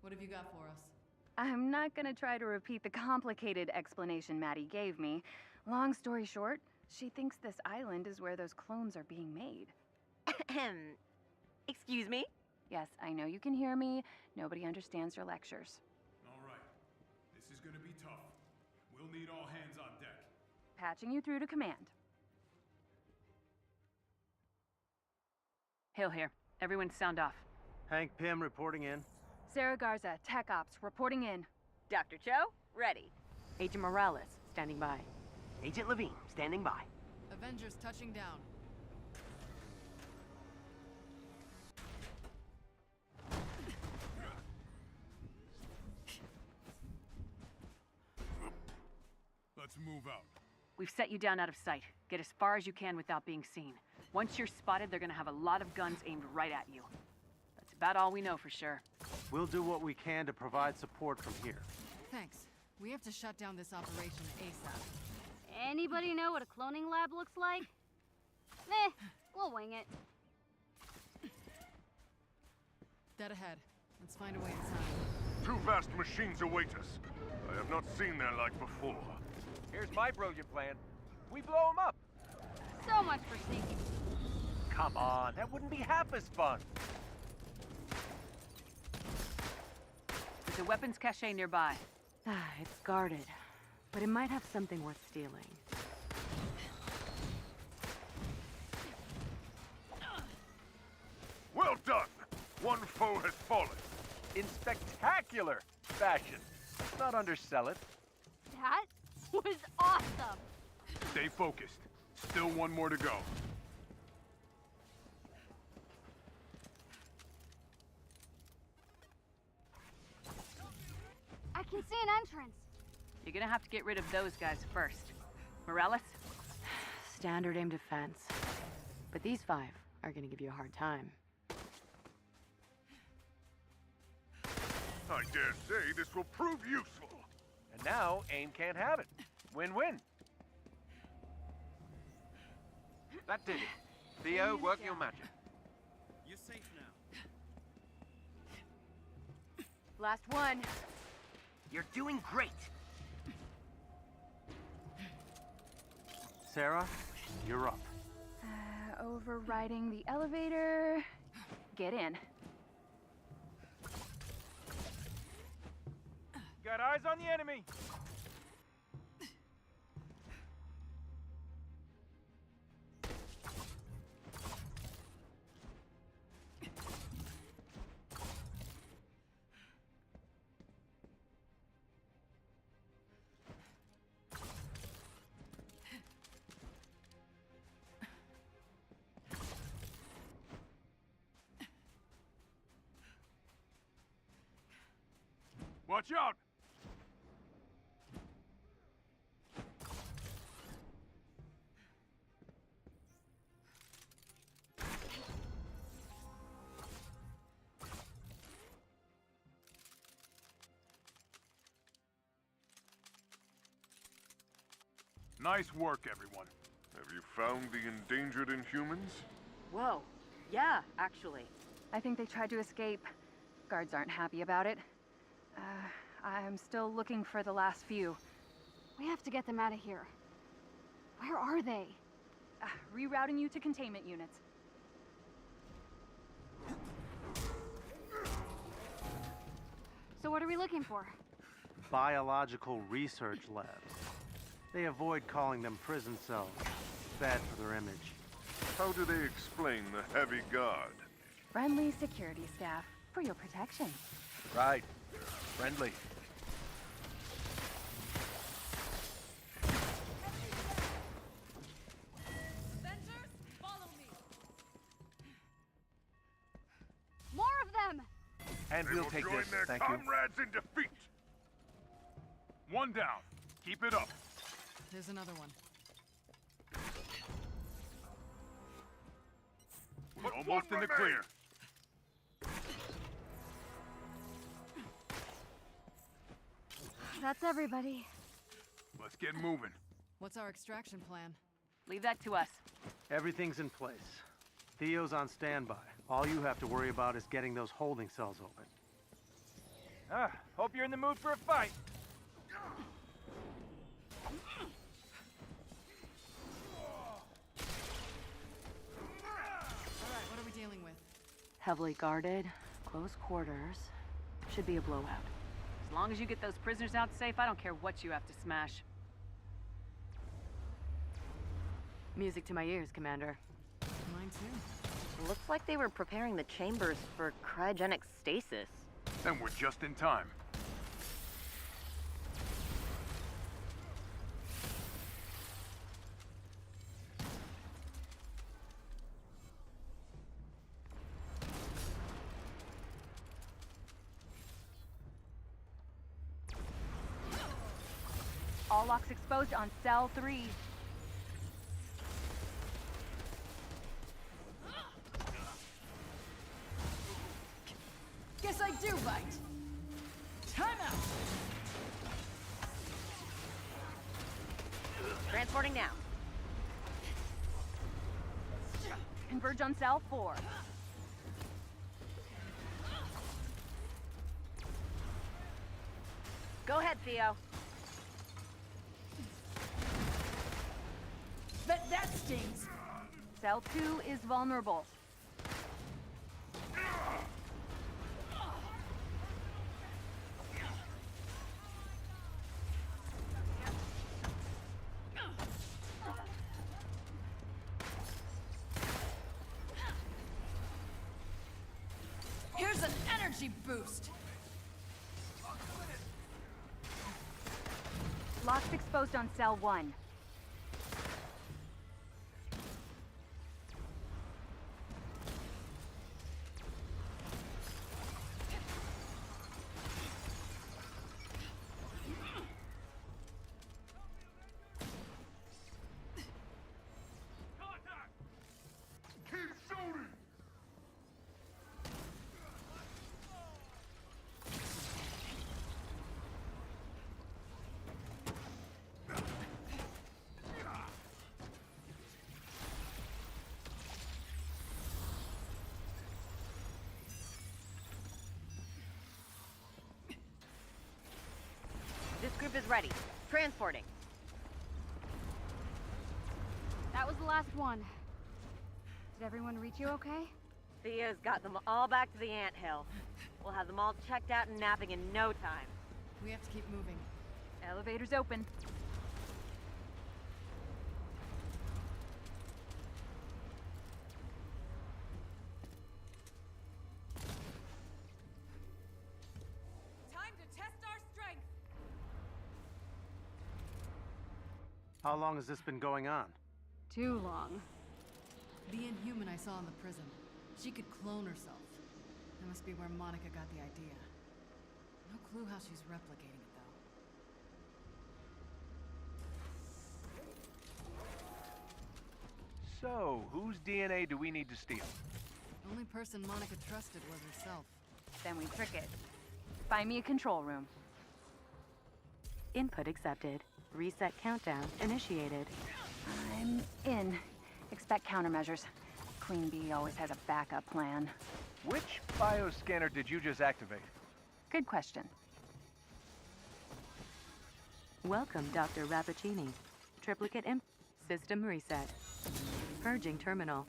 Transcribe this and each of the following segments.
What have you got for us? I'm not gonna try to repeat the complicated explanation Maddie gave me. Long story short, she thinks this island is where those clones are being made. Excuse me? Yes, I know you can hear me. Nobody understands your lectures. All right. This is gonna be tough. We'll need all hands on deck. Patching you through to command. Hale here. Everyone sound off. Hank Pym reporting in. Sarah Garza, Tech Ops, reporting in. Dr. Cho, ready. Agent Morales, standing by. Agent Levine, standing by. Avengers touching down. Let's move out. We've set you down out of sight. Get as far as you can without being seen. Once you're spotted, they're gonna have a lot of guns aimed right at you. That's about all we know for sure. We'll do what we can to provide support from here. Thanks. We have to shut down this operation ASAP. Anybody know what a cloning lab looks like? Meh, we'll wing it. Dead ahead. Let's find a way inside. Two vast machines await us. I have not seen their like before. Here's my brilliant plan. We blow them up. So much for sneaking. Come on, that wouldn't be half as fun. There's a weapons cache nearby. It's guarded, but it might have something worth stealing. Well done! One foe has fallen. In spectacular fashion. Let's not undersell it. That was awesome! Stay focused. Still one more to go. I can see an entrance. You're gonna have to get rid of those guys first. Morales? Standard aim defense. But these 5 are gonna give you a hard time. I dare say this will prove useful. And now, AIM can't have it. Win-win. That did it. Theo, work your magic. You're safe now. Last one. You're doing great. Sarah, you're up. Overriding the elevator. Get in. Got eyes on the enemy. Watch out! Nice work, everyone. Have you found the endangered Inhumans? Whoa. Yeah, actually. I think they tried to escape. Guards aren't happy about it. I'm still looking for the last few. We have to get them out of here. Where are they? Rerouting you to containment units. So what are we looking for? Biological research labs. They avoid calling them prison cells. Bad for their image. How do they explain the heavy guard? Friendly security staff for your protection. Right. Friendly. Avengers, follow me! More of them! And They we'll will take join this, their thank you. comrades in defeat. One down. Keep it up. There's another one. We're almost in the clear. That's everybody. Let's get moving. What's our extraction plan? Leave that to us. Everything's in place. Theo's on standby. All you have to worry about is getting those holding cells open. Hope you're in the mood for a fight. Alright, what are we dealing with? Heavily guarded, close quarters. Should be a blowout. As long as you get those prisoners out safe, I don't care what you have to smash. Music to my ears, Commander. Mine too. Looks like they were preparing the chambers for cryogenic stasis. Then we're just in time. All locks exposed on cell 3. Guess I do bite. Time out. Transporting now. Converge on cell 4. Go ahead, Theo. That stings. Cell 2 is vulnerable. Here's an energy boost. Locks exposed on cell 1. This group is ready. Transporting. That was the last one. Did everyone reach you okay? Theo's got them all back to the anthill. We'll have them all checked out and napping in no time. We have to keep moving. Elevator's open. Time to test our strength. How long has this been going on? Too long. The Inhuman I saw in the prison. She could clone herself. That must be where Monica got the idea. No clue how she's replicating it, though. So, whose DNA do we need to steal? The only person Monica trusted was herself. Then we trick it. Find me a control room. Input accepted. Reset countdown initiated. I'm in. Expect countermeasures. Queen Bee always has a backup plan. Which bioscanner did you just activate? Good question. Welcome, Dr. Rappaccini. Triplicate imp. System reset. Purging terminal.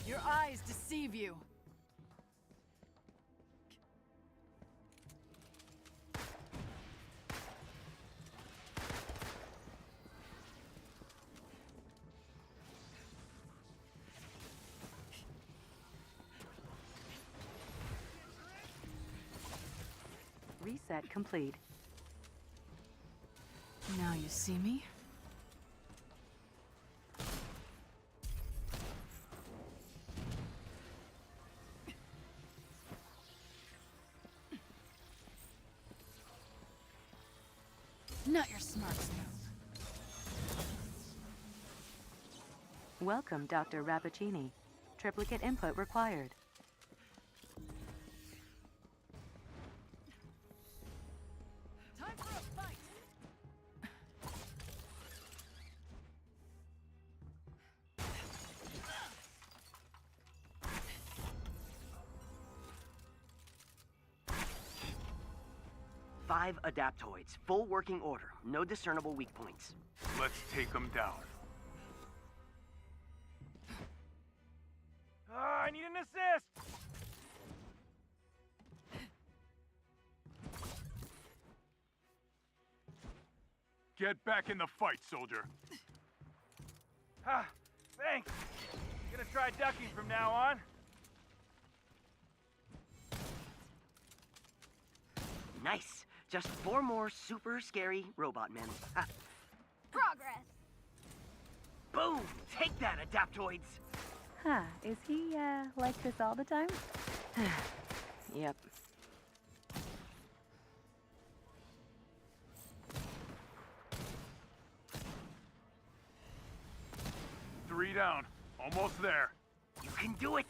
Your eyes deceive you. Reset complete. Now you see me? Not your smarts move. Welcome, Dr. Rappaccini. Triplicate input required. Time for a fight! Five adaptoids, full working order, no discernible weak points. Let's take them down. I need an assist! Get back in the fight, soldier. Ah, thanks. Gonna try ducking from now on. Nice. Just 4 more super scary robot men. Ha. Progress. Boom! Take that, adaptoids! Huh, is he, like this all the time? Yep. Three down. Almost there. You can do it!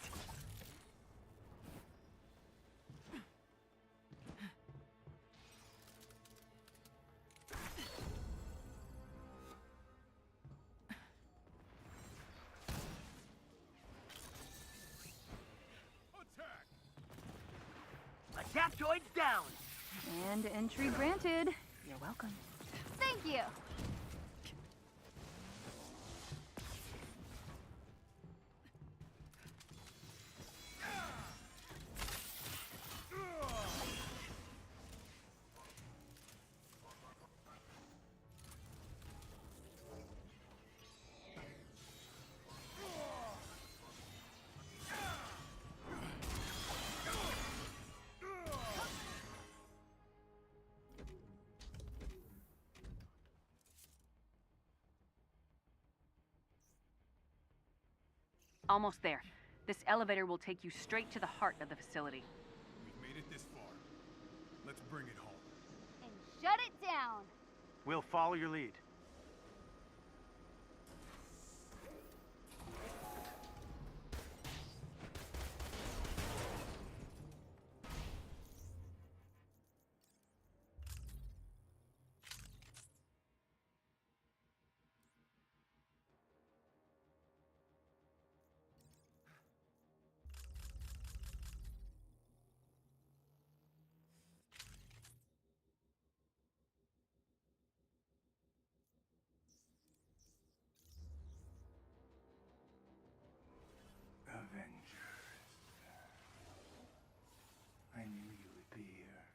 Adaptoids down! And entry granted. You're welcome. Thank you. Almost there. This elevator will take you straight to the heart of the facility. We've made it this far. Let's bring it home. And shut it down. We'll follow your lead. Avengers. I knew you would be here.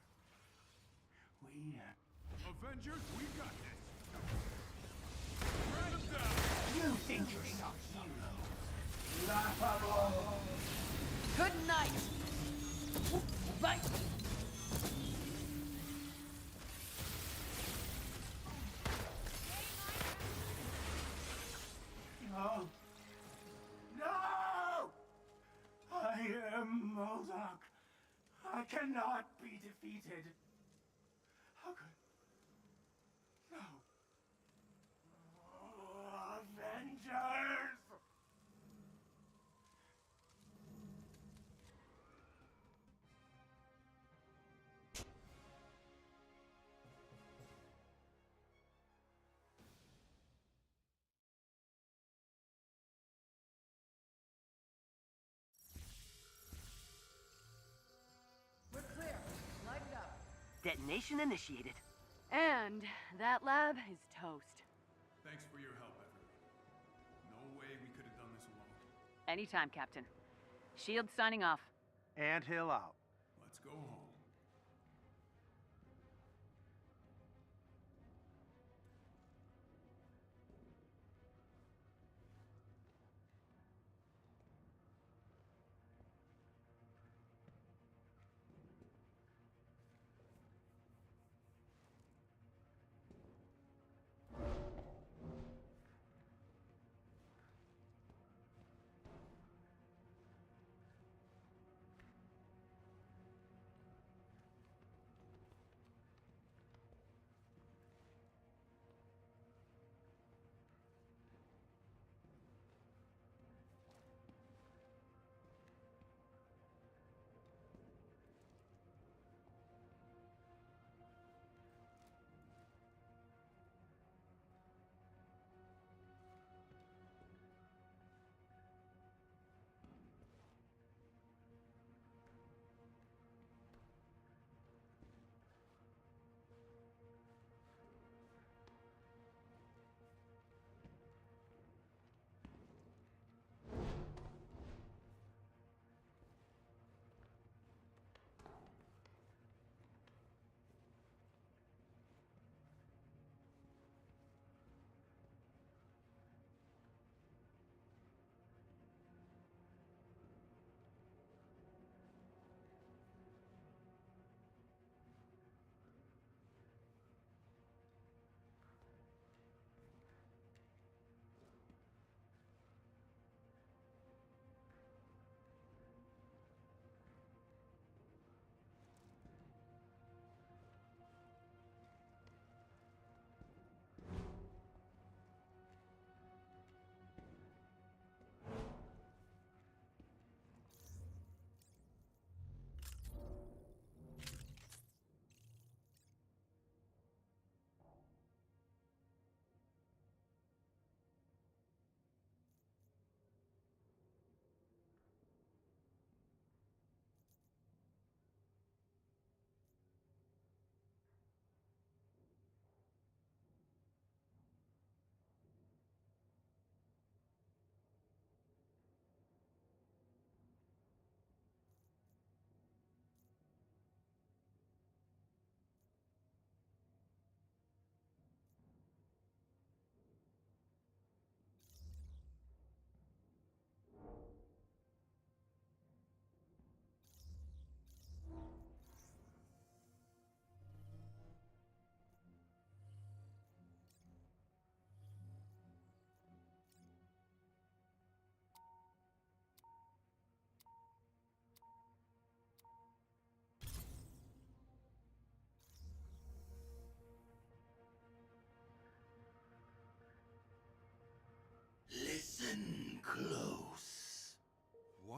Avengers, we got this. Run them down. You think you're some hero? Laughable! Good night! Bye! No! No! I am Modok. I cannot be defeated. How could... No. Avengers! We're clear. Light it up. Detonation initiated. And that lab is toast. Thanks for your help, everyone. No way we could have done this alone. Anytime, Captain. Shield signing off. And Hill out. Let's go home.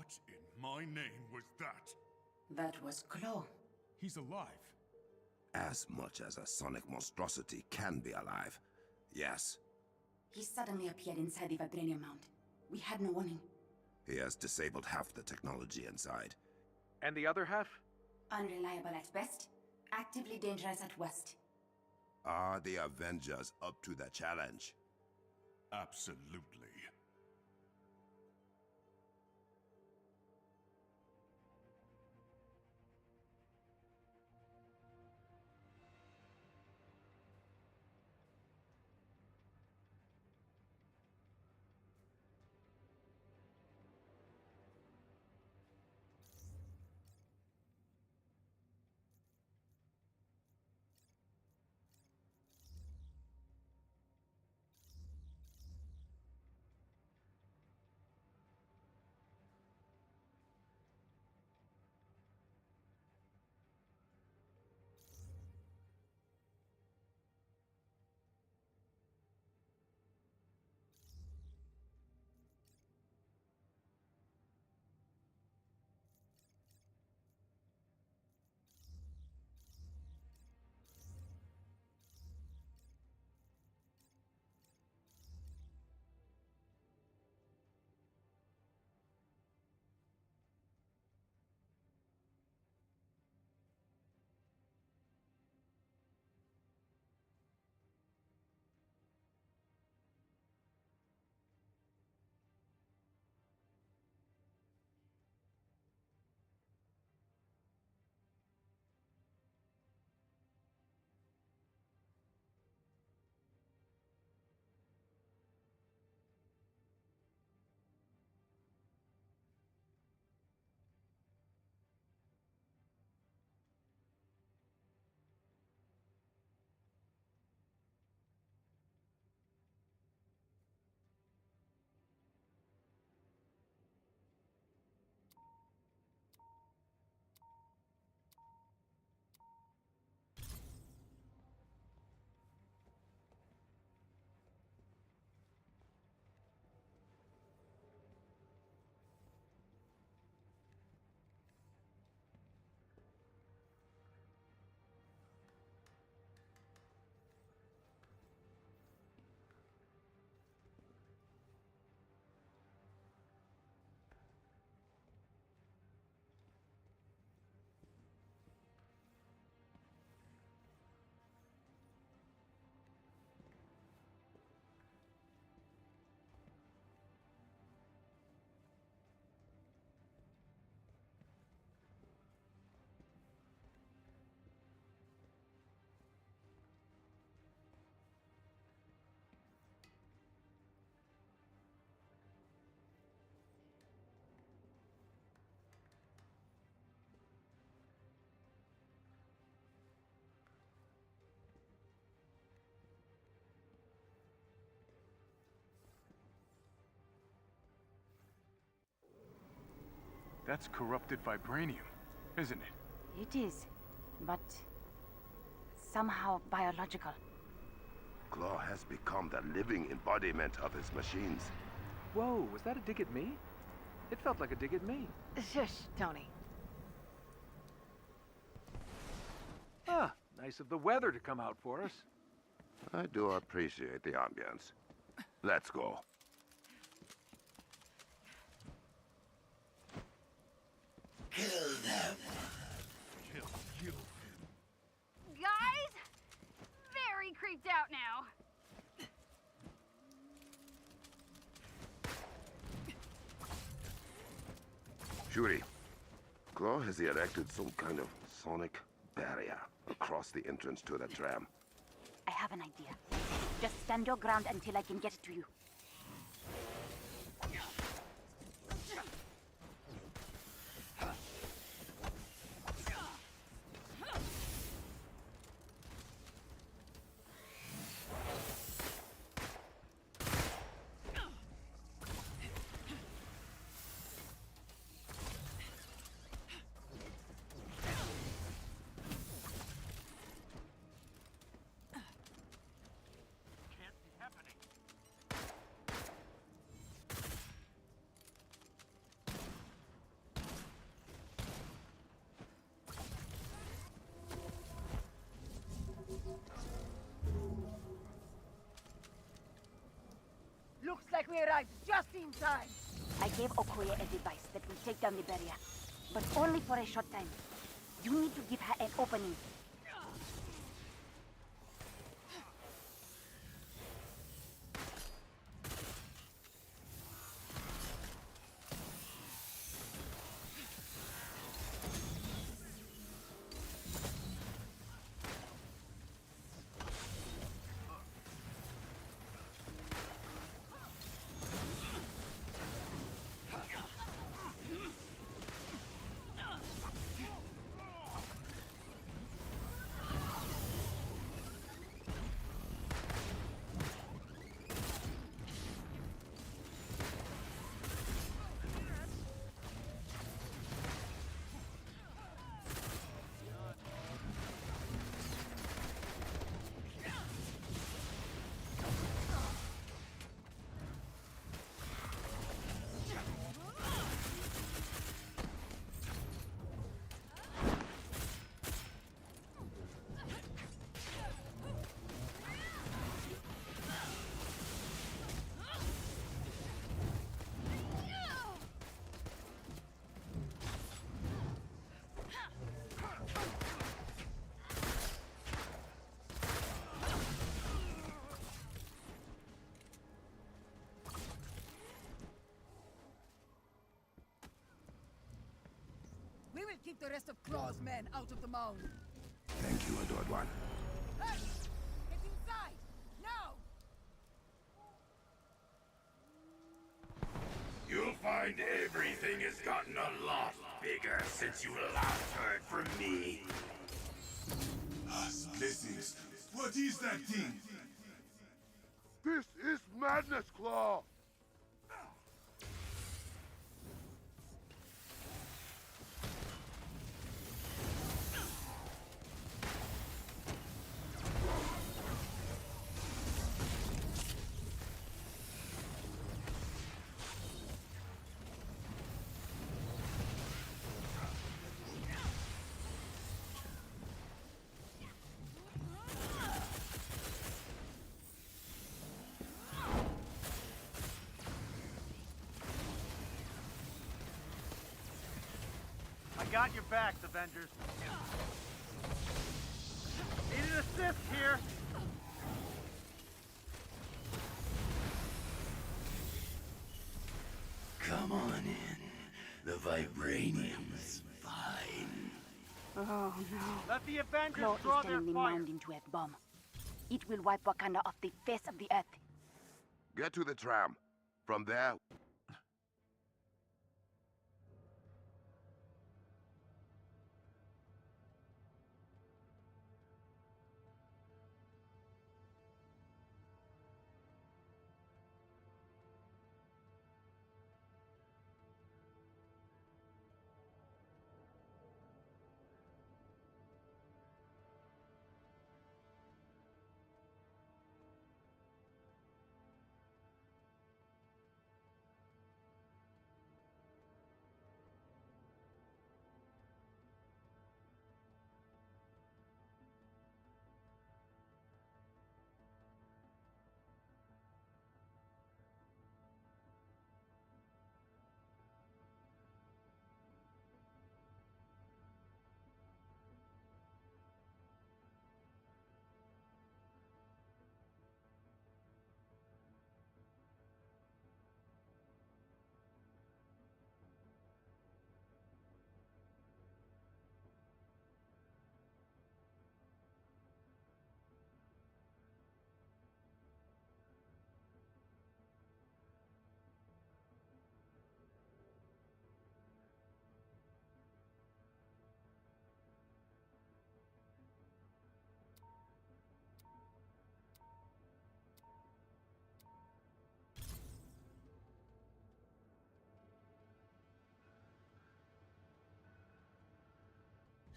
What in my name was that? That was Claw. He's alive. As much as a sonic monstrosity can be alive. Yes. He suddenly appeared inside the vibranium mount. We had no warning. He has disabled half the technology inside. And the other half? Unreliable at best, actively dangerous at worst. Are the Avengers up to the challenge? Absolutely. That's corrupted vibranium, isn't it? It is, but somehow biological. Claw has become the living embodiment of his machines. Whoa, was that a dig at me? It felt like a dig at me. Shush, Tony. Ah, nice of the weather to come out for us. I do appreciate the ambience. Let's go. Kill them. Kill. Guys? Very creeped out now. Shuri, Claw has erected some kind of sonic barrier across the entrance to the tram. I have an idea. Just stand your ground until I can get it to you. like we arrived just in time. I gave Okoye a device that will take down the barrier, but only for a short time. You need to give her an opening. We will keep the rest of Claw's men out of the mound. Thank you, Adored One. Hey! Get inside! Now! You'll find everything has gotten a lot bigger since you last heard from me. Blessings. What is that thing? This is madness, Claw! I got your backs, Avengers. Need an assist here. Come on in. The vibranium's fine. Oh no. Let the Avengers Claw draw is their turning the fire. mound into a bomb. It will wipe Wakanda off the face of the earth. Get to the tram. From there,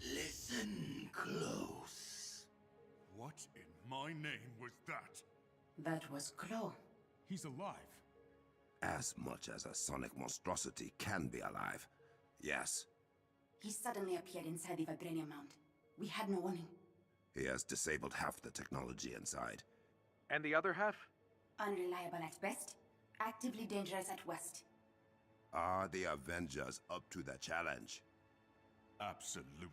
Listen close. What in my name was that? That was Claw. He's alive. as much as a sonic monstrosity can be alive. Yes. He suddenly appeared inside the vibranium mount. We had no warning. He has disabled half the technology inside. And the other half? Unreliable at best, Actively dangerous at west. Are the Avengers up to the challenge? Absolutely.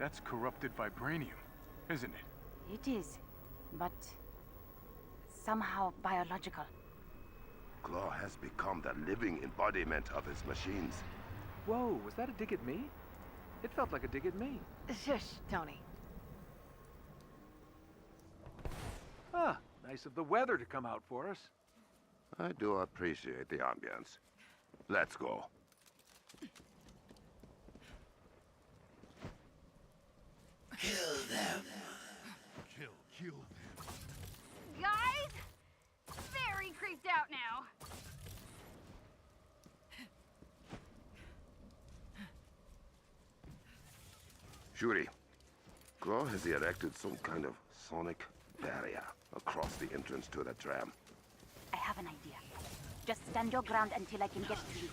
That's corrupted vibranium, isn't it? It is, but somehow biological. Claw has become the living embodiment of his machines. Whoa, was that a dig at me? It felt like a dig at me. Shush, Tony. Ah, nice of the weather to come out for us. I do appreciate the ambience. Let's go. Kill them. Kill them. Guys? Very creeped out now. Shuri, Claw has erected some kind of sonic barrier across the entrance to the tram. I have an idea. Just stand your ground until I can get to you.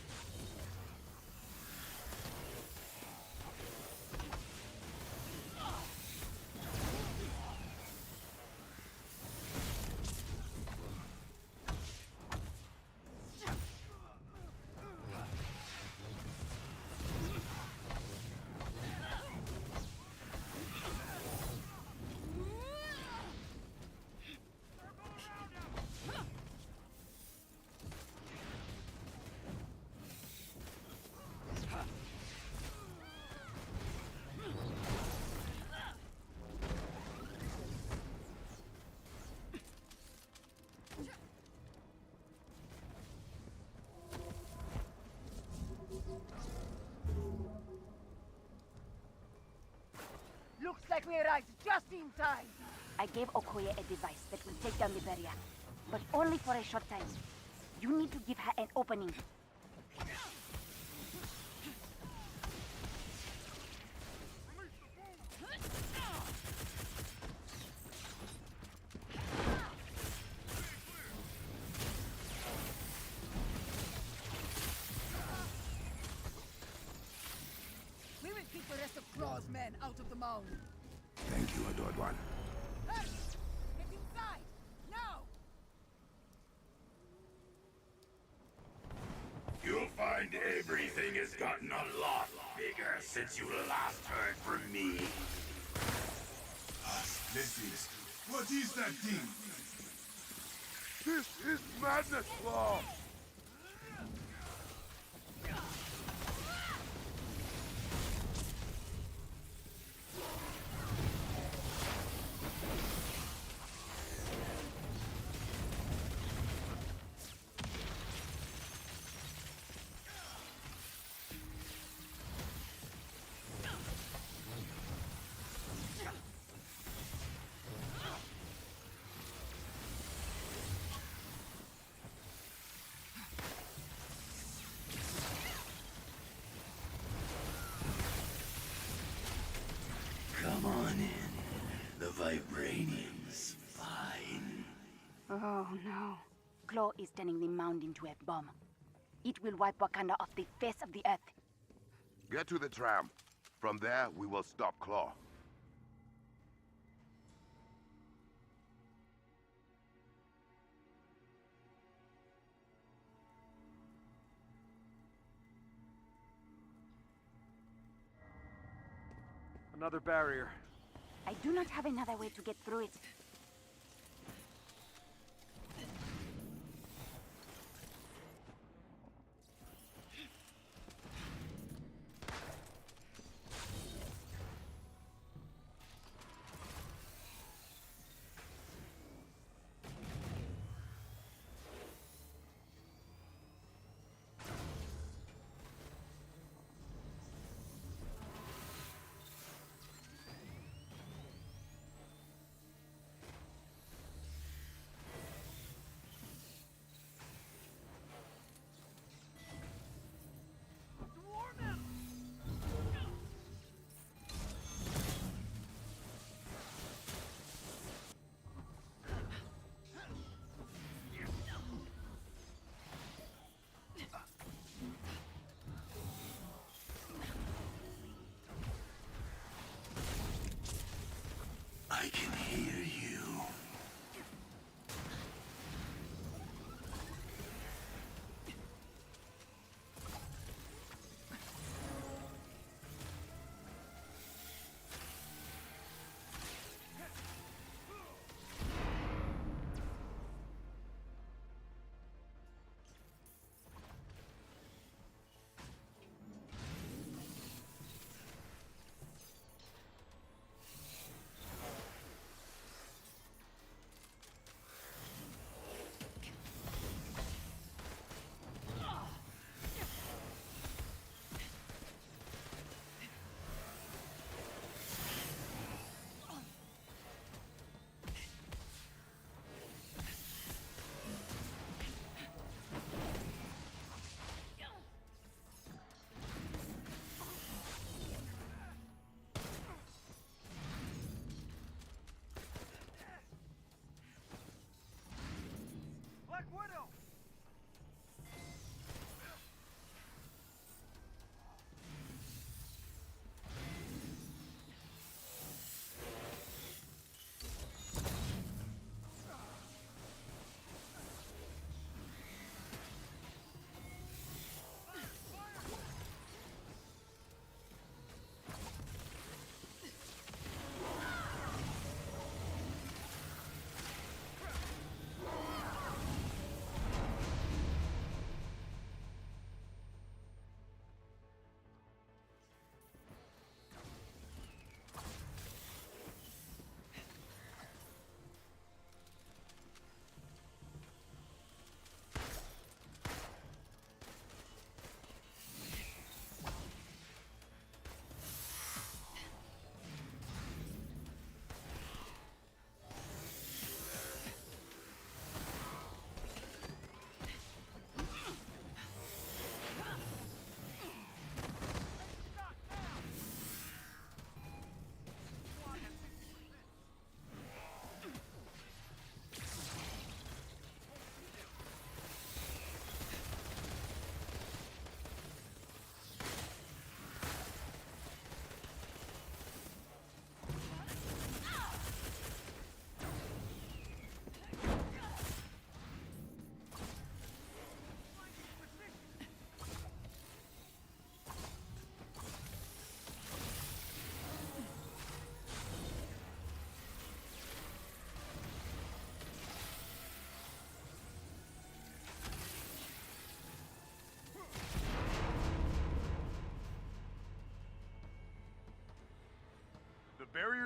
like we arrived just in time. I gave Okoye a device that will take down the barrier, but only for a short time. You need to give her an opening. We will keep the rest of Claw's men out of the mound. Thank you, adored one. Hurry! Get inside! Now! You'll find everything has gotten a lot bigger since you last heard from me. Listen, what is that thing? This is madness, Claw! Come on in. The Vibranium's fine. Oh no. Claw is turning the mound into a bomb. It will wipe Wakanda off the face of the earth. Get to the tram. From there, we will stop Claw. Another barrier. I do not have another way to get through it. I can hear you.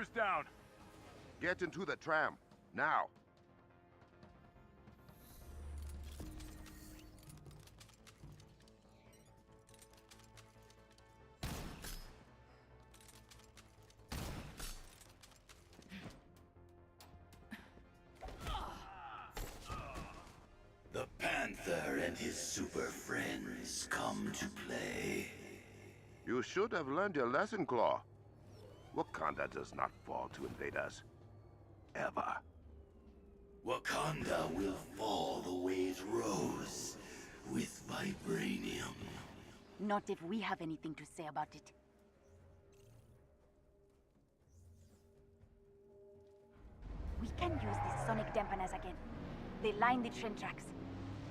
Avengers down. Get into the tram, now. The Panther and his super friends come to play. You should have learned your lesson, Claw. Wakanda does not fall to invade us. Ever. Wakanda will fall the way it rose, with vibranium. Not if we have anything to say about it. We can use these sonic dampeners again. They line the train tracks.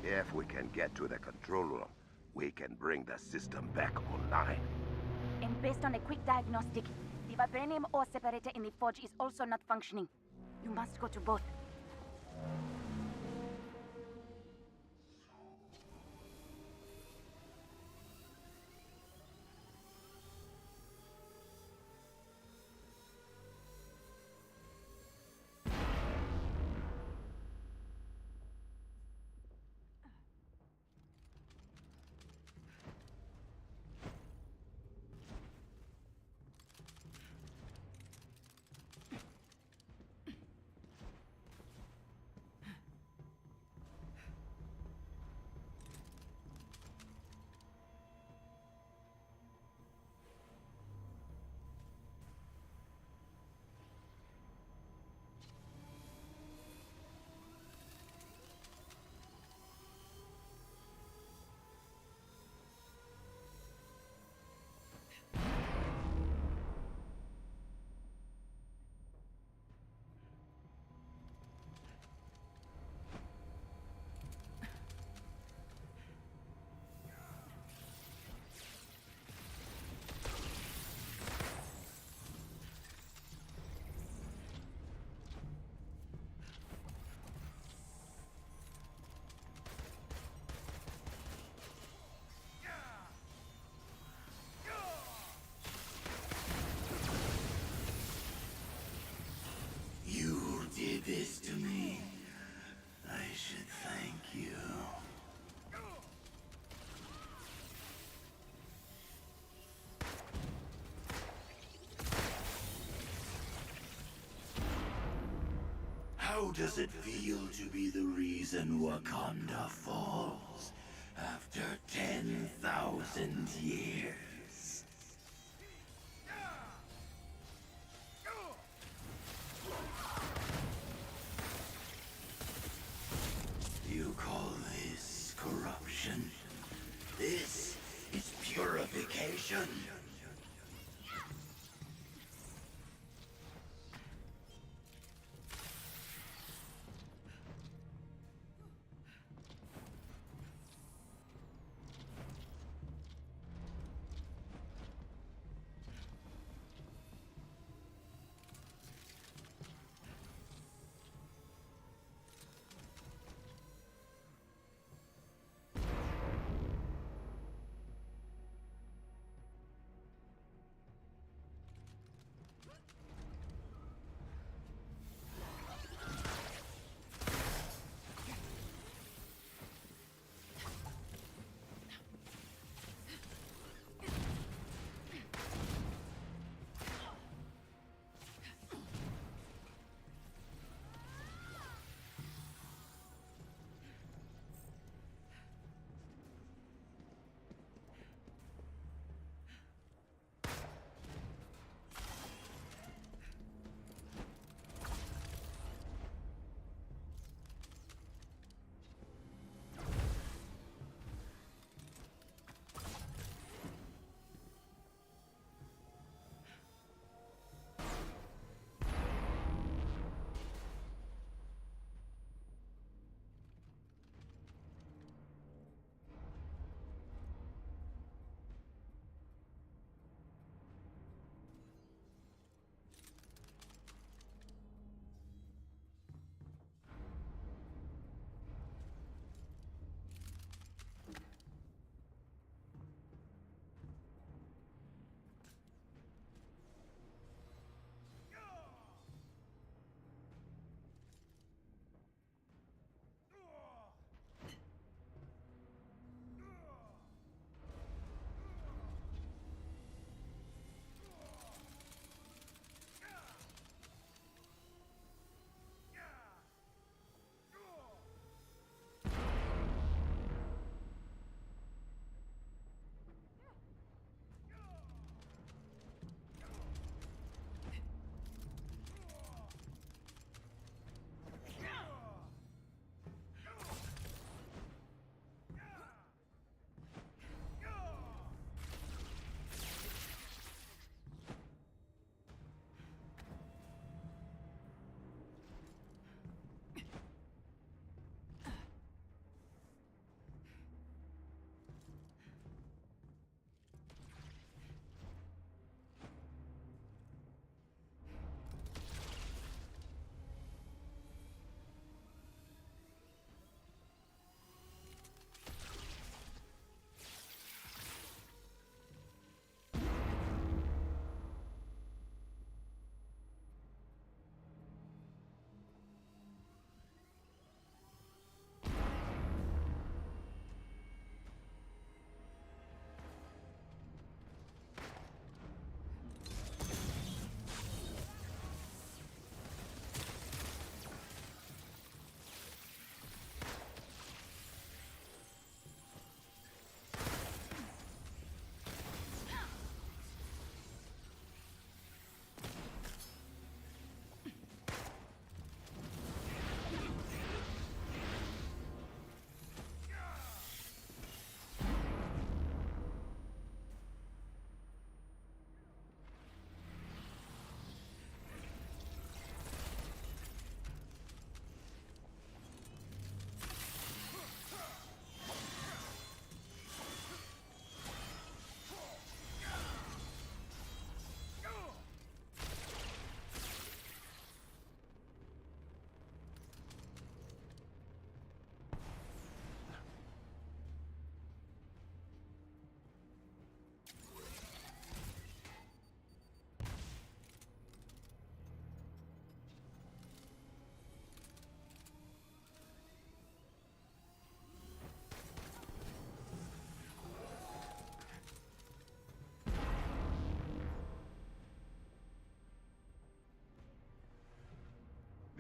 If we can get to the control room, we can bring the system back online. And based on a quick diagnostic, the vibranium ore separator in the forge is also not functioning. You must go to both. You did this to me. I should thank you. How does it feel to be the reason Wakanda falls after 10,000 years? You call this corruption? This is purification.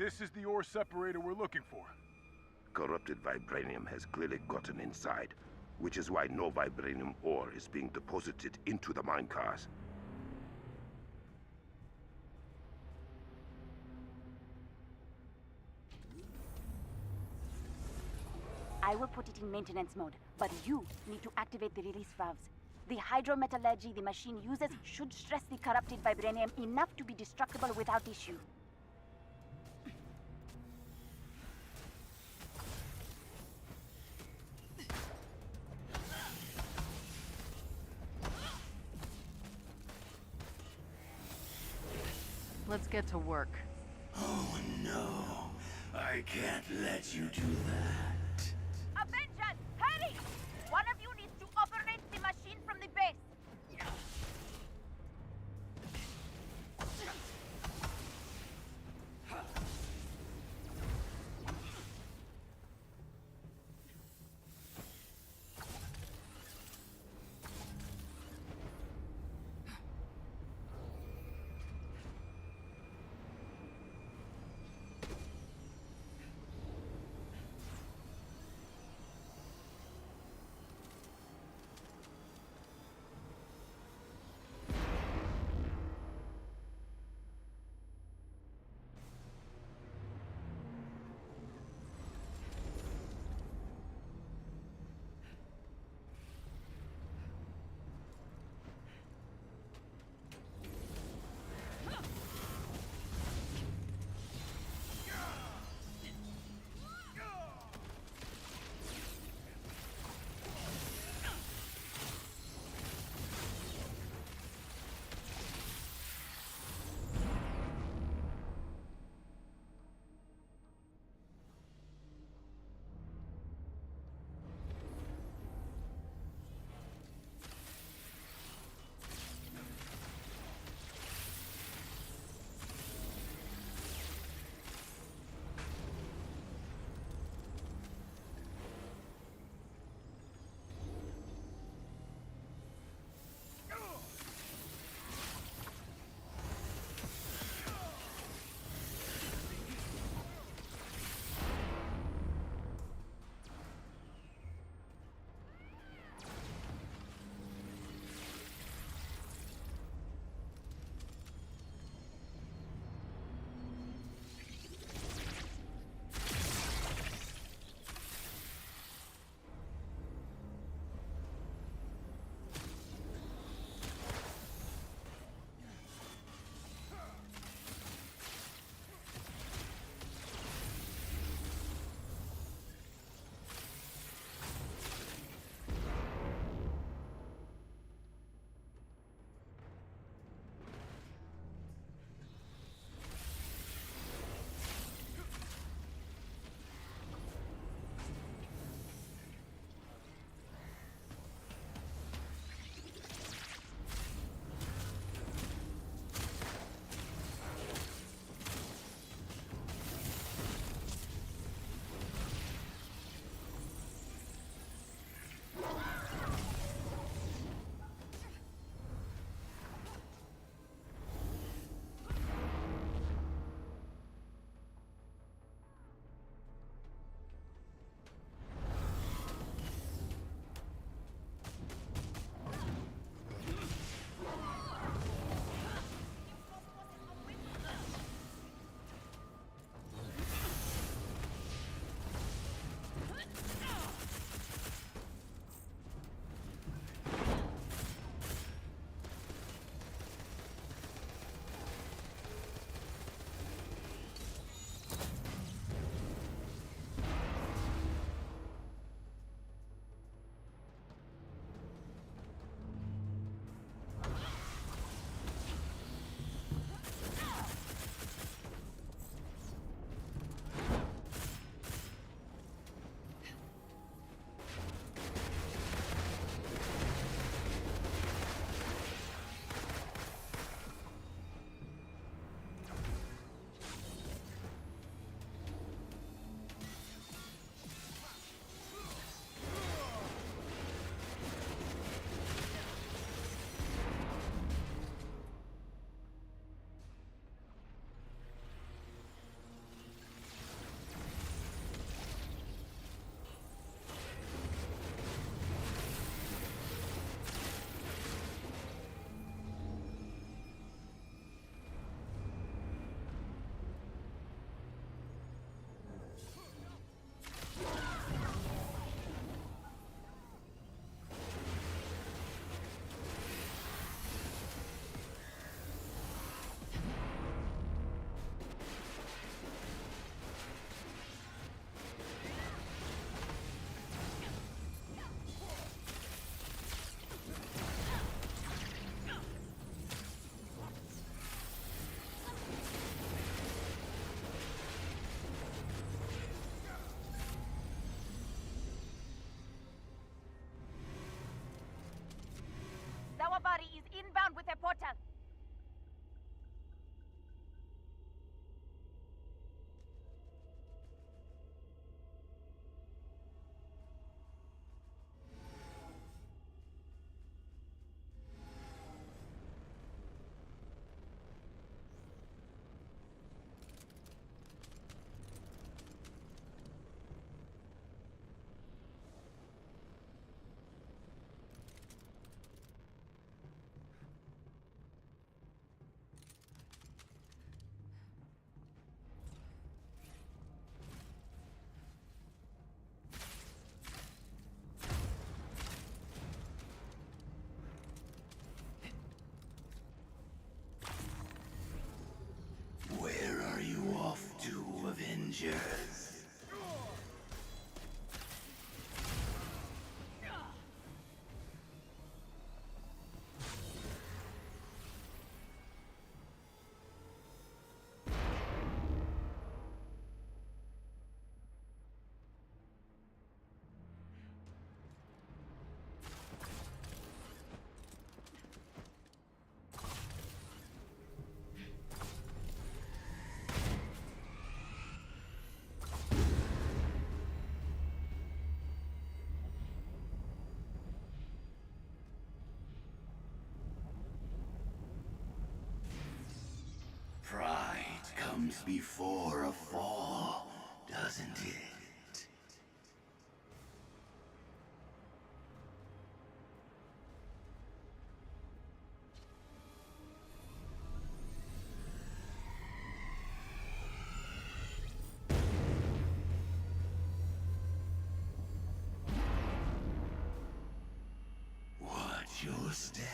This is the ore separator we're looking for. Corrupted vibranium has clearly gotten inside, which is why no vibranium ore is being deposited into the minecars. I will put it in maintenance mode, but you need to activate the release valves. The hydrometallurgy the machine uses should stress the corrupted vibranium enough to be destructible without issue. Let's get to work. Oh no, I can't let you do that. Avengers, hurry! One of you needs to operate the machine from the base. Avengers. Pride comes before a fall, doesn't it? Watch your step.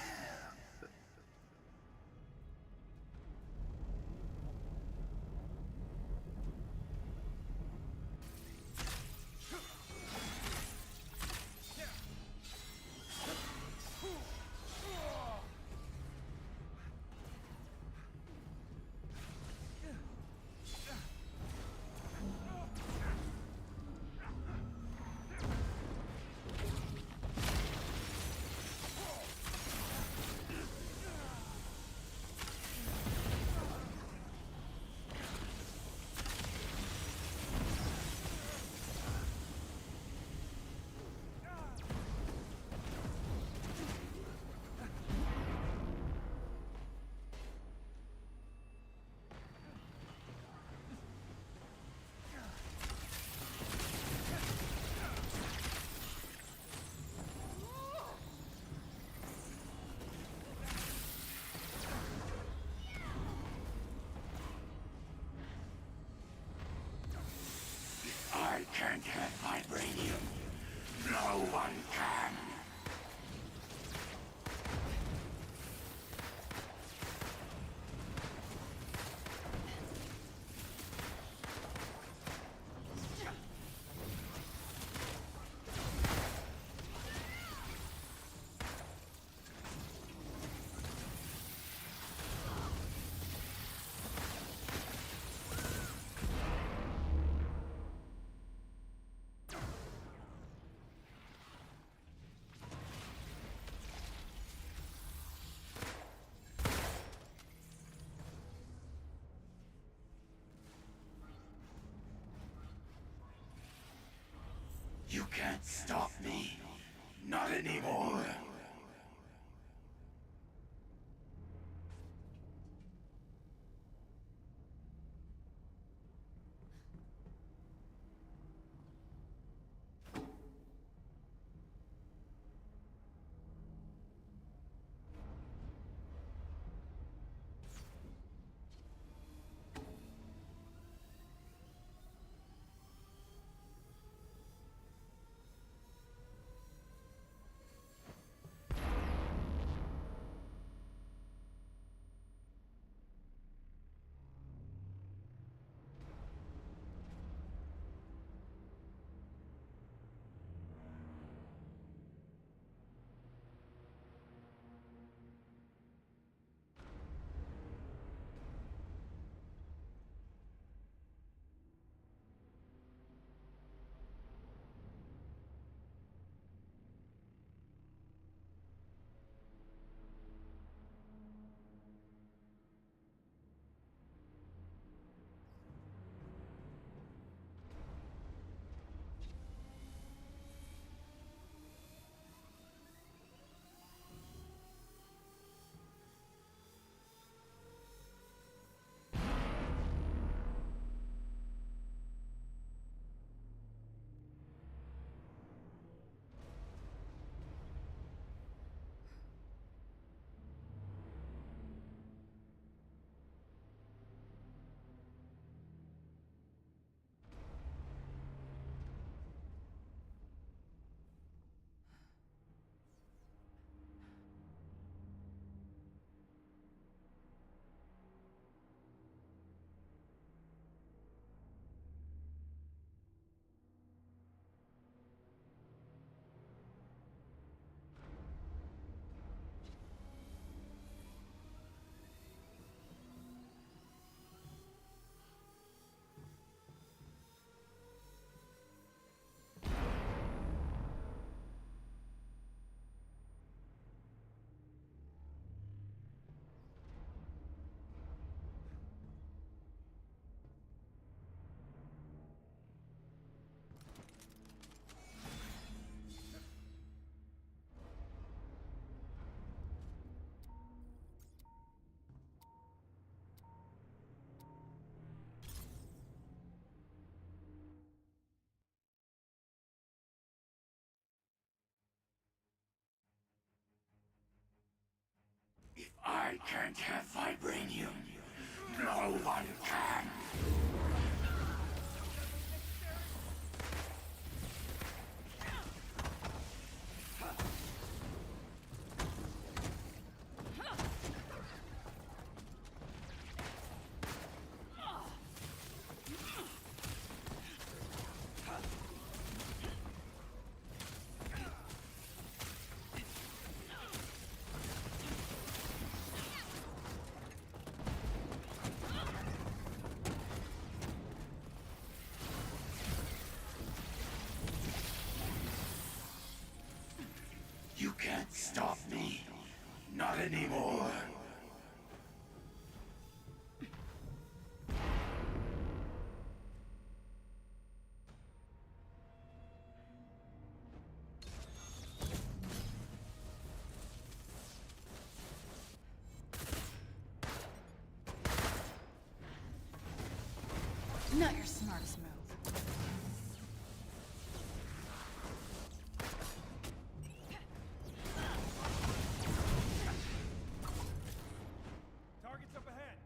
I can't get vibranium. No one can. You can't stop me. Not anymore. I can't have vibranium. No one can. You can't stop me. Not anymore. Not your smartest move. Targets up ahead.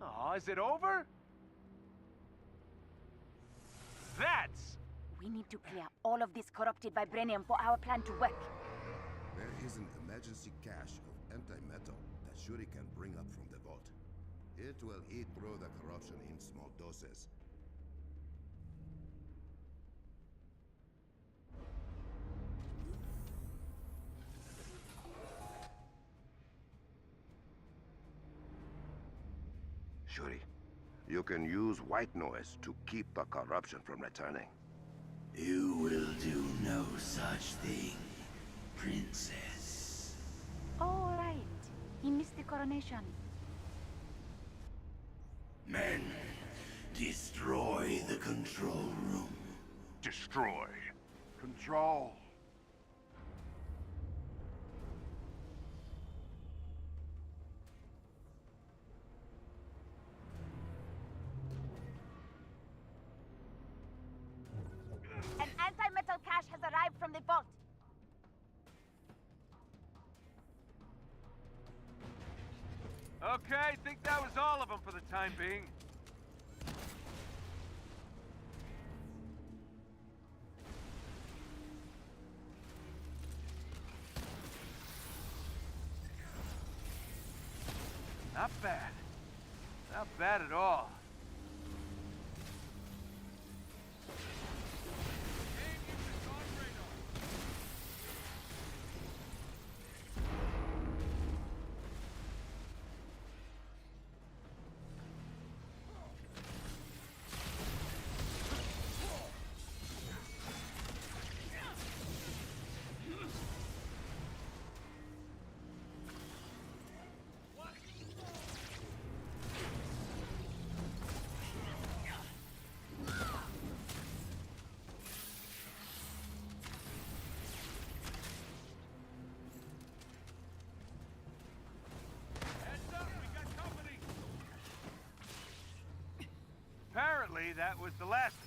Oh, is it over? That's... We need to clear all of this corrupted vibranium for our plan to work. There is an emergency cache of antimetal that Shuri can bring up from the vault. It will eat through the corruption in small doses. Shuri, you can use white noise to keep the corruption from returning. You will do no such thing, princess. All right. He missed the coronation. Men, destroy the control room. Destroy. Control. An anti-metal cache has arrived from the vault. Okay, think that was all of them for the time being. Not bad. Not bad at all. Apparently, that was the last of them.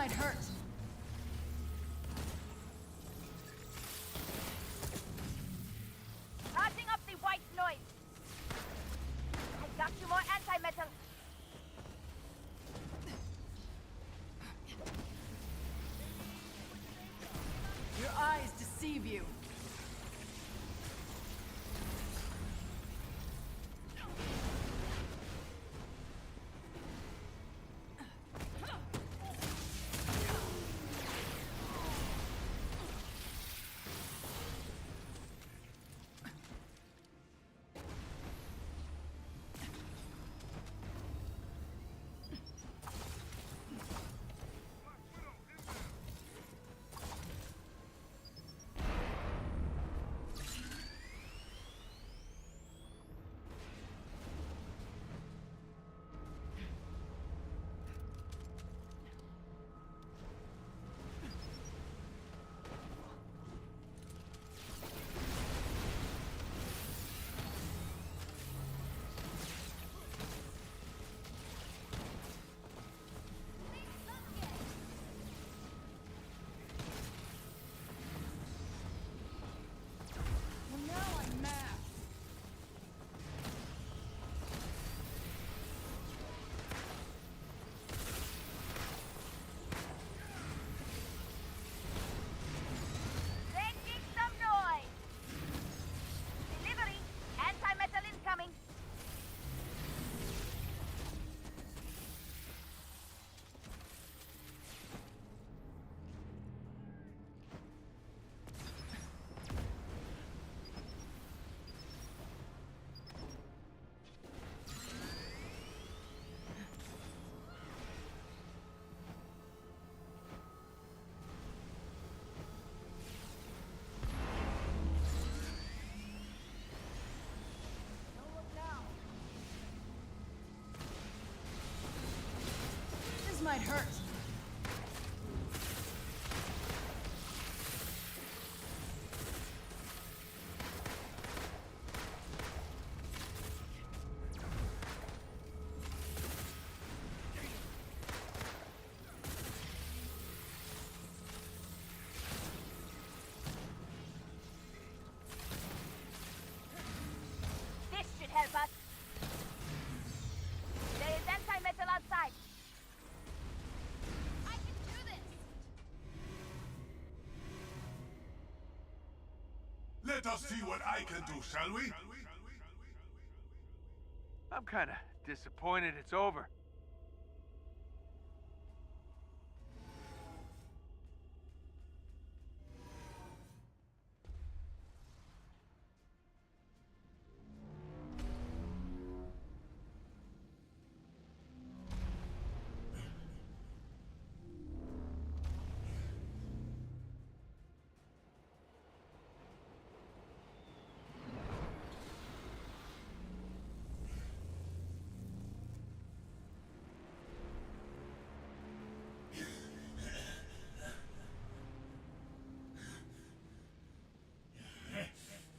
might hurt. Charging up the white noise. I got you more anti-metal. Your eyes deceive you. Making some noise. Delivery. Anti-metal incoming. This might hurt. This should help us. There is anti-metal outside. I can do this. Let us see what I can do, shall we? I'm kinda disappointed it's over.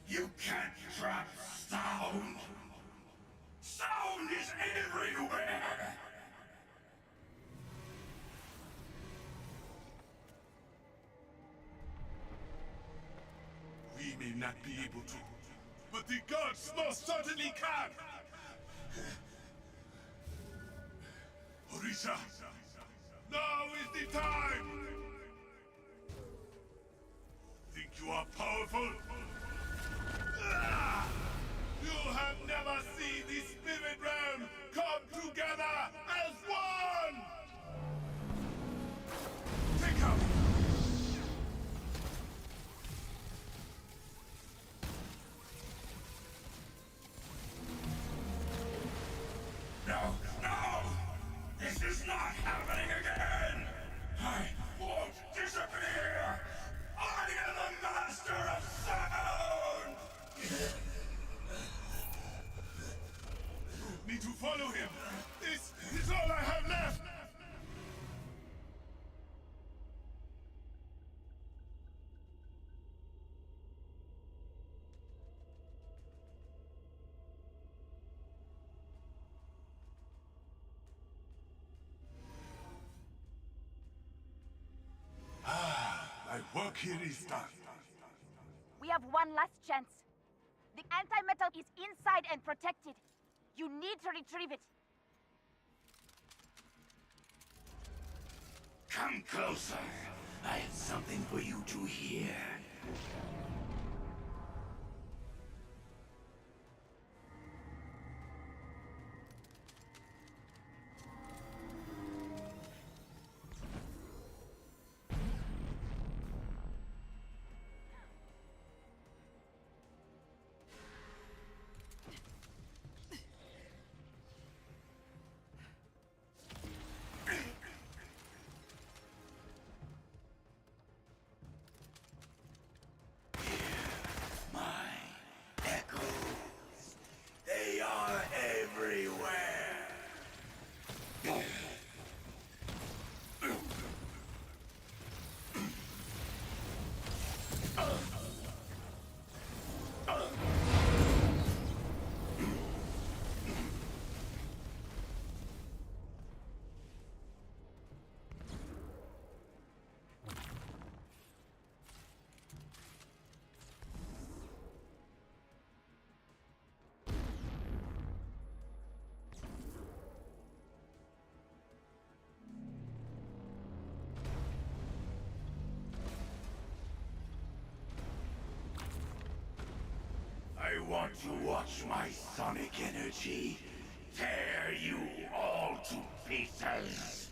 You can't trap sound! Sound is everywhere! We may not be able to, but the gods most certainly can! Orisha, now is the time! Think you are powerful? Ah! You have never seen the spirit realm come together as one! Take out! No, no! This is not happening again! I won't disappear! I am the master of sound! Need to follow him! This is all I have left! Kiristan. We have one last chance. The anti-metal is inside and protected. You need to retrieve it. Come closer. I have something for you to hear. I want to watch my sonic energy tear you all to pieces.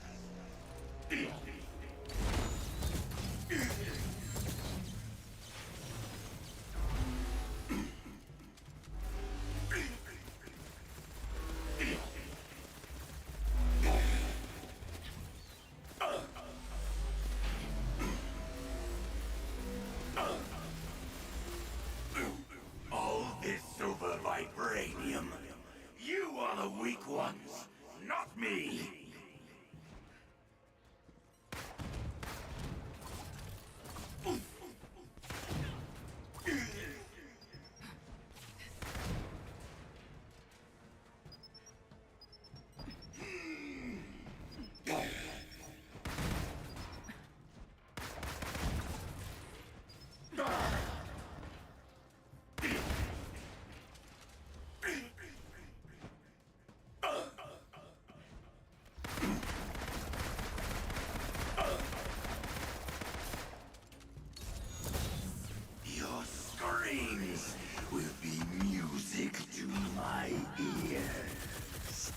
Vibranium. You are the weak ones, not me. Will be music to my ears.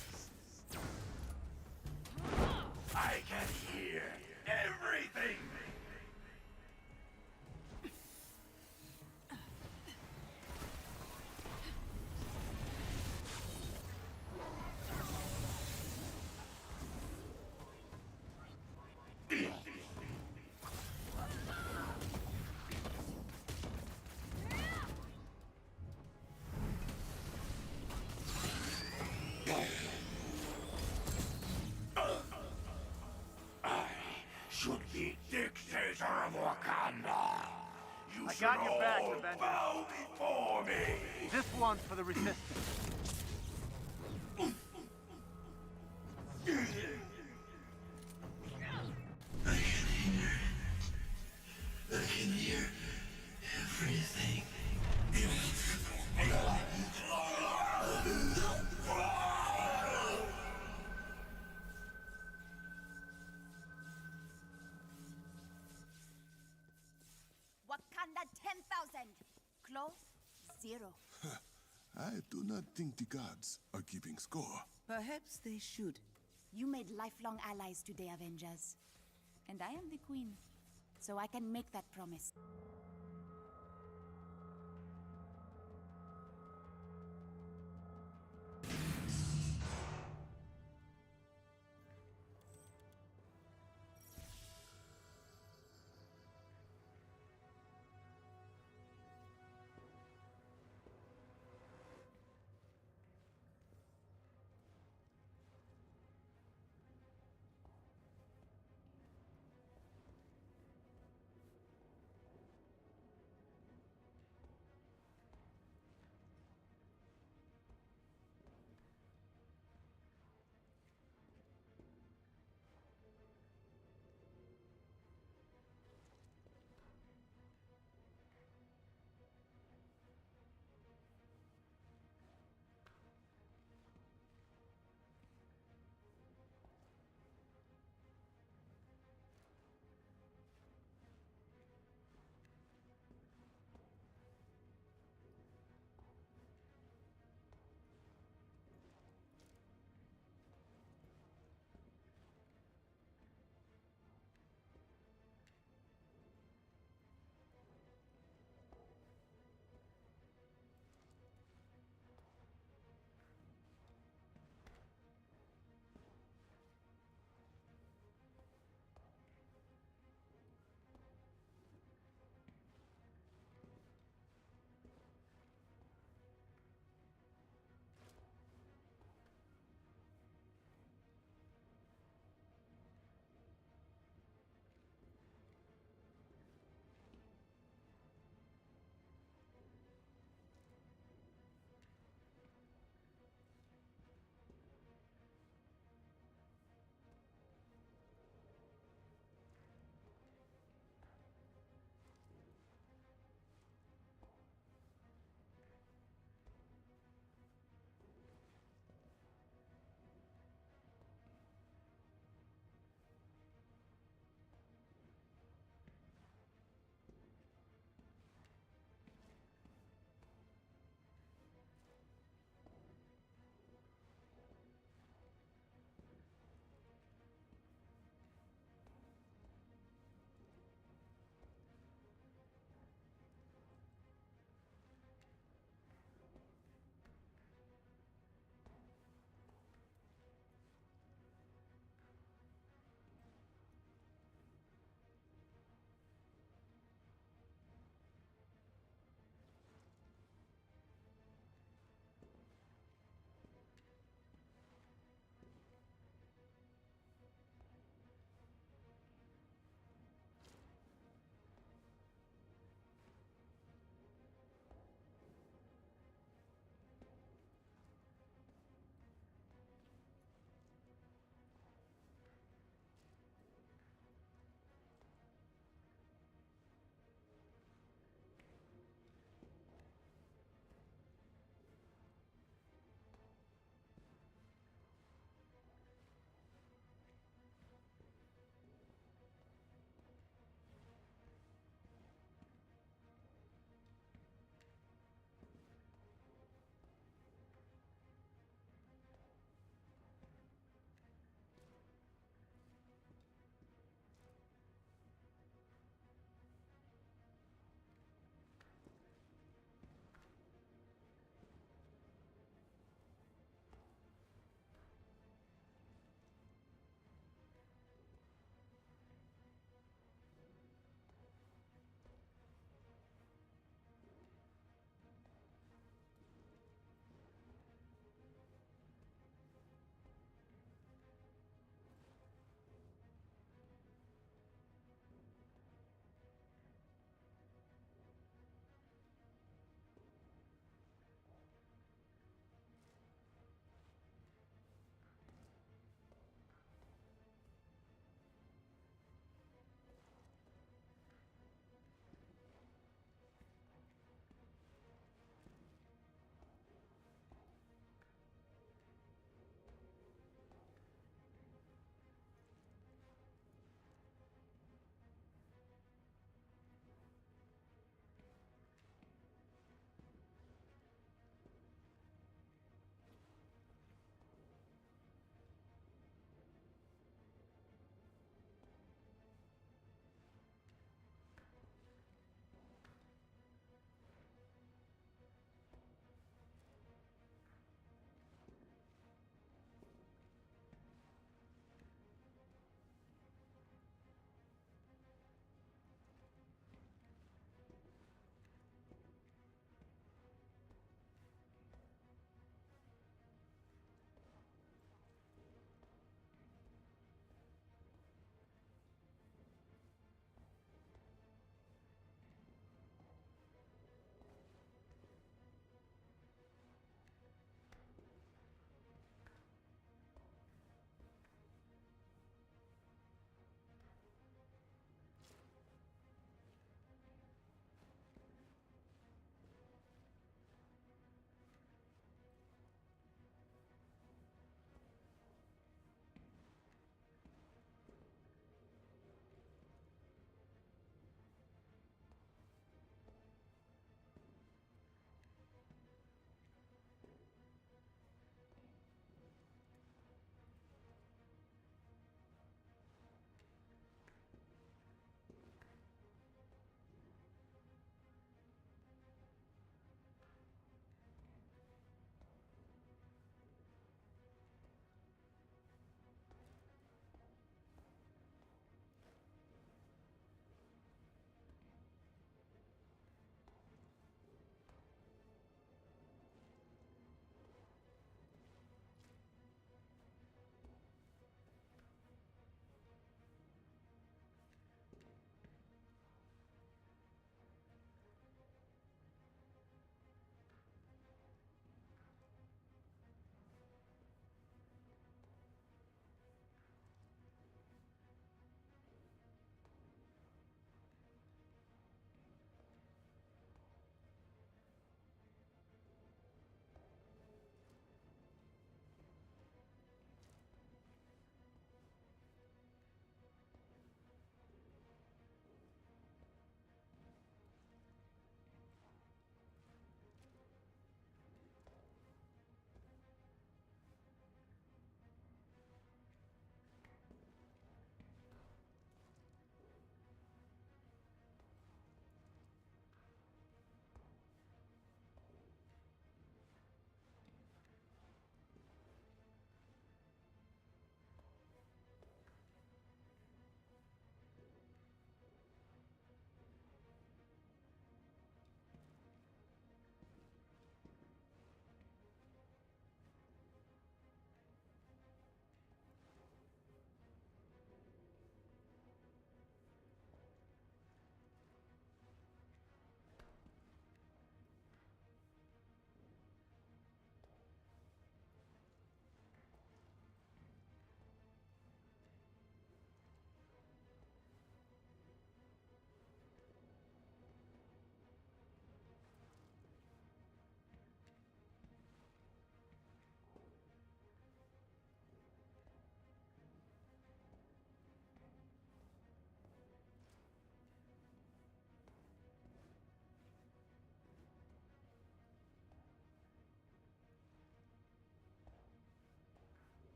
I can hear everything. Should be dictator of Wakanda. You I got your back, all Avengers. bow before me. This one's for the resistance. I can hear everything. Wakanda 10,000. Close, 0. I do not think the gods are keeping score. Perhaps they should. You made lifelong allies today, Avengers. And I am the queen, so I can make that promise.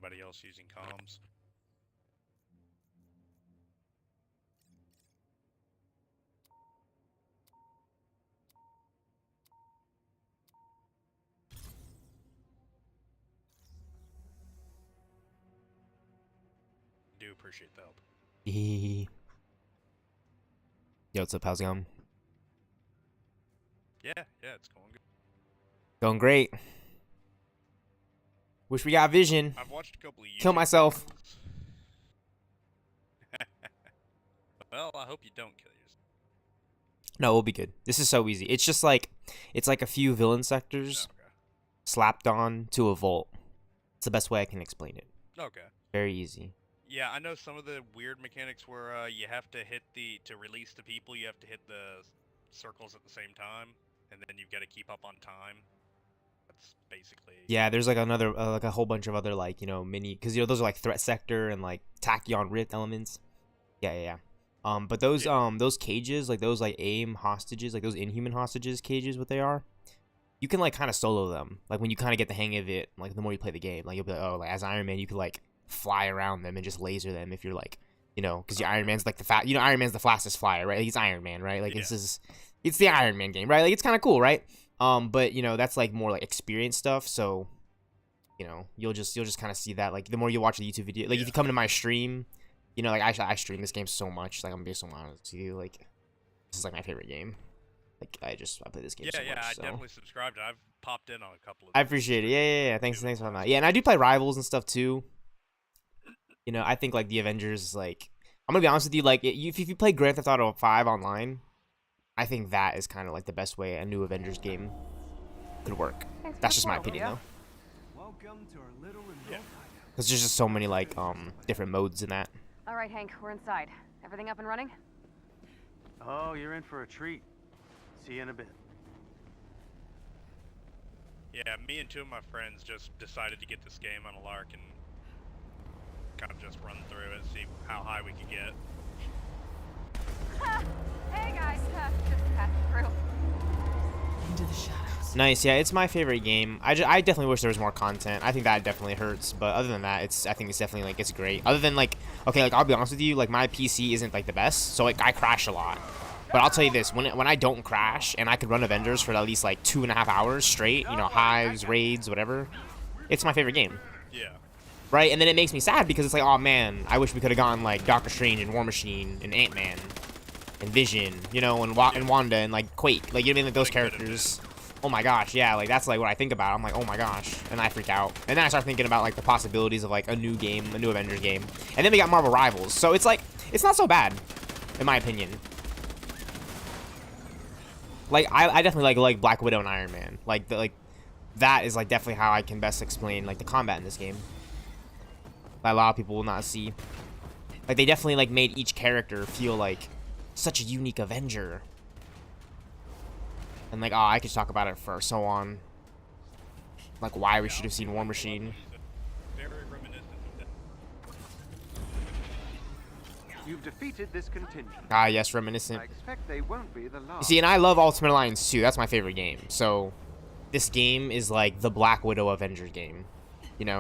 anybody else using comms. Do appreciate the help. Yo, what's up? How's it going? Yeah, it's going good. Going great. Wish we got vision. I've watched a couple of YouTube Kill myself. Well, I hope you don't kill yourself. No, we'll be good. This is so easy. It's just like, it's like a few villain sectors slapped on to a vault. It's the best way I can explain it. Okay. Very easy. Yeah, I know some of the weird mechanics where you have to hit to release the people, you have to hit the circles at the same time, and then you've got to keep up on time. That's basically... Yeah, there's like another, like a whole bunch of other like, mini, because those are like threat sector and like tachyon rift elements. Yeah. But those cages, like those like AIM hostages, like those inhuman hostages cages, what they are, you can like kind of solo them. Like when you kind of get the hang of it, like the more you play the game, like you'll be like, oh, like as Iron Man, you could like fly around them and just laser them if you're like, because your Iron Man's like Iron Man's the fastest flyer, right? Like, he's Iron Man, right? Like it's the Iron Man game, right? Like it's kind of cool, right? But that's like more like experience stuff. So, you'll just kind of see that. Like the more you watch the YouTube video, like if you come to my stream, like I stream this game so much. Like I'm gonna be so honest with you, like this is like my favorite game. Like I play this game so much. I so. definitely subscribed. I've popped in on a couple of. I appreciate it. Yeah. Thanks for that. Yeah, and I do play Rivals and stuff too. I think like the Avengers is like, I'm gonna be honest with you, like if you play Grand Theft Auto 5 online, I think that is kind of like the best way a new Avengers game could work. That's just my opinion though. Welcome to our little Because there's just so many like different modes in that. All right, Hank, we're inside. Everything up and running? Oh, you're in for a treat. See you in a bit. Yeah, me and two of my friends just decided to get this game on a lark and kind of just run through it and see how high we could get. Hey guys, just passing through. Into the shadows. Nice, yeah, it's my favorite game. I definitely wish there was more content. I think that definitely hurts, but other than that, I think it's definitely like it's great. Other than like, okay, like I'll be honest with you, like my PC isn't like the best, so like I crash a lot. But I'll tell you this, when I don't crash and I could run Avengers for at least like 2.5 hours straight, hives, raids, whatever, it's my favorite game. Yeah. Right, and then it makes me sad because it's like, oh man, I wish we could have gone like Doctor Strange and War Machine and Ant-Man and Vision, and Wanda and like Quake, like like those characters. Oh my gosh, yeah, like that's like what I think about. I'm like, oh my gosh, and I freak out. And then I start thinking about like the possibilities of like a new game, a new Avengers game. And then we got Marvel Rivals, so it's like it's not so bad, in my opinion. Like I definitely like Black Widow and Iron Man. Like that is like definitely how I can best explain like the combat in this game. That a lot of people will not see. Like they definitely like made each character feel like such a unique Avenger. And like, oh, I could talk about it for so on. Like why we should have seen War Machine. You've defeated this contingent. Ah, yes, reminiscent. I expect they won't be the last. You see, and I love Ultimate Alliance 2. That's my favorite game. So, this game is like the Black Widow Avengers game.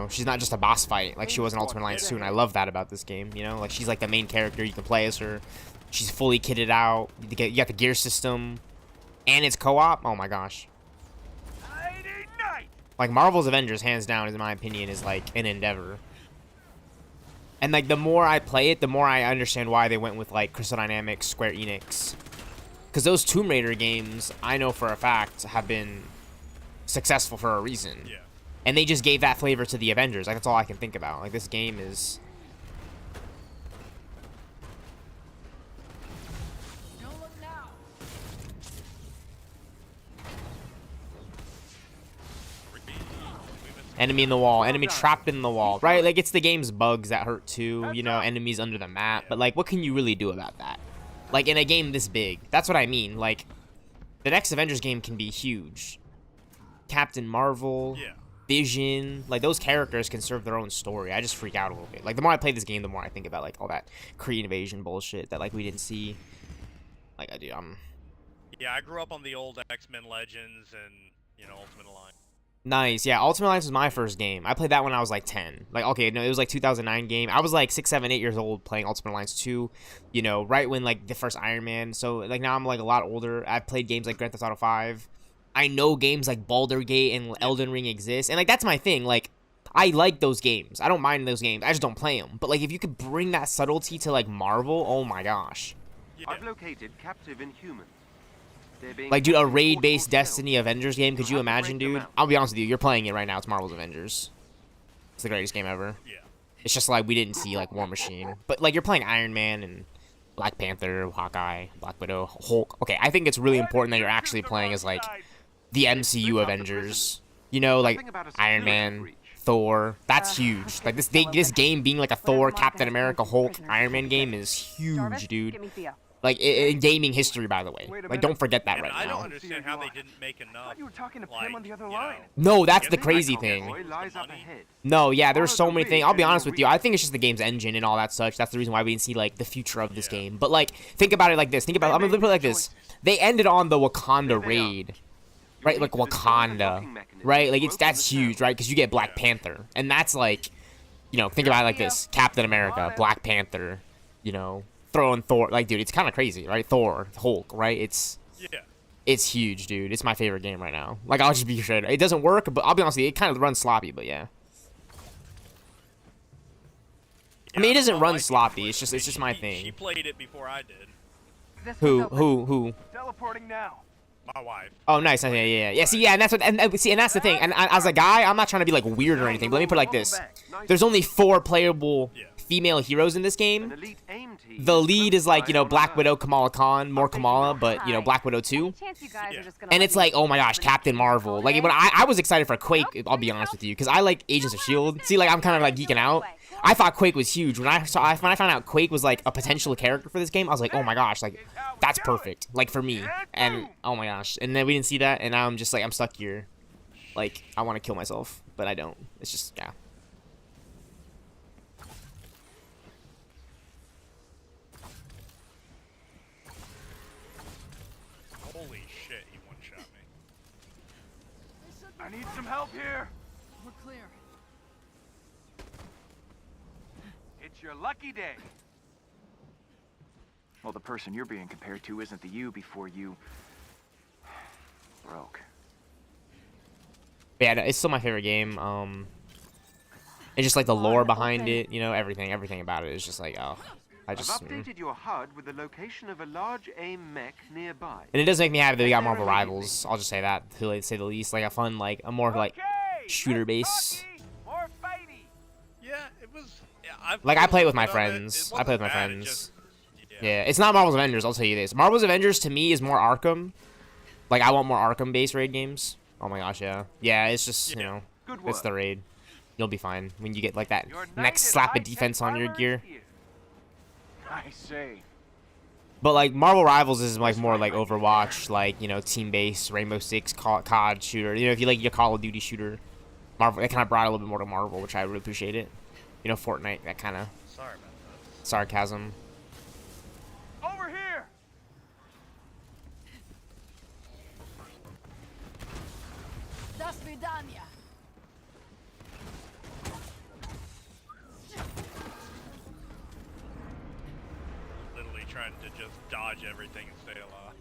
She's not just a boss fight like she was in Ultimate Alliance 2, and I love that about this game. Like she's like the main character. You can play as her. She's fully kitted out. You got the gear system, and it's co-op. Oh my gosh. Like Marvel's Avengers, hands down, in my opinion, is like an endeavor. And like the more I play it, the more I understand why they went with like Crystal Dynamics, Square Enix. Because those Tomb Raider games, I know for a fact, have been successful for a reason. Yeah. And they just gave that flavor to the Avengers. Like that's all I can think about. Like this game is... Don't look now. Enemy in the wall, enemy trapped in the wall, right? Like it's the game's bugs that hurt too, enemies under the map, but like what can you really do about that? Like in a game this big, that's what I mean. Like the next Avengers game can be huge. Captain Marvel, Vision, like those characters can serve their own story. I just freak out a little bit. Like the more I play this game, the more I think about like all that Kree invasion bullshit that like we didn't see. Like Yeah, I grew up on the old X-Men Legends and Ultimate Alliance. Nice. Yeah, Ultimate Alliance was my first game. I played that when I was like 10. Like, okay, no, it was like 2009 game. I was like 6, 7, 8 years old playing Ultimate Alliance 2, you know, right when like the first Iron Man. So like now I'm like a lot older. I've played games like Grand Theft Auto 5. I know games like Baldur's Gate and Elden Ring exist. And like that's my thing. Like I like those games. I don't mind those games. I just don't play them. But like if you could bring that subtlety to like Marvel, oh my gosh. Yeah. I've located captive Inhumans. Like, dude, a raid-based Destiny Avengers game, could you imagine, dude? I'll be honest with you, you're playing it right now. It's Marvel's Avengers. It's the greatest game ever. Yeah. It's just like we didn't see, like, War Machine. But, like, you're playing Iron Man and Black Panther, Hawkeye, Black Widow, Hulk. Okay, I think it's really important that you're actually playing as, like, the MCU Avengers. You know, like, Iron Man, Thor. That's huge. Like, this game being, like, a Thor, Captain America, Hulk, Iron Man game is huge, dude. Like, in gaming history, by the way. Like, don't forget that right now. I don't understand how they didn't make enough. You were talking to Pim on the other line. No, that's the crazy thing. No, yeah, there's so many things. I'll be honest with you. I think it's just the game's engine and all that such. That's the reason why we didn't see, like, the future of this game. But, like, think about it like this. I'm gonna put it like this. They ended on the Wakanda raid. Right? Like, Wakanda. Right? Like, that's huge, right? Because you get Black Panther. And that's, like, you know, think about it like this. Captain America, Black Panther, you know. Throwing Thor, like, dude, it's kind of crazy, right? Thor, Hulk, right? It's huge, dude. It's my favorite game right now. Like, I'll just be straight. It doesn't work, but I'll be honest with you, it kind of runs sloppy, but yeah. I mean, it doesn't run sloppy. It's just my thing. She played it before I did. Who? Teleporting now. My wife. Oh, nice. Yeah. See, yeah, and that's what, and that's the thing. And as a guy, I'm not trying to be like weird or anything. But let me put it like this: there's only 4 playable female heroes in this game. The lead is like, you know, Black Widow, Kamala Khan, more Kamala, but, you know, Black Widow 2. And it's like, oh my gosh, Captain Marvel. Like, when I was excited for Quake, I'll be honest with you, because I like Agents of S.H.I.E.L.D. See, like, I'm kind of like geeking out. I thought Quake was huge. When I found out Quake was like a potential character for this game, I was like, oh my gosh, like, that's perfect. Like, for me. And, oh my gosh. And then we didn't see that, and now I'm just like, I'm stuck here. Like, I want to kill myself, but I don't. It's just, yeah. I need some help here. We're clear. It's your lucky day. Well, the person you're being compared to isn't the you before you broke. Yeah, it's still my favorite game. It's just like the lore behind it, you know, everything about it is just like, oh, I've updated your HUD with the location of a large AIM mech nearby. And it does make me happy that we got Marvel Rivals. I'll just say that, to say the least. Like a fun, like a more like shooter base. Yeah, it was. Yeah, like I play it with my friends. I play with my friends. Yeah, it's not Marvel's Avengers. I'll tell you this. Marvel's Avengers to me is more Arkham. Like I want more Arkham-based raid games. Oh my gosh, yeah. Yeah, it's just you know, it's the raid. You'll be fine when you get like that next slap of defense on your gear. I say. But like Marvel Rivals is like more like Overwatch, like you know, team-based Rainbow Six COD shooter. You know, if you like your Call of Duty shooter, Marvel. That kind of brought a little bit more to Marvel, which I really appreciate it. You know, Fortnite, that kind of sarcasm. Over here. Das Vidania. Trying to just dodge everything and stay alive.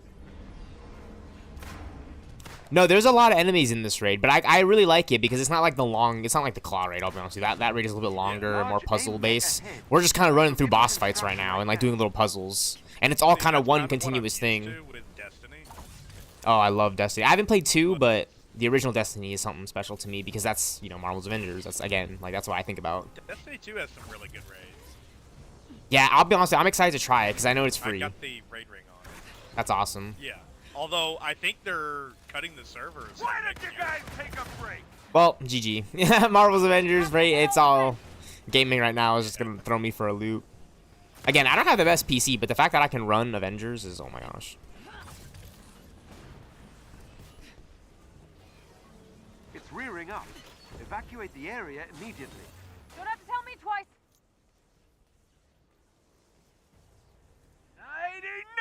No, there's a lot of enemies in this raid, but I really like it because it's not like it's not like the Claw raid, I'll be honest with you. That raid is a little bit longer, more puzzle based. We're just kind of running through boss fights right now and like doing little puzzles. And it's all kind of one continuous thing. Oh, I love Destiny. I haven't played 2, but the original Destiny is something special to me because that's, you know, Marvel's Avengers. That's, again, like that's what I think about. Destiny 2 has some really good raids. Yeah, I'll be honest, I'm excited to try it because I know it's free. I got the raid ring on it. That's awesome. Yeah. Although, I think they're cutting the servers. Why don't you guys take a break? Well, GG. Yeah, Marvel's Avengers, right? It's all... Gaming right now is just going to throw me for a loop. Again, I don't have the best PC, but the fact that I can run Avengers is... Oh my gosh. It's rearing up. Evacuate the area immediately. Don't have to tell me twice.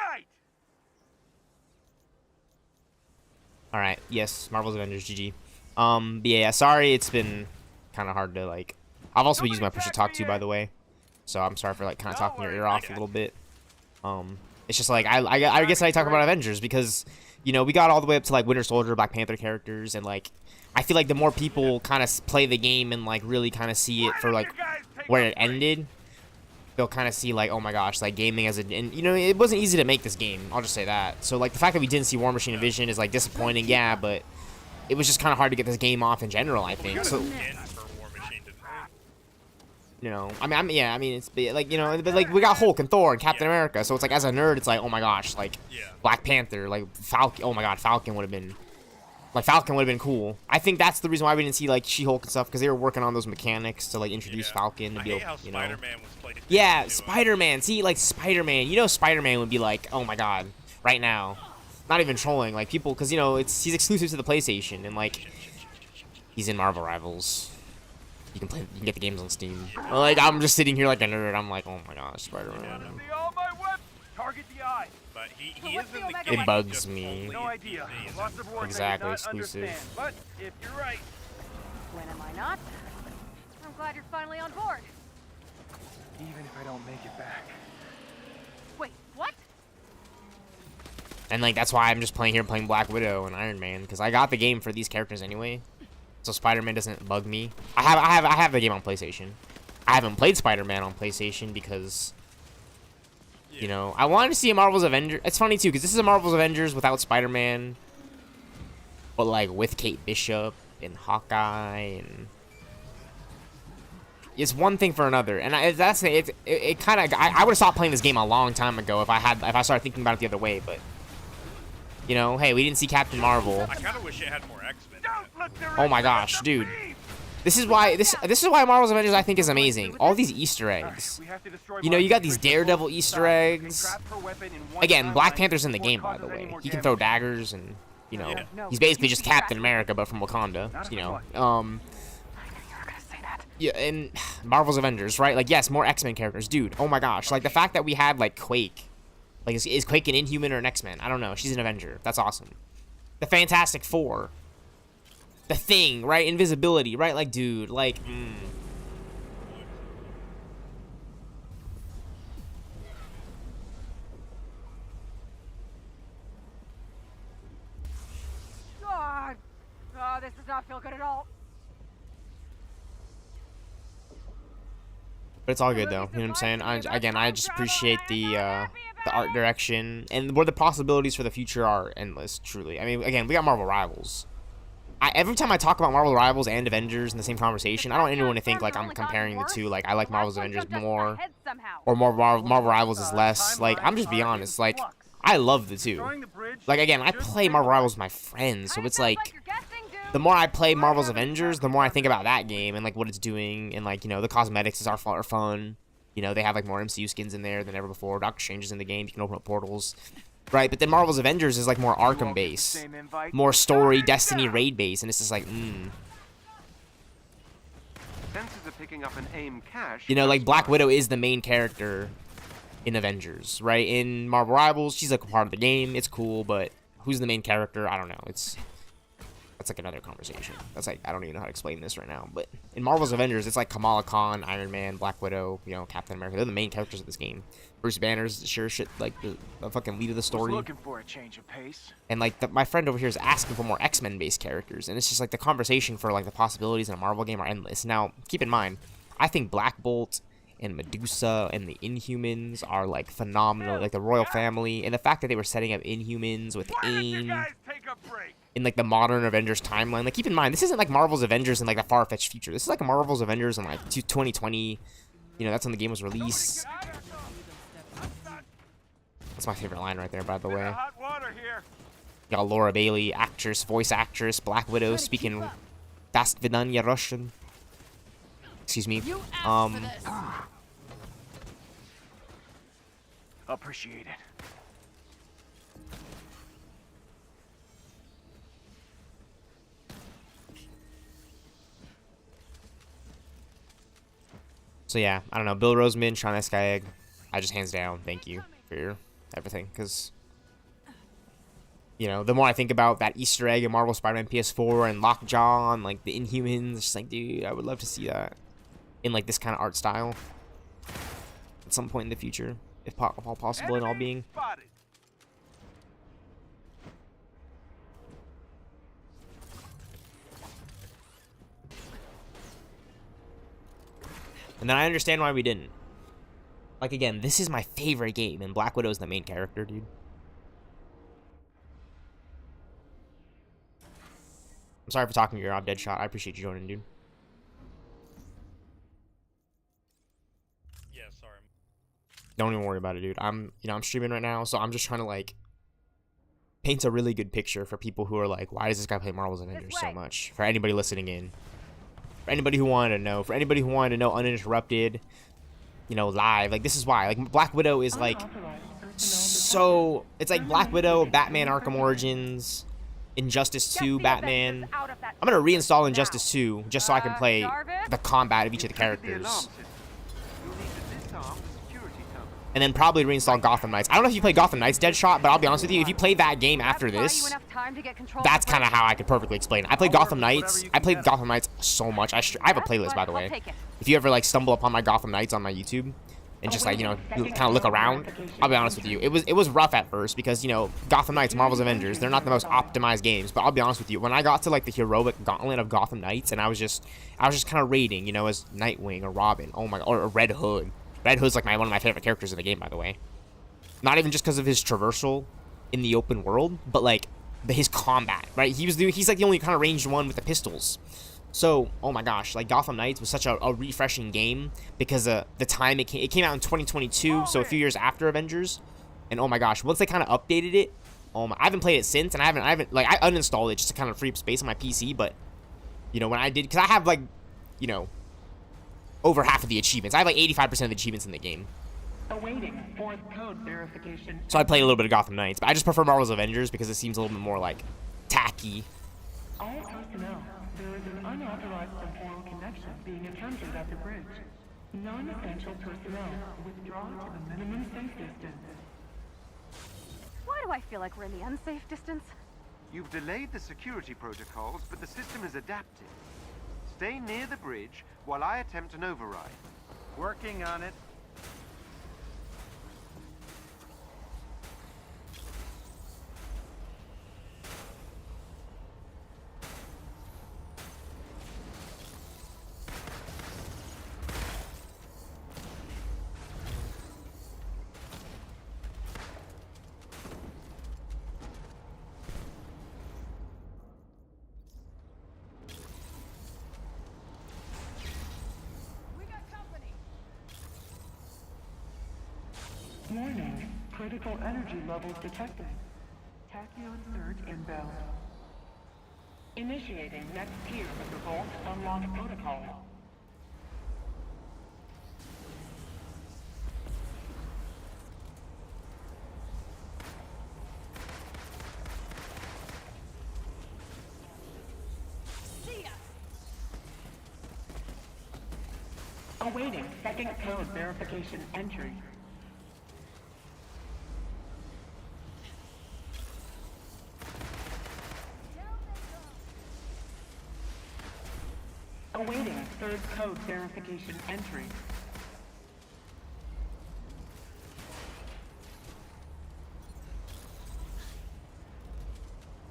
Night. Alright, yes, Marvel's Avengers, GG. But yeah, sorry, it's been kind of hard to like. I've also been using my push to talk to, by the way, so I'm sorry for like kind of talking your ear off a little bit. It's just like I guess I talk about Avengers because you know we got all the way up to like Winter Soldier, Black Panther characters, and like I feel like the more people kind of play the game and like really kind of see it for like where it ended, they'll kind of see like, oh my gosh, like gaming as a, and you know it wasn't easy to make this game. I'll just say that. So like the fact that we didn't see War Machine and Vision is like disappointing, yeah, but it was just kind of hard to get this game off in general, I think. So. You know, I mean, it's like, you know, but like we got Hulk and Thor and Captain America, so it's like as a nerd, it's like, oh my gosh, like Black Panther, like Falcon. Oh my God, Falcon would have been cool. I think that's the reason why we didn't see like She-Hulk and stuff, because they were working on those mechanics to like introduce Falcon to be able, you know. Yeah, Spider-Man. See, like Spider-Man, you know, Spider-Man would be like, oh my God, right now, not even trolling, like people, because you know he's exclusive to the PlayStation and like he's in Marvel Rivals. You can get the games on Steam. Like I'm just sitting here like a nerd. I'm like, oh my gosh, Spider-Man. Target the eye. But he is in the game. It bugs me. No idea. Lots of words exactly, I do not exclusive. understand, but if you're right. When am I not? I'm glad you're finally on board. Even if I don't make it back. Wait, what? And like that's why I'm just playing Black Widow and Iron Man, because I got the game for these characters anyway. So Spider-Man doesn't bug me. I have the game on PlayStation. I haven't played Spider-Man on PlayStation because, you know, I wanted to see a Marvel's Avengers. It's funny too because this is a Marvel's Avengers without Spider-Man, but like with Kate Bishop and Hawkeye, and it's one thing for another. And it kind of I would have stopped playing this game a long time ago if I started thinking about it the other way. But you know, hey, we didn't see Captain Marvel. I kind of wish it had more X-Men. Oh my gosh, dude. This is why Marvel's Avengers I think is amazing. All these Easter eggs. You know, you got these Daredevil Easter eggs. Again, Black Panther's in the game, by the way. He can throw daggers and, you know, he's basically just Captain America but from Wakanda, you know. Yeah, and Marvel's Avengers, right? Like yes, more X-Men characters, dude. Oh my gosh. Like the fact that we had like Quake. Like is Quake an Inhuman or an X-Men? I don't know. She's an Avenger. That's awesome. The Fantastic Four. The Thing, right? Invisibility, right? Like, dude, like, God. Oh, this does not feel good at all. But it's all good, though. You know what I'm saying? I just appreciate the art direction and where the possibilities for the future are endless, truly. I mean, again, we got Marvel Rivals. Every time I talk about Marvel Rivals and Avengers in the same conversation, I don't want anyone to think like I'm comparing the two. Like I like Marvel's Avengers more, or more Marvel Rivals is less. Like I'm just being honest. Like I love the two. Like again, I play Marvel Rivals with my friends, so it's like the more I play Marvel's Avengers, the more I think about that game and like what it's doing, and like you know the cosmetics are fun. You know they have like more MCU skins in there than ever before. Doctor Strange is in the game. You can open up portals. Right, but then Marvel's Avengers is like more Arkham base, more story, Destiny raid base, and it's just like, You know, like Black Widow is the main character in Avengers, right? In Marvel Rivals, she's like a part of the game. It's cool, but who's the main character? I don't know. That's like another conversation. That's like I don't even know how to explain this right now. But in Marvel's Avengers, it's like Kamala Khan, Iron Man, Black Widow, you know, Captain America. They're the main characters of this game. Bruce Banner's sure shit like the fucking lead of the story. Looking for a change of pace. And like my friend over here is asking for more X-Men based characters, and it's just like the conversation for like the possibilities in a Marvel game are endless. Now keep in mind, I think Black Bolt and Medusa and the Inhumans are like phenomenal, like the royal family, and the fact that they were setting up Inhumans with AIM in like the modern Avengers timeline. Like keep in mind, this isn't like Marvel's Avengers in like the far-fetched future. This is like Marvel's Avengers in like 2020. You know, that's when the game was released. That's my favorite line right there, by the way. Got Laura Bailey, voice actress, Black Widow, speaking Das Vidanya Russian. Excuse me. Appreciate it. So yeah, I don't know. Bill Roseman, Sean Eskayeg, I just hands down thank you for your everything, because You know, the more I think about that Easter egg in Marvel Spider-Man PS4 and Lockjaw and like the Inhumans, it's just like, dude, I would love to see that in like this kind of art style at some point in the future, if all possible, and all being. Spotted. And then I understand why we didn't. Like, again, this is my favorite game, and Black Widow's the main character, dude. I'm sorry for talking to your Rob Deadshot. I appreciate you joining, dude. Yeah, sorry. Don't even worry about it, dude. I'm streaming right now, so I'm just trying to, like, paint a really good picture for people who are like, why does this guy play Marvel's Avengers so much? For anybody listening in. For anybody who wanted to know. For anybody who wanted to know uninterrupted, you know, live. Like, this is why. Like, Black Widow is, like, so... It's like Black Widow, Batman Arkham Origins, Injustice 2, Batman. I'm gonna reinstall Injustice 2 just so I can play the combat of each of the characters. And then probably reinstall Gotham Knights. I don't know if you play Gotham Knights, Deadshot, but I'll be honest with you, if you play that game after this, that's kind of how I could perfectly explain it. I played Gotham Knights. I played Gotham Knights so much. I have a playlist, by the way. If you ever, like, stumble upon my Gotham Knights on my YouTube and just, like, you know, kind of look around, I'll be honest with you. It was rough at first because, you know, Gotham Knights, Marvel's Avengers, they're not the most optimized games. But I'll be honest with you, when I got to, like, the heroic gauntlet of Gotham Knights and I was just kind of raiding, you know, as Nightwing or Robin, oh my god, or Red Hood. Red Hood's, like, one of my favorite characters in the game, by the way. Not even just because of his traversal in the open world, but, like, his combat, right? He's like the only kind of ranged one with the pistols. So, oh my gosh, like, Gotham Knights was such a refreshing game because the time it came out in 2022, so a few years after Avengers. And oh my gosh, once they kind of updated it, I haven't played it since, and I haven't like, I uninstalled it just to kind of free up space on my PC, but, you know, when I did, because I have, like, you know, over half of the achievements. I have like 85% of the achievements in the game. Awaiting fourth code verification. So I played a little bit of Gotham Knights, but I just prefer Marvel's Avengers because it seems a little bit more, like, tacky. All personnel, there is an unauthorized temporal connection being attempted at the bridge. Non-essential personnel, withdraw to the minimum safe distance. Why do I feel like we're in the unsafe distance? You've delayed the security protocols, but the system has adapted. Stay near the bridge while I attempt an override. Working on it. Warning, critical energy levels detected. Tachyon surge inbound. Initiating next tier of the Vault Unlock protocol. See ya. Awaiting second code verification entry. Awaiting third code verification entry.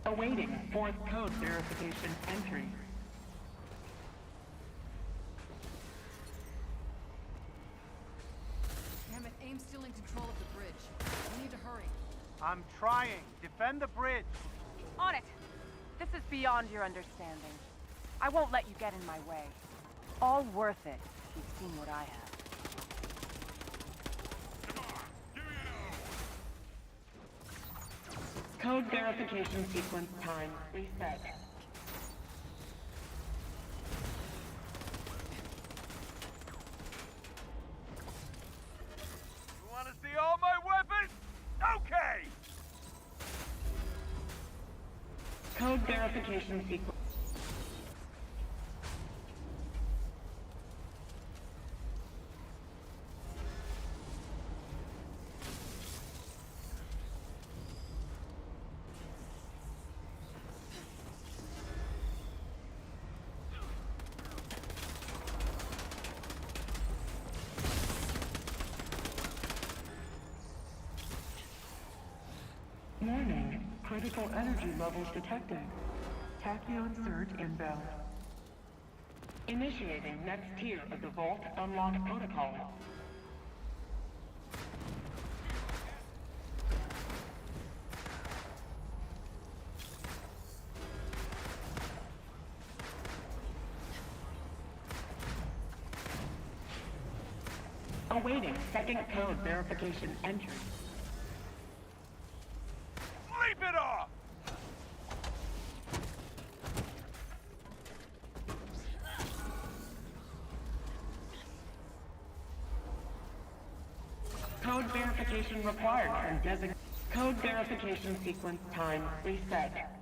Awaiting fourth code verification entry. Damn it, AIM's still in control of the bridge. We need to hurry. I'm trying. Defend the bridge. On it! This is beyond your understanding. I won't let you get in my way. All worth it if you've seen what I have. Code verification sequence time reset. You want to see all my weapons? Okay! Code verification sequence. Warning. Critical energy levels detected. Tachyon surge inbound. Initiating next tier of the Vault Unlock Protocol. Awaiting second code verification entry. Leap it off! Code verification required from designated. Code verification sequence time reset.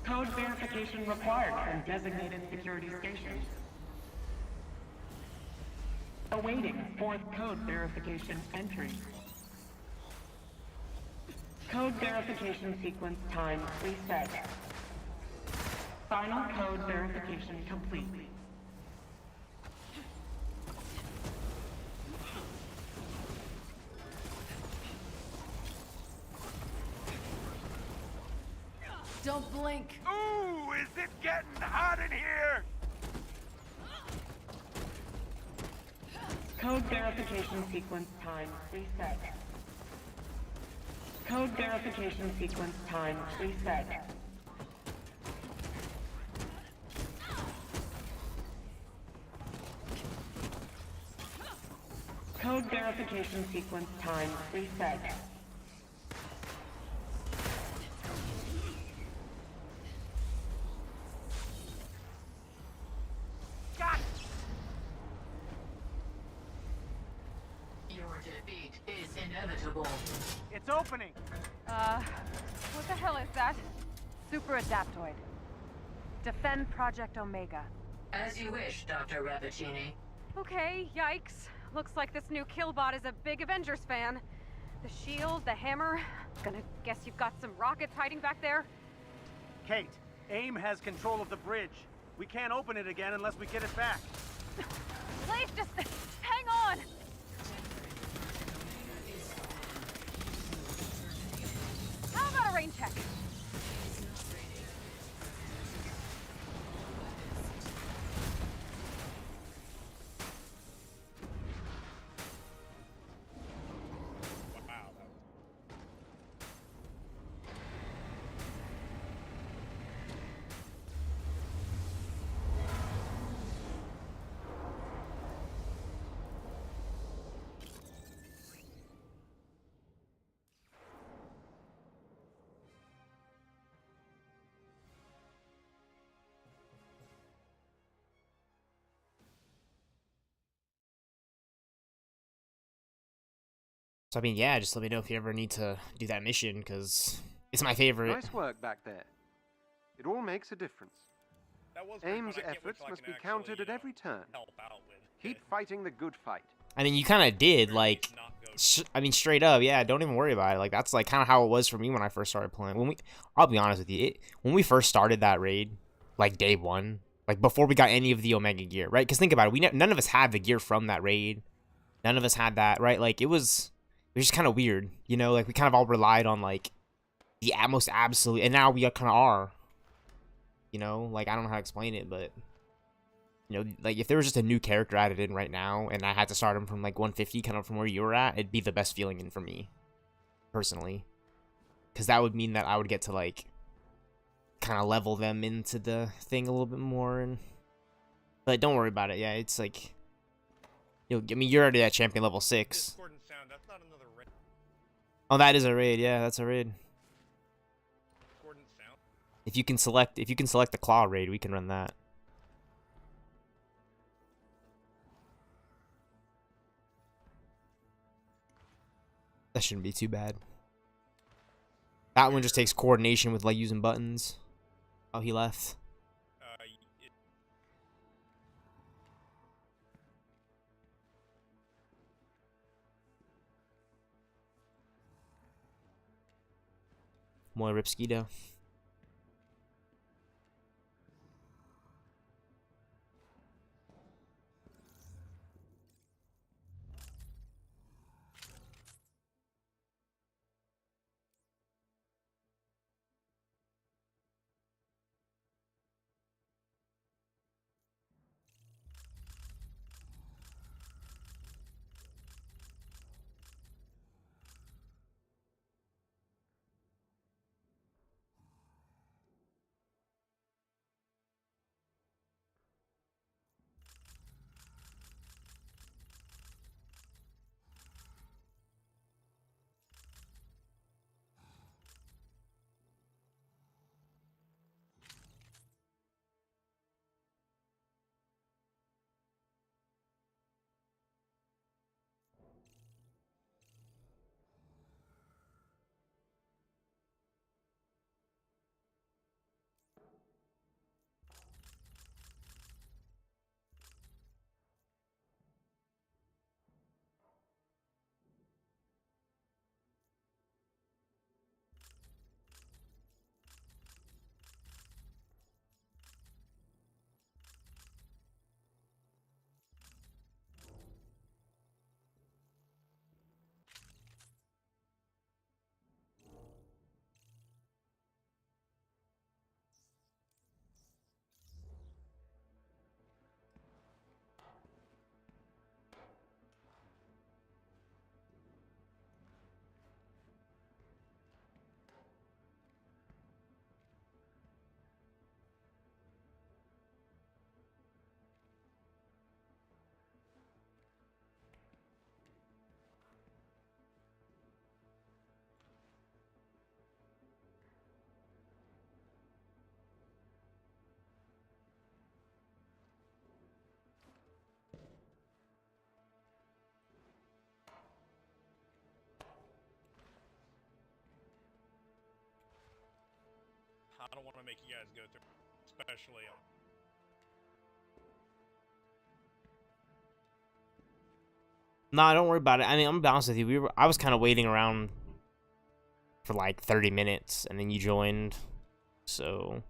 Code verification required from designated security stations. Awaiting fourth code verification entry. Code verification sequence time reset. Final code verification complete. Don't blink. Ooh, is it getting hot in here? Code verification sequence time reset. Code verification sequence time reset. Code verification sequence time reset. It's opening! What the hell is that? Super Adaptoid. Defend Project Omega. As you wish, Dr. Rappaccini. Okay, yikes. Looks like this new killbot is a big Avengers fan. The shield, the hammer. Gonna guess you've got some rockets hiding back there? Kate, AIM has control of the bridge. We can't open it again unless we get it back. Please just hang on! How about a rain check? So I mean, yeah, just let me know if you ever need to do that mission, because it's my favorite. Nice work back there. It all makes a difference. AIM's efforts must be counted at every turn. Keep fighting the good fight. I mean, you kind of did, like, I mean, straight up, yeah, don't even worry about it. Like, that's, like, kind of how it was for me when I first started playing. I'll be honest with you, when we first started that raid, like, day one, like, before we got any of the Omega gear, right? Because think about it, none of us had the gear from that raid. None of us had that, right? Like, it was just kind of weird, you know? Like, we kind of all relied on, like, the most absolute, and now we kind of are. You know? Like, I don't know how to explain it, but, you know, like, if there was just a new character added in right now, and I had to start him from, like, 150, kind of from where you were at, it'd be the best feeling in for me, personally. Because that would mean that I would get to, like, kind of level them into the thing a little bit more, and... But don't worry about it, yeah, it's, like... I mean, you're already at champion level 6. Oh, that is a raid, yeah, that's a raid. If you can select the claw raid, we can run that. That shouldn't be too bad. That one just takes coordination with, like, using buttons. Oh, he left. More Ripskeedo. I don't want to make you guys go through, especially. Nah, don't worry about it. I mean, I'm gonna be honest with you. I was kind of waiting around for like 30 minutes, and then you joined, so.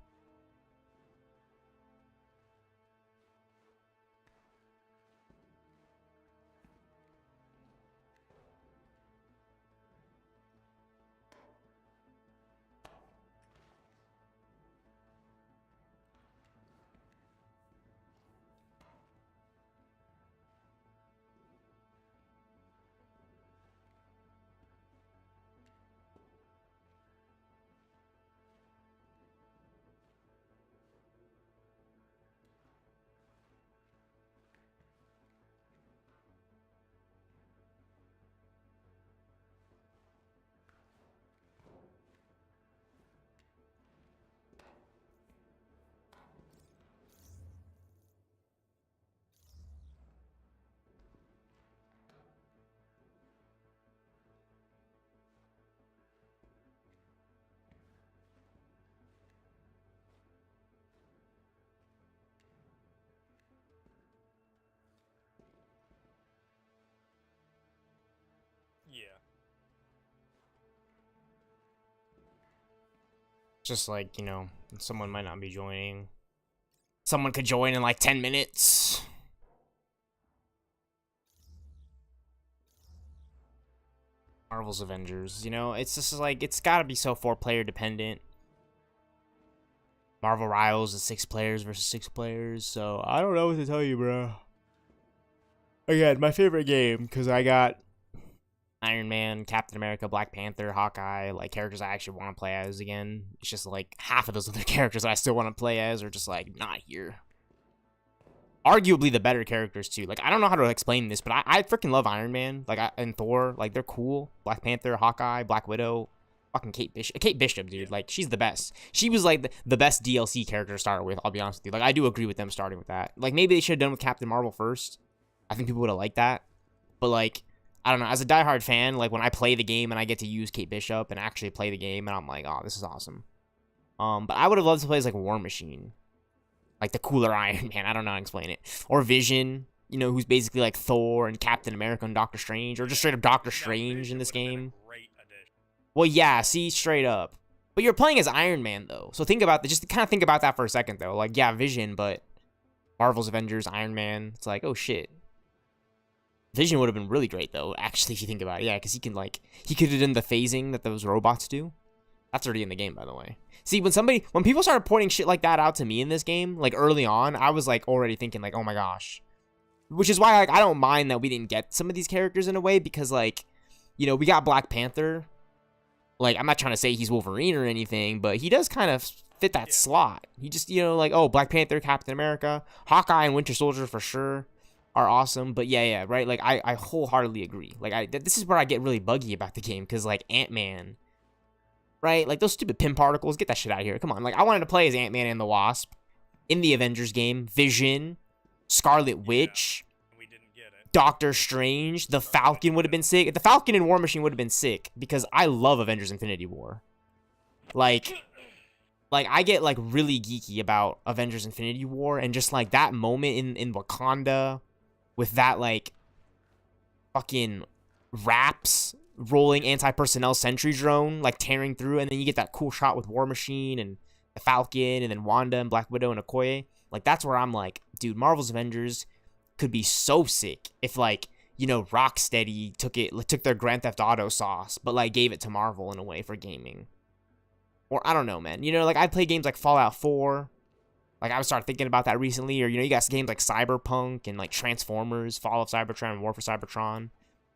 Yeah. Just like, you know, someone might not be joining. Someone could join in like 10 minutes. Marvel's Avengers, you know, it's just like, it's gotta be so 4-player dependent. Marvel Rivals is 6 players versus 6 players, so I don't know what to tell you, bro. Again, my favorite game, because I got Iron Man, Captain America, Black Panther, Hawkeye, like characters I actually want to play as again. It's just like half of those other characters I still want to play as are just like not here. Arguably the better characters too. Like I don't know how to explain this, but I freaking love Iron Man, like and Thor, like they're cool. Black Panther, Hawkeye, Black Widow, fucking Kate Bishop, dude. Like she's the best. She was like the best DLC character to start with. I'll be honest with you. Like I do agree with them starting with that. Like maybe they should have done with Captain Marvel first. I think people would have liked that, but like. I don't know, as a diehard fan, like, when I play the game and I get to use Kate Bishop and actually play the game, and I'm like, oh, this is awesome. But I would have loved to play as, like, War Machine. Like, the cooler Iron Man, I don't know how to explain it. Or Vision, you know, who's basically, like, Thor and Captain America and Doctor Strange, or just straight up Doctor Strange in this game. Well, yeah, see, straight up. But you're playing as Iron Man, though, so think about that, just kind of think about that for a second, though. Like, yeah, Vision, but Marvel's Avengers, Iron Man, it's like, oh, shit. Vision would have been really great, though, actually, if you think about it. Yeah, because he can, like, he could have done the phasing that those robots do. That's already in the game, by the way. See, when people started pointing shit like that out to me in this game, like, early on, I was, like, already thinking, like, oh my gosh. Which is why, like, I don't mind that we didn't get some of these characters in a way, because, like, you know, we got Black Panther. Like, I'm not trying to say he's Wolverine or anything, but he does kind of fit that slot. He just, you know, like, oh, Black Panther, Captain America, Hawkeye and Winter Soldier for sure. Are awesome, but yeah, right, like, I wholeheartedly agree. Like, this is where I get really buggy about the game, because, like, Ant-Man, right, like, those stupid pin particles, get that shit out of here, come on, like, I wanted to play as Ant-Man and the Wasp, in the Avengers game, Vision, Scarlet Witch, Doctor Strange, the Falcon would have been sick, the Falcon and War Machine would have been sick, because I love Avengers Infinity War, like, I get, like, really geeky about Avengers Infinity War, and just, like, that moment in Wakanda, with that, like, fucking Raps rolling anti-personnel sentry drone, like, tearing through, and then you get that cool shot with War Machine and the Falcon, and then Wanda and Black Widow and Okoye. Like, that's where I'm like, dude, Marvel's Avengers could be so sick if, like, you know, Rocksteady took their Grand Theft Auto sauce, but, like, gave it to Marvel in a way for gaming. Or, I don't know, man. You know, like, I play games like Fallout 4. Like, I started thinking about that recently. Or, you know, you got games like Cyberpunk and, like, Transformers, Fall of Cybertron, War for Cybertron,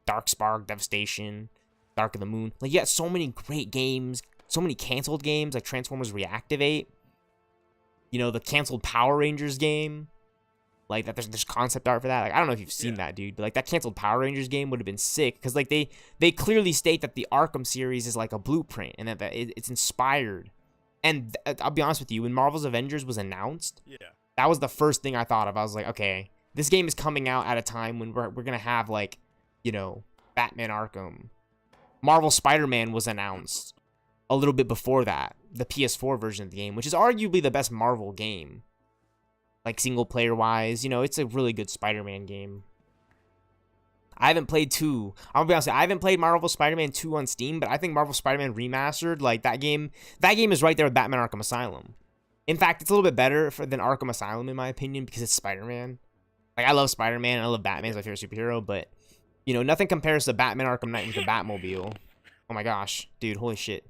Darkspark, Devastation, Dark of the Moon. Like, you got so many great games, so many canceled games, like Transformers Reactivate. You know, the canceled Power Rangers game. Like, that there's concept art for that. Like, I don't know if you've seen that, dude. But, like, that canceled Power Rangers game would have been sick. Because, like, they clearly state that the Arkham series is, like, a blueprint. And that it's inspired. And I'll be honest with you, when Marvel's Avengers was announced, that was the first thing I thought of. I was like, okay, this game is coming out at a time when we're going to have, like, you know, Batman Arkham. Marvel Spider-Man was announced a little bit before that. the PS4 version of the game, which is arguably the best Marvel game. Like, single-player wise, you know, it's a really good Spider-Man game. I haven't played 2. I'll be honest, I haven't played Marvel Spider-Man 2 on Steam, but I think Marvel Spider-Man Remastered, like, that game is right there with Batman Arkham Asylum. In fact, it's a little bit better than Arkham Asylum, in my opinion, because it's Spider-Man. Like, I love Spider-Man, and I love Batman as my favorite superhero, but, you know, nothing compares to Batman Arkham Knight with the Batmobile. Oh my gosh, dude, holy shit.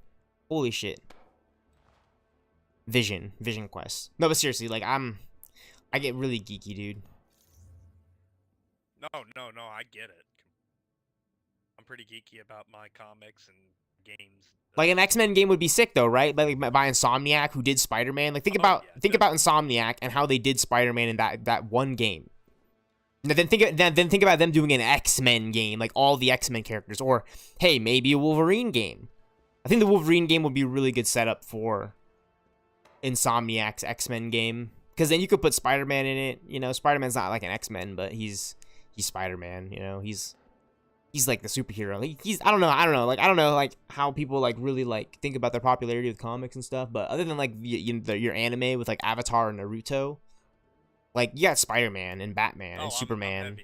Holy shit. Vision Quest. No, but seriously, like, I get really geeky, dude. No, I get it. I'm pretty geeky about my comics and games. Like, an X-Men game would be sick, though, right? Like, by Insomniac, who did Spider-Man. Like, think about Insomniac and how they did Spider-Man in that one game. Then think about them doing an X-Men game, like all the X-Men characters, or hey, maybe a Wolverine game. I think the Wolverine game would be a really good setup for Insomniac's X-Men game, because then you could put Spider-Man in it. You know, Spider-Man's not like an X-Men, but he's Spider-Man. You know, he's like the superhero. Like, I don't know. Like, I don't know like how people like really like think about their popularity with comics and stuff. But other than like your anime with like Avatar and Naruto. Like, you got Spider-Man and Batman and Superman.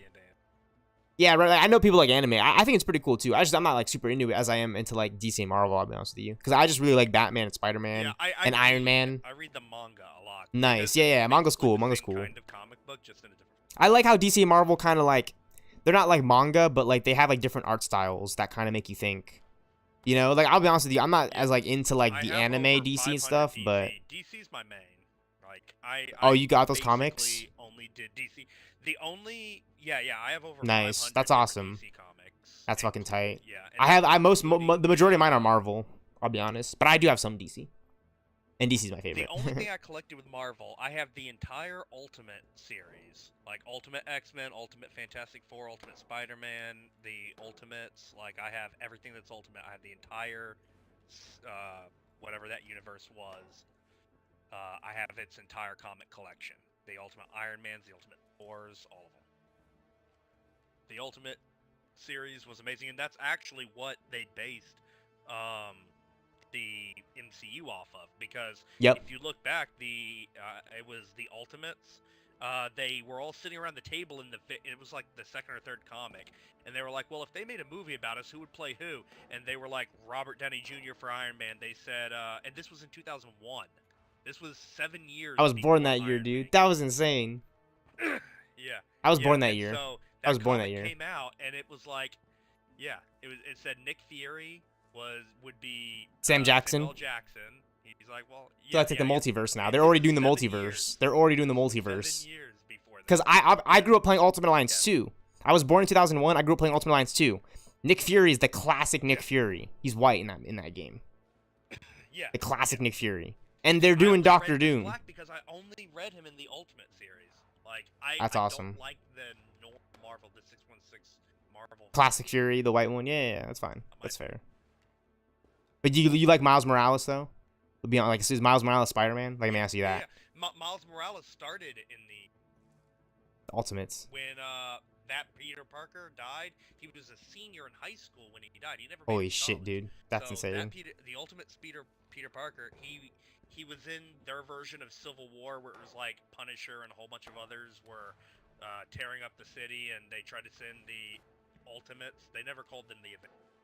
Yeah, right. Like, I know people like anime. I think it's pretty cool, too. I'm not, like, super into it as I am into, like, DC and Marvel, I'll be honest with you. Because I just really like Batman and Spider-Man and Iron Man. I read the manga a lot. Nice. Yeah. Manga's cool. Manga's cool. Kind of comic book, just in a different... I like how DC and Marvel kind of, like... They're not like manga, but, like, they have, like, different art styles that kind of make you think. You know? Like, I'll be honest with you. I'm not as, like, into, like, the anime DC and stuff, but... DC's my main. Oh, you got those comics? Only did DC. The only, yeah, I have over. Nice, that's awesome. DC comics. That's fucking tight. Yeah, the majority of mine are Marvel. I'll be honest, but I do have some DC, and DC's my favorite. The only thing I collected with Marvel, I have the entire Ultimate series, like Ultimate X-Men, Ultimate Fantastic Four, Ultimate Spider-Man, the Ultimates. Like, I have everything that's Ultimate. I have the entire, whatever that universe was. I have its entire comic collection. The Ultimate Iron Mans, the Ultimate Thors, all of them. The Ultimate series was amazing, and that's actually what they based the MCU off of. Because if you look back, it was the Ultimates. They were all sitting around the table it was like the second or third comic, and they were like, well, if they made a movie about us, who would play who? And they were like, Robert Downey Jr. for Iron Man. They said, and this was in 2001. This was 7 years. I was born that year, dude. That was insane. Yeah. I was born that year. So I was born that year. Came out, and it was like, it said Nick Fury would be Sam Jackson. Samuel Jackson. He's like, well, So that's like the multiverse now. They're already doing the multiverse. They're already doing the multiverse. 7 years before. Because I grew up playing Ultimate Alliance 2. I was born in 2001. I grew up playing Ultimate Alliance 2. Nick Fury is the classic Nick Fury. He's white in that game. Yeah. The classic Nick Fury. And they're doing Doctor Doom. Black because I only read him in the Ultimate series. Like, that's awesome. Don't like the normal Marvel, the 616 Marvel. Classic Fury, the white one. Yeah, that's fine. That's fair. But you like Miles Morales though? Beyond, like, is Miles Morales Spider-Man? Like, let me ask you that. Yeah. Miles Morales started in the Ultimates. When that Peter Parker died, he was a senior in high school when he died. He never. Holy shit, dude! That's insane. The Ultimate Peter Parker, he was in their version of Civil War, where it was like Punisher and a whole bunch of others were tearing up the city, and they tried to send the Ultimates. They never called them the Avengers.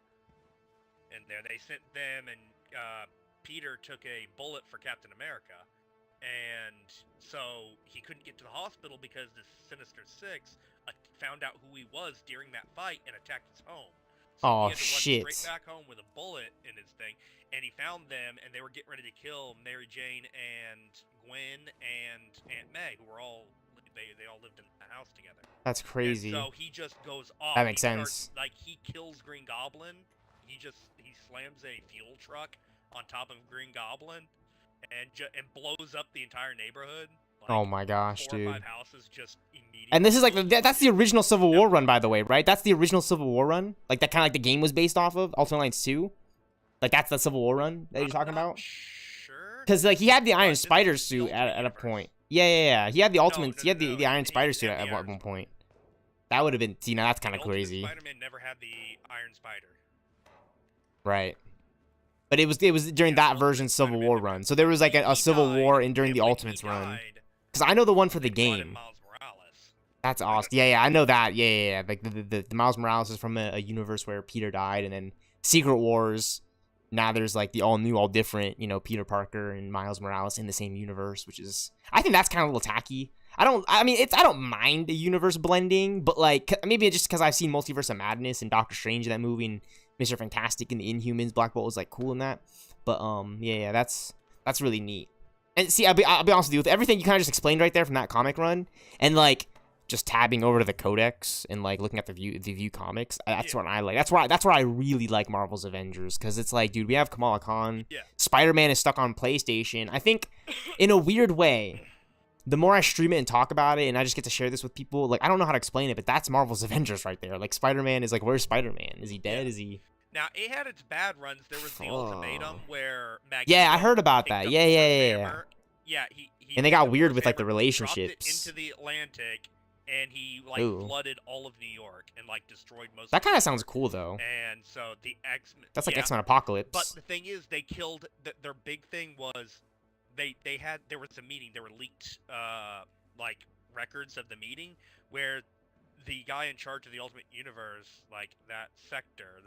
And there they sent them, and Peter took a bullet for Captain America, and so he couldn't get to the hospital because the Sinister Six found out who he was during that fight and attacked his home. So he had to run straight back home with a bullet in his thing, and he found them, and they were getting ready to kill Mary Jane and Gwen and Aunt May, who were all they all lived in the house together. That's crazy. And so he just goes off. That makes sense. Like, he kills Green Goblin. He slams a fuel truck on top of Green Goblin, and blows up the entire neighborhood. Like, oh my gosh, 4 or dude. 5 houses just immediately. And this is like that's the original Civil War run, by the way, right? That's the original Civil War run, like that kind of like the game was based off of Ultimate Alliance 2. Like, that's the Civil War run that you're talking about. Sure. Because like he had the Iron Spider suit at a point. Yeah. He had the Ultimate. He had the Iron Spider suit at one point. That would have been, that's kind of crazy. Spider-Man never had the Iron Spider. Right. But it was during that version Civil War run. So there was like a Civil War and during the Ultimates run. Because I know the one for the game. That's awesome. Yeah, I know that. Yeah. Like the Miles Morales is from a universe where Peter died, and then Secret Wars. Now there's like the all new, all different, Peter Parker and Miles Morales in the same universe, which is, I think that's kind of a little tacky. I don't mind the universe blending, but like maybe just because I've seen Multiverse of Madness and Doctor Strange in that movie and Mr. Fantastic and the Inhumans, Black Bolt was like cool in that. But yeah, that's really neat. And see, I'll be honest with you, with everything you kind of just explained right there from that comic run, and like just tabbing over to the Codex and like looking at the View comics, that's what I like. That's where I really like Marvel's Avengers, because it's like, dude, we have Kamala Khan. Yeah. Spider-Man is stuck on PlayStation. I think in a weird way, the more I stream it and talk about it, and I just get to share this with people, like I don't know how to explain it, but that's Marvel's Avengers right there. Like Spider-Man is like, where's Spider-Man? Is he dead? Yeah. Is he? Now it had its bad runs. There was the Ultimatum where Magneto. Yeah, I heard about that. Yeah. Yeah, he and they got weird with like the relationships. Into the Atlantic. And he like flooded all of New York and like destroyed most. That kind of sounds cool though. And so the X-Men. That's like X-Men Apocalypse. But the thing is, they killed. Their big thing was, there was a meeting. There were leaked like records of the meeting where the guy in charge of the Ultimate Universe, like that sector,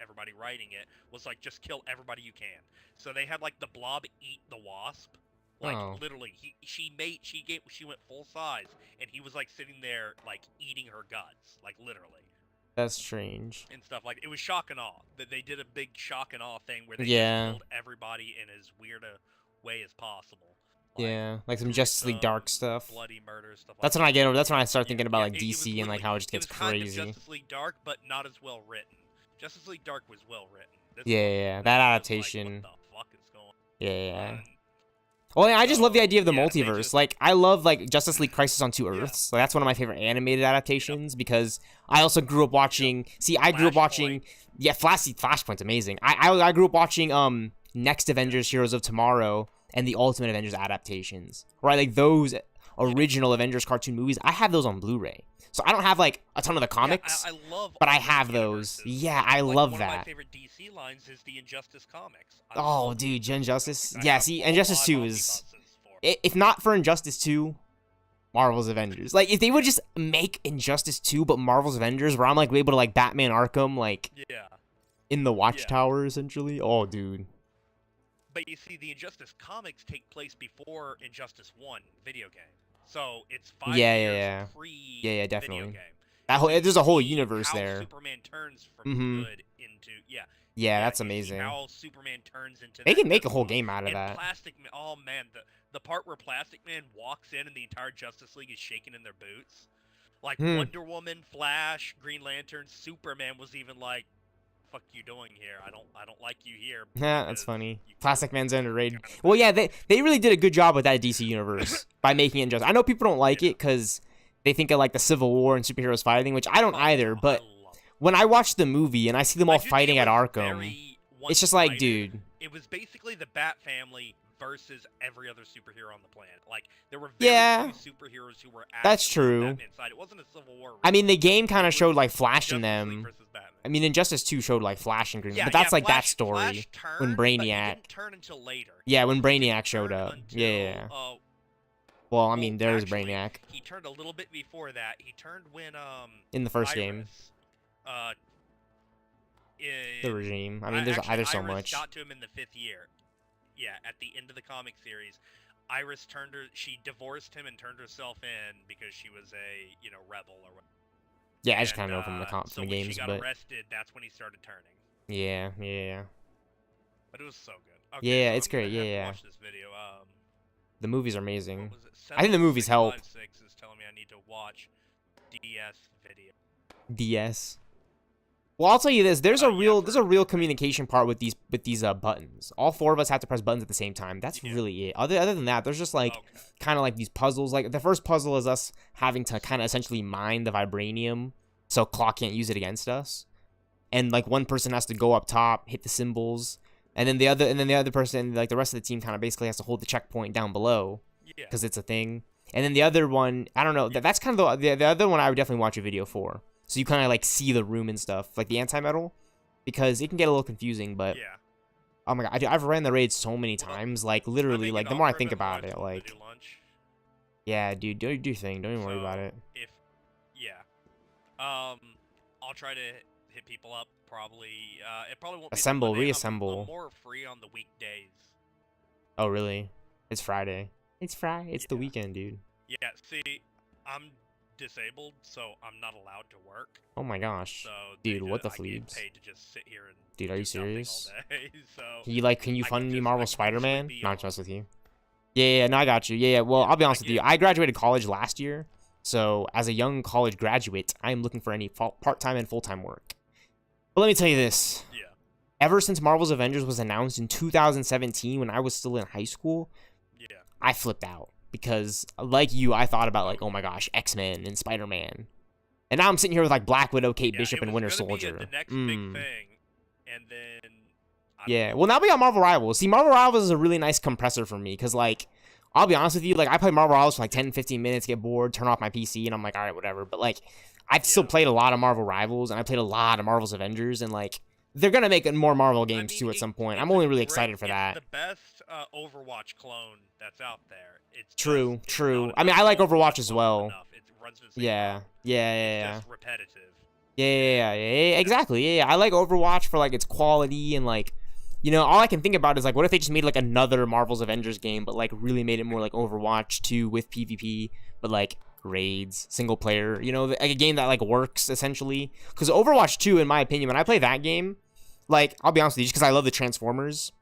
everybody writing it, was like, just kill everybody you can. So they had like the Blob eat the Wasp. Like literally, she went full size, and he was like sitting there like eating her guts, like literally. That's strange. And stuff like it was shock and awe. That they did a big shock and awe thing where they killed everybody in as weird a way as possible. Like some Justice League Dark stuff. Bloody murder stuff. That's when I get over. That's when I start thinking about like DC and like how it just gets crazy. Kind of Justice League Dark, but not as well written. Justice League Dark was well written. That adaptation. Like, what the fuck is going? Yeah. Well, yeah, I just love the idea of the multiverse. Like, I love, like, Justice League Crisis on Two Earths. Like, that's one of my favorite animated adaptations because I also grew up watching... See, I grew up watching... Yeah, Flashpoint's amazing. I grew up watching, Next Avengers, Heroes of Tomorrow, and the Ultimate Avengers adaptations. Right? Like, those original Avengers cartoon movies, I have those on Blu-ray. So I don't have, like, a ton of the comics, but I have those. Yeah, I love that. One of my favorite DC lines is the Injustice comics. Oh, dude, Injustice. Yeah, see, Injustice 2 is... If not for Injustice 2, Marvel's Avengers. Like, if they would just make Injustice 2, but Marvel's Avengers, where I'm, like, able to, like, Batman Arkham, like, in the Watchtower, essentially. Oh, dude. But you see, the Injustice comics take place before Injustice 1 video game. So it's 5 years pre definitely. Video game. There's a whole universe how there. Superman turns from good into that's amazing. How Superman turns into. They can make a whole game out of that. Plastic Man, oh man, the part where Plastic Man walks in and the entire Justice League is shaking in their boots, like Wonder Woman, Flash, Green Lantern, Superman was even like, "Fuck you doing here? I don't like you here." Yeah, that's funny. Plastic Man's underrated. Well, yeah, they really did a good job with that DC universe by making it just. I know people don't like it because they think of like the Civil War and superheroes fighting, which I don't either. But when I watch the movie and I see them all fighting at Arkham, it's just like, dude. It was basically the Bat family versus every other superhero on the planet. Like there were very few superheroes who were. That's true. Batman side. It wasn't a Civil War. I mean, the game kind of showed like Flash in them. I mean, Injustice 2 showed like Flash and Green, but that's like that story when Brainiac. But he didn't turn until later. Yeah, when Brainiac showed up. Yeah. Well, I mean, there's Brainiac. He turned a little bit before that. He turned when in the first game. The regime. I mean, there's so much. Got to him in the 5th year. Yeah, at the end of the comic series, Iris she divorced him and turned herself in because she was a rebel or whatever. Yeah, I just kind of know from the so the games, when she got arrested, that's when he started turning. Yeah. But it was so good. Okay, yeah, so it's great. Yeah. Watch this video. The movies are amazing. I think the movies help. 756 is telling me I need to watch DS video. DS. Well, I'll tell you this. There's a real communication part with these buttons. All 4 of us have to press buttons at the same time. That's really it. Other than that, there's just like kind of like these puzzles. Like the first puzzle is us having to kind of essentially mine the vibranium so Claw can't use it against us. And like one person has to go up top, hit the symbols, and then the other person, like the rest of the team, kind of basically has to hold the checkpoint down below because it's a thing. And then the other one, I don't know. That's kind of the other one I would definitely watch a video for. So you kind of like see the room and stuff, like the anti-metal, because it can get a little confusing, but Oh my god, I've ran the raid so many times. Like literally, like the more I think about it, like. Yeah, dude, do your thing. Don't even worry about it. If, yeah, I'll try to hit people up. Probably, it probably won't be Assemble, Monday. reassemble. I'm more free on the weekdays. Oh really? It's Friday. It's Friday. It's the weekend, dude. Yeah. See, I'm disabled, so I'm not allowed to work. Oh my gosh, so dude, what the I fleebs? get paid to just sit here and dude, are you serious? all day, so Can you fund me Marvel Spider-Man? Not just with you. Yeah, no, I got you. Yeah. Well, I'll be honest with you. I graduated college last year, so as a young college graduate, I am looking for any part-time and full-time work. But let me tell you this. Yeah. Ever since Marvel's Avengers was announced in 2017, when I was still in high school, I flipped out because, like you, I thought about like, oh my gosh, X-Men and Spider-Man, and now I'm sitting here with like Black Widow, Kate Bishop, and Winter Soldier. The next big thing, and then. Yeah, well now we got Marvel Rivals. See, Marvel Rivals is a really nice compressor for me, because like, I'll be honest with you, like I play Marvel Rivals for like 10-15 minutes, get bored, turn off my PC, and I'm like, alright, whatever. But like, I've still played a lot of Marvel Rivals, and I played a lot of Marvel's Avengers, and like, they're gonna make more Marvel games too at some point. I'm only really excited for that. It's the best Overwatch clone that's out there. It's true. I mean, I like Overwatch as well. It runs the same Yeah. It's just repetitive. Yeah, exactly. Yeah, I like Overwatch for like its quality and like, you know, all I can think about is like, what if they just made like another Marvel's Avengers game, but like really made it more like Overwatch 2 with PvP, but like raids, single player, you know, like a game that like works essentially. Because Overwatch 2, in my opinion, when I play that game, like, I'll be honest with you, just because I love the Transformers,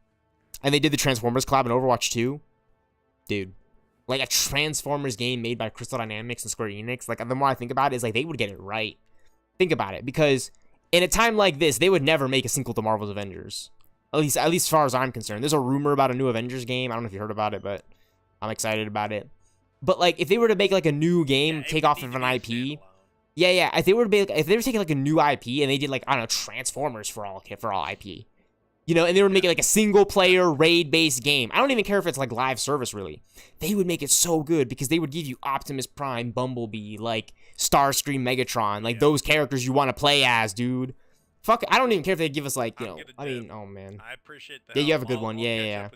and they did the Transformers collab in Overwatch 2, dude, like a Transformers game made by Crystal Dynamics and Square Enix, like the more I think about it, is like they would get it right. Think about it, because in a time like this, they would never make a sequel to Marvel's Avengers. At least as far as I'm concerned. There's a rumor about a new Avengers game. I don't know if you heard about it, but I'm excited about it. But like, if they were to make like a new game, take off of an IP, if they were taking like a new IP and they did like, I don't know, Transformers for all IP, you know, and they would make it like a single player raid based game. I don't even care if it's like live service really. They would make it so good because they would give you Optimus Prime, Bumblebee, like Starscream, Megatron, like those characters you want to play as, dude. Fuck, I don't even care if they give us like, you know, I mean, oh man. I appreciate that. Yeah, you have a good one. Yeah.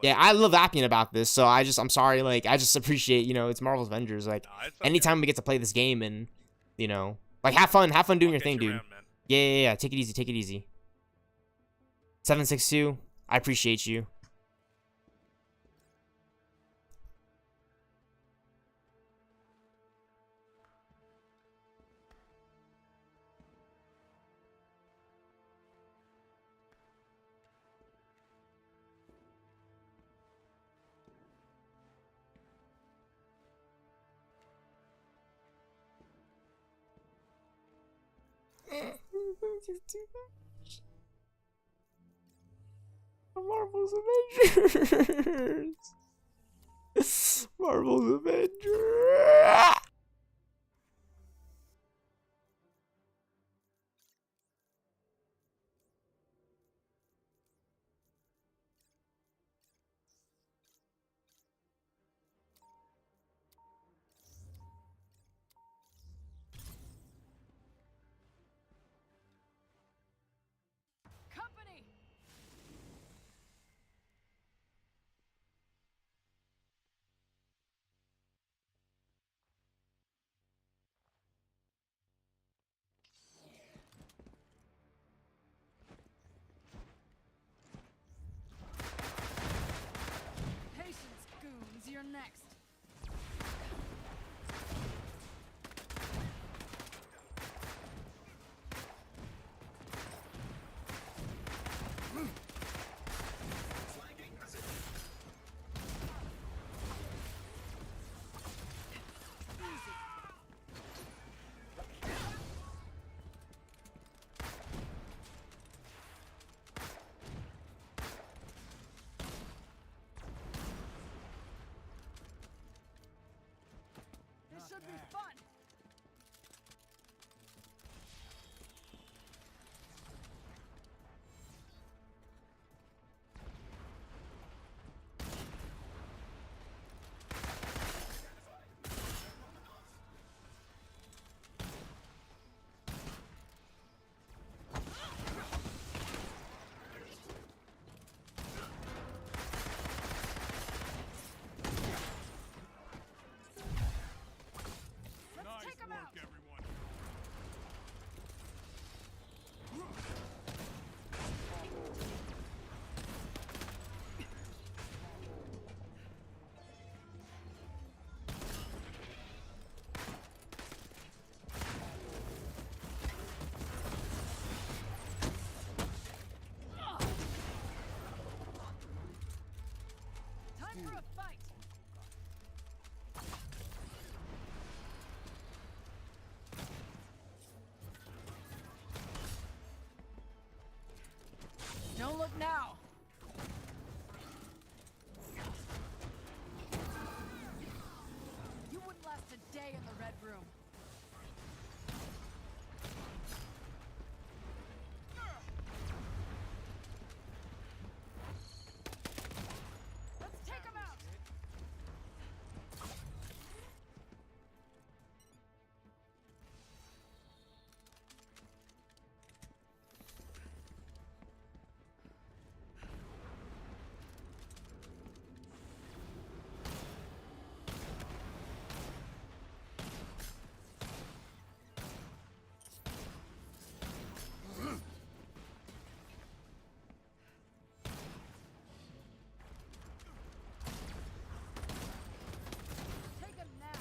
Yeah, I love apping about this, so I'm sorry, like, I just appreciate, you know, it's Marvel's Avengers, like, anytime we get to play this game and, you know, like, have fun doing your thing, dude. Yeah, take it easy. 762, I appreciate you. Marvel's Avengers. Marvel's Avengers. look now? You wouldn't last a day in the Red Room. Let's take him out! Take a nap.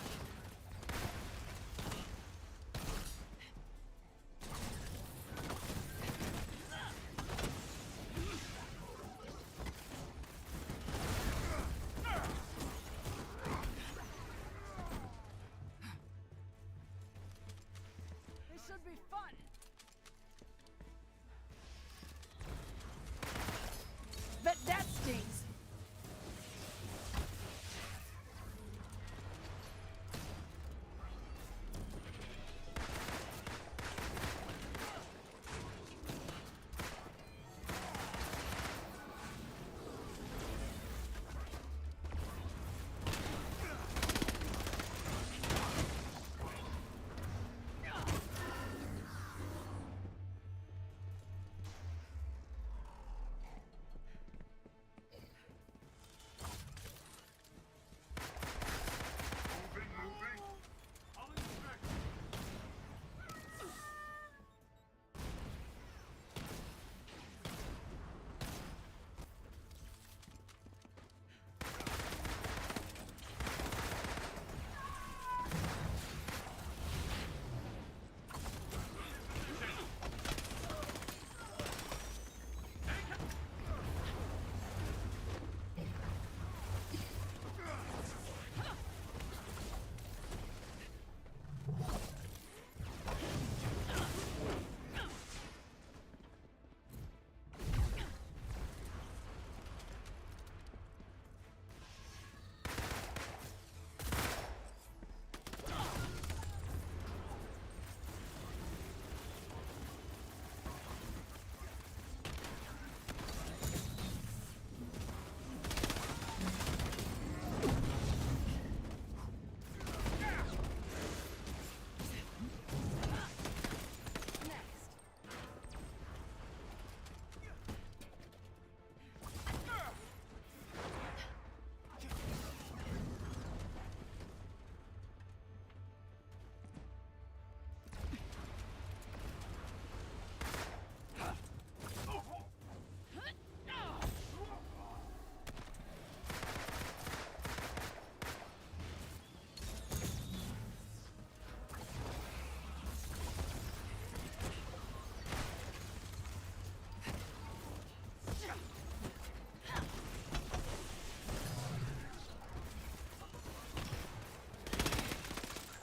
This should be fun. Bet that stings.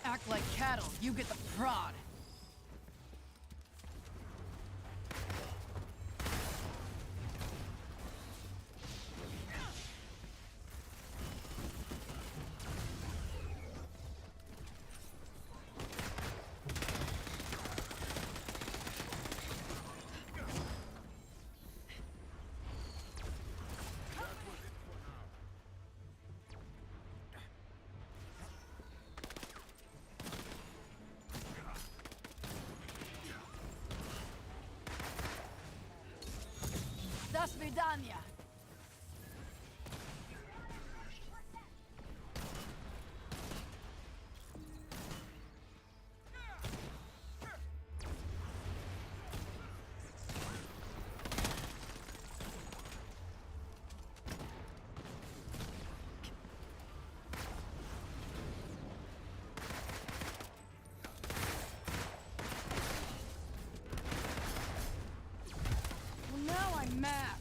Act like cattle, you get the prod. До свидания. Well, now I'm mad.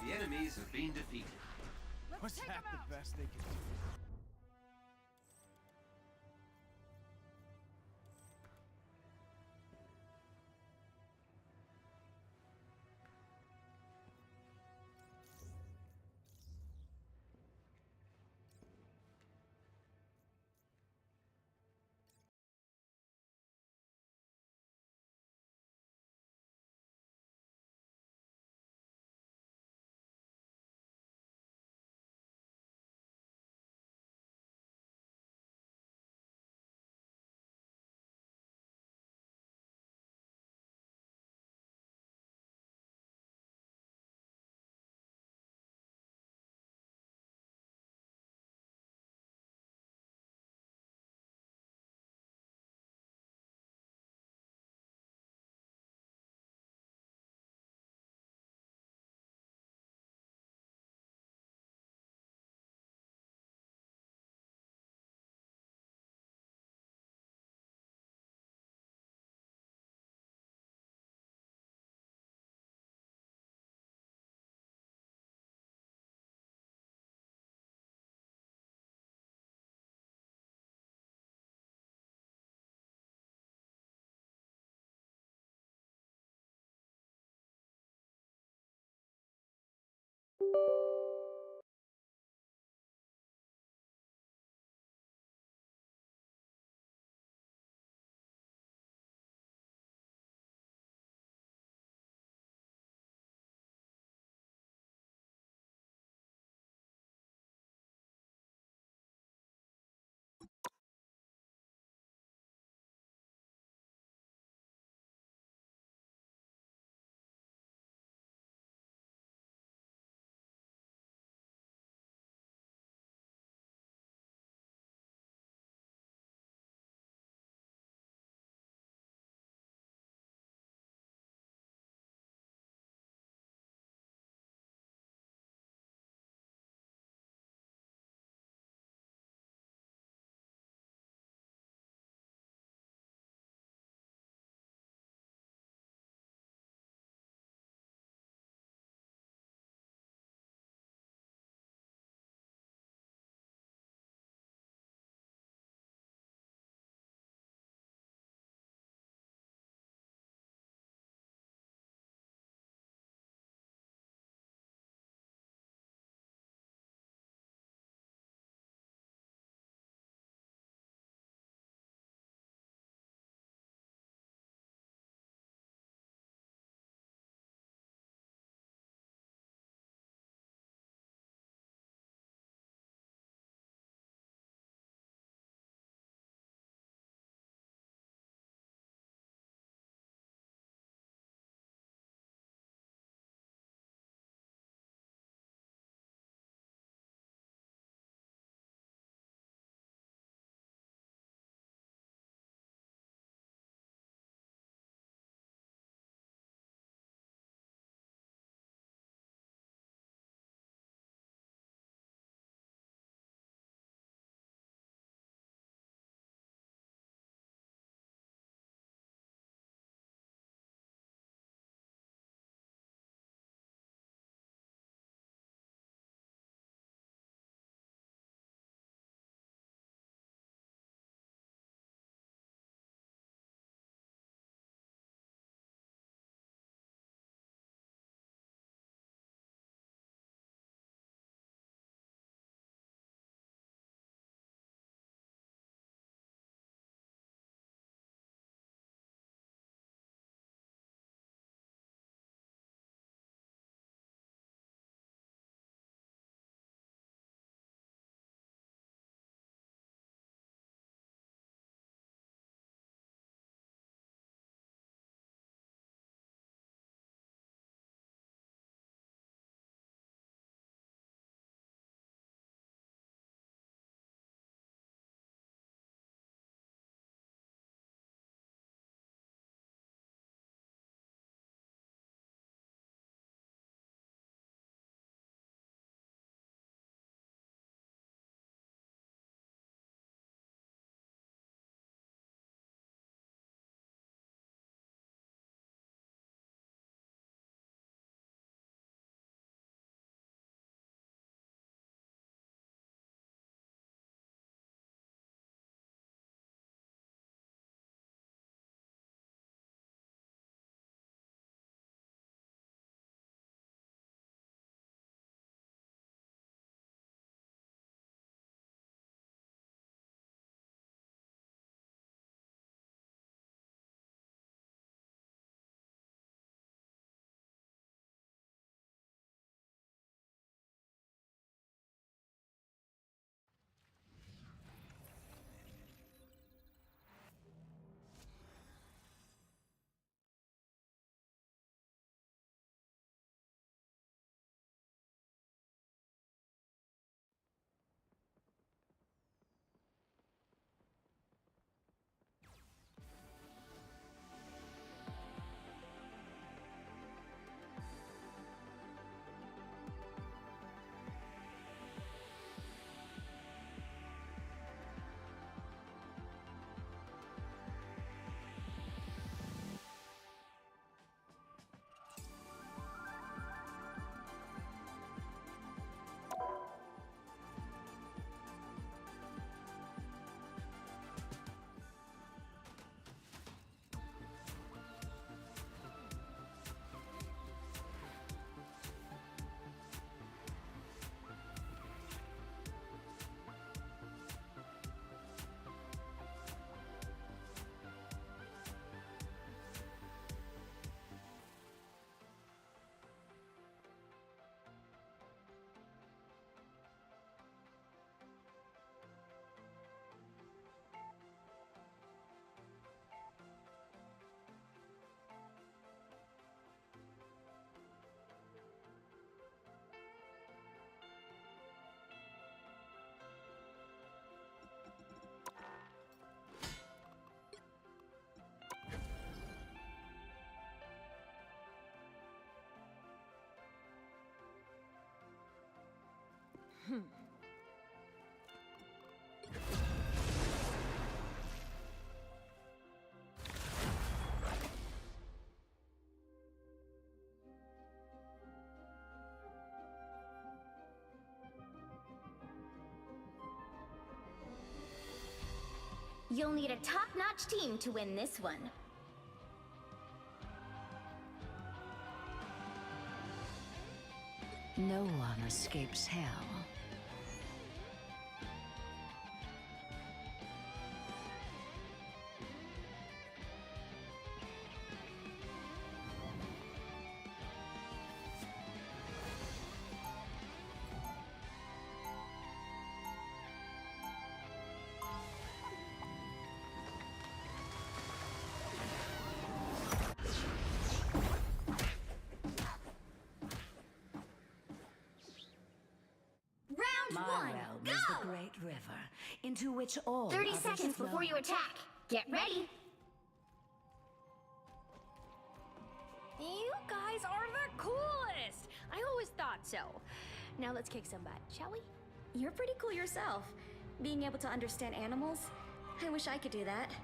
The enemies have been defeated. Was that the best they could do? You'll need a top-notch team to win this one. No one escapes hell. My realm is the great river, into which all 30 others seconds flow. before you attack. Get ready. You guys are the coolest! I always thought so. Now let's kick some butt, shall we? You're pretty cool yourself. Being able to understand animals. I wish I could do that.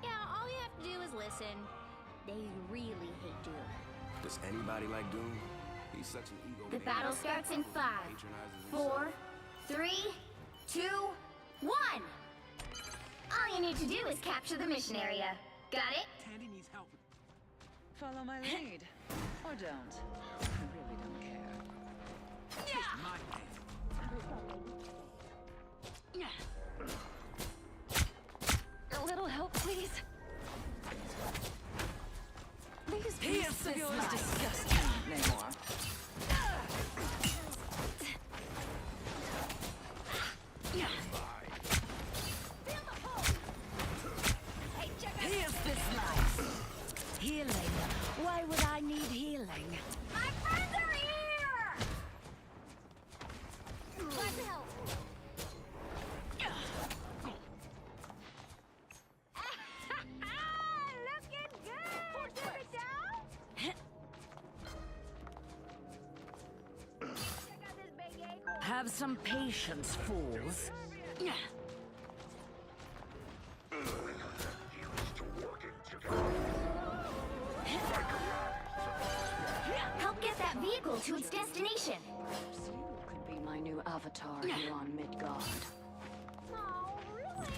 Yeah, all you have to do is listen. They really hate Doom. Does anybody like Doom? He's such an ego. The battle starts in 5, 4, 3, 2, 1. All you need to do is capture the mission area. Got it? Tandy needs help. Follow my lead. Or don't. I really don't care. Yeah. A little help, please. This of yours disgusts me, Namor. Here's this life. Healing. Why would I need healing? My friends are here! Glad to help. Looking good! Keep it down! Check out this big acorn. Have some patience, fools. Help get that vehicle to its destination. Perhaps you could be my new avatar here on Midgard. Oh, really?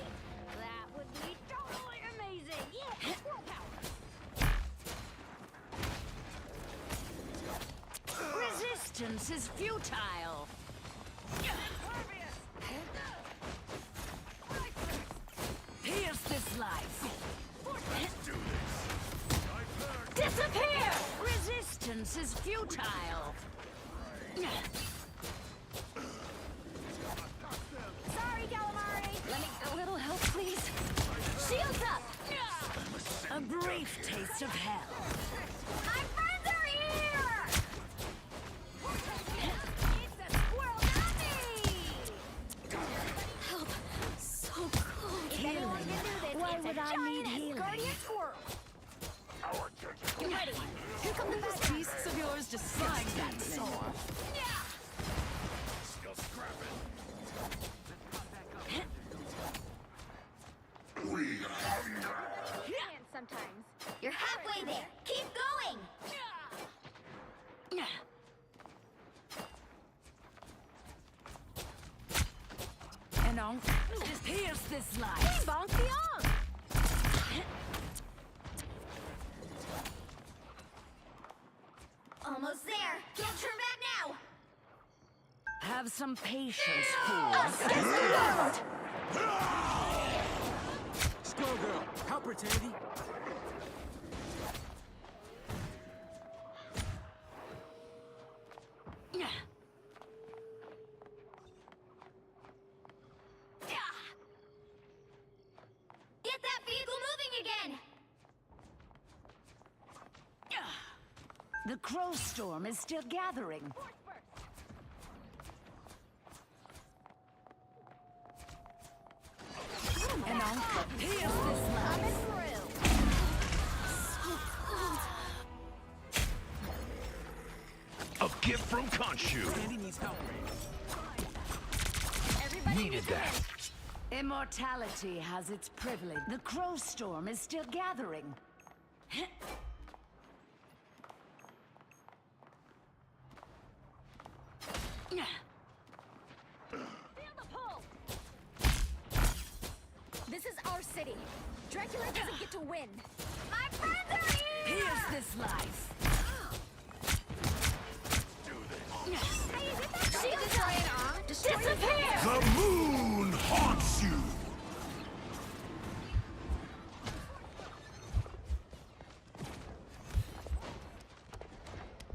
That would be totally amazing! Yeah, squirrel power! Resistance is futile. Here's this life. Disappear! Resistance is futile. Sorry, calamari. Let me a little help, please. Shields up! A brief taste of hell. My friends are here! It's a squirrel, not me! Help. So cold. Healing. Why would I need healing? Guardian squirrel. Get ready. Here come those beasts of yours to slide that Namor. Still scrapping. Sometimes. You're halfway there. Keep going! And on. Here's this life. Bonk the Almost there. Don't turn back now. Have some patience, fools. Skullgirl, help her, Tandy. Get that vehicle moving again. The crow storm is still gathering. And on. Here's this life. So cold. A gift from Khonshu. Tandy needs help. Needed that. Immortality has its privilege. The crow storm is still gathering. Feel the pull! This is our city. Dracula doesn't get to win. My friends are here! Here's this life. Hey, is it that shield giant arm? Disappear! The moon haunts you!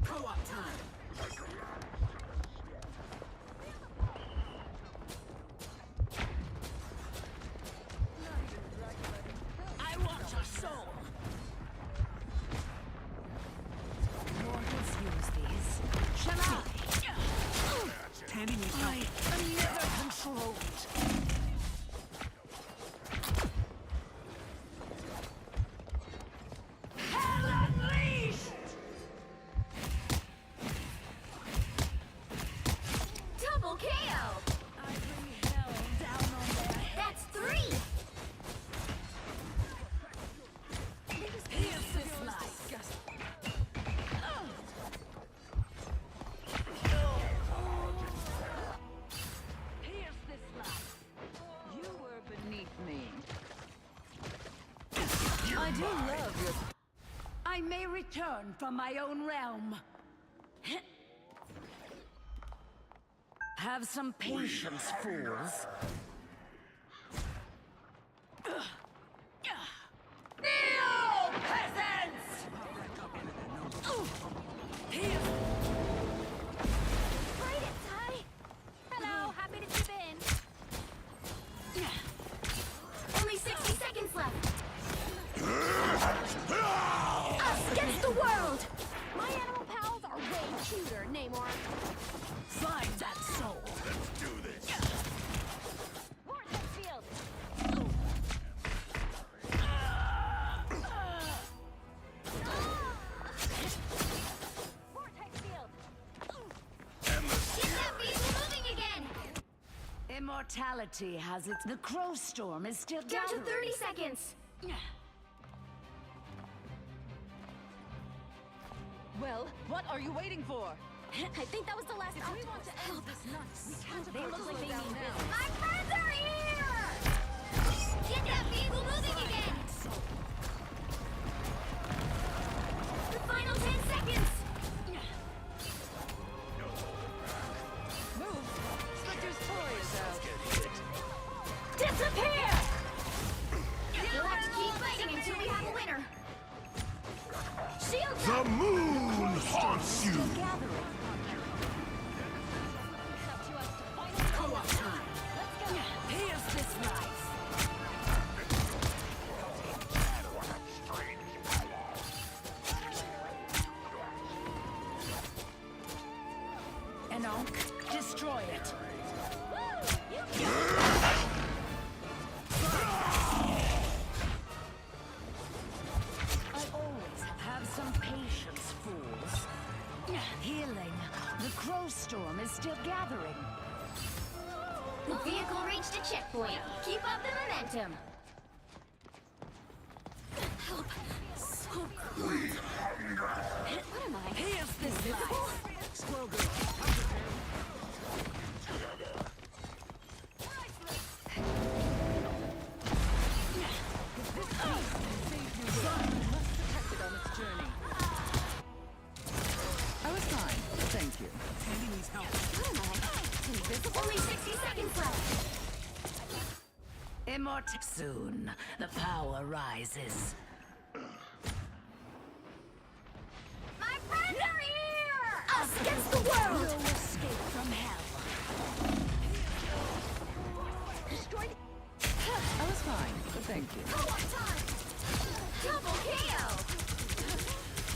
Co-op time. I want your soul. Mortals use these. Shall I? Tandy needs I am never controlled. Hell unleashed! Double KO! I bring hell down on their head. That's 3! Here's this life. Here's this life. You were beneath me. I do love your... I may return from my own realm. Have some patience, fools. Kneel, peasants! Here. Fight it, Ty! Hello, happy to chip in. Only 60 seconds left. Us against the world! My animal pals are way cuter, Namor. Find that soul. Let's do this! Vortex field! Vortex field! Get that beast moving again! Immortality has its... The crow storm is still Down to gathering. 30 seconds. Well, what are you waiting for? I think that was the last If we Autobot. want to end this nuts, we can't They afford look to like slow they down mean now. business. My friends are here! Get that beagle moving again! The final 10 seconds! Move! Spectre's toy is out. Disappear! You'll have to keep fighting until we have a winner. Shield The moon haunts you! Co-op time. Here's this life. Enoch, destroy it. I always have some patience, fools. Healing. The crow storm is still gathering. The vehicle reached a checkpoint. Keep up the momentum. Help. So cool. What am I? Here's this life. Squirrel girl. I was fine, thank you. Tandy needs help. What am I? Invisible? Only 60 seconds left. Soon, the power rises. My friends are here! Us against the world! No escape from hell. Destroyed. I was fine, but thank you. Co-op time! Double KO!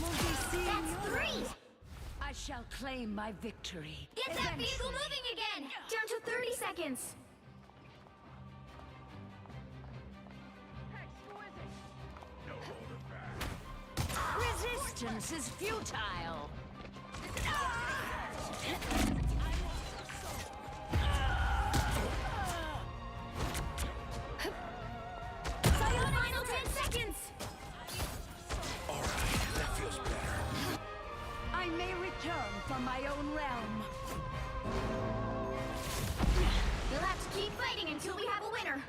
Won't we see That's 3! I shall claim my victory. Get that vehicle moving again! Down to 30 seconds. Resistance is futile. Final 10 seconds! Alright, that feels better. I may return from my own realm. You'll have to keep fighting until we have a winner.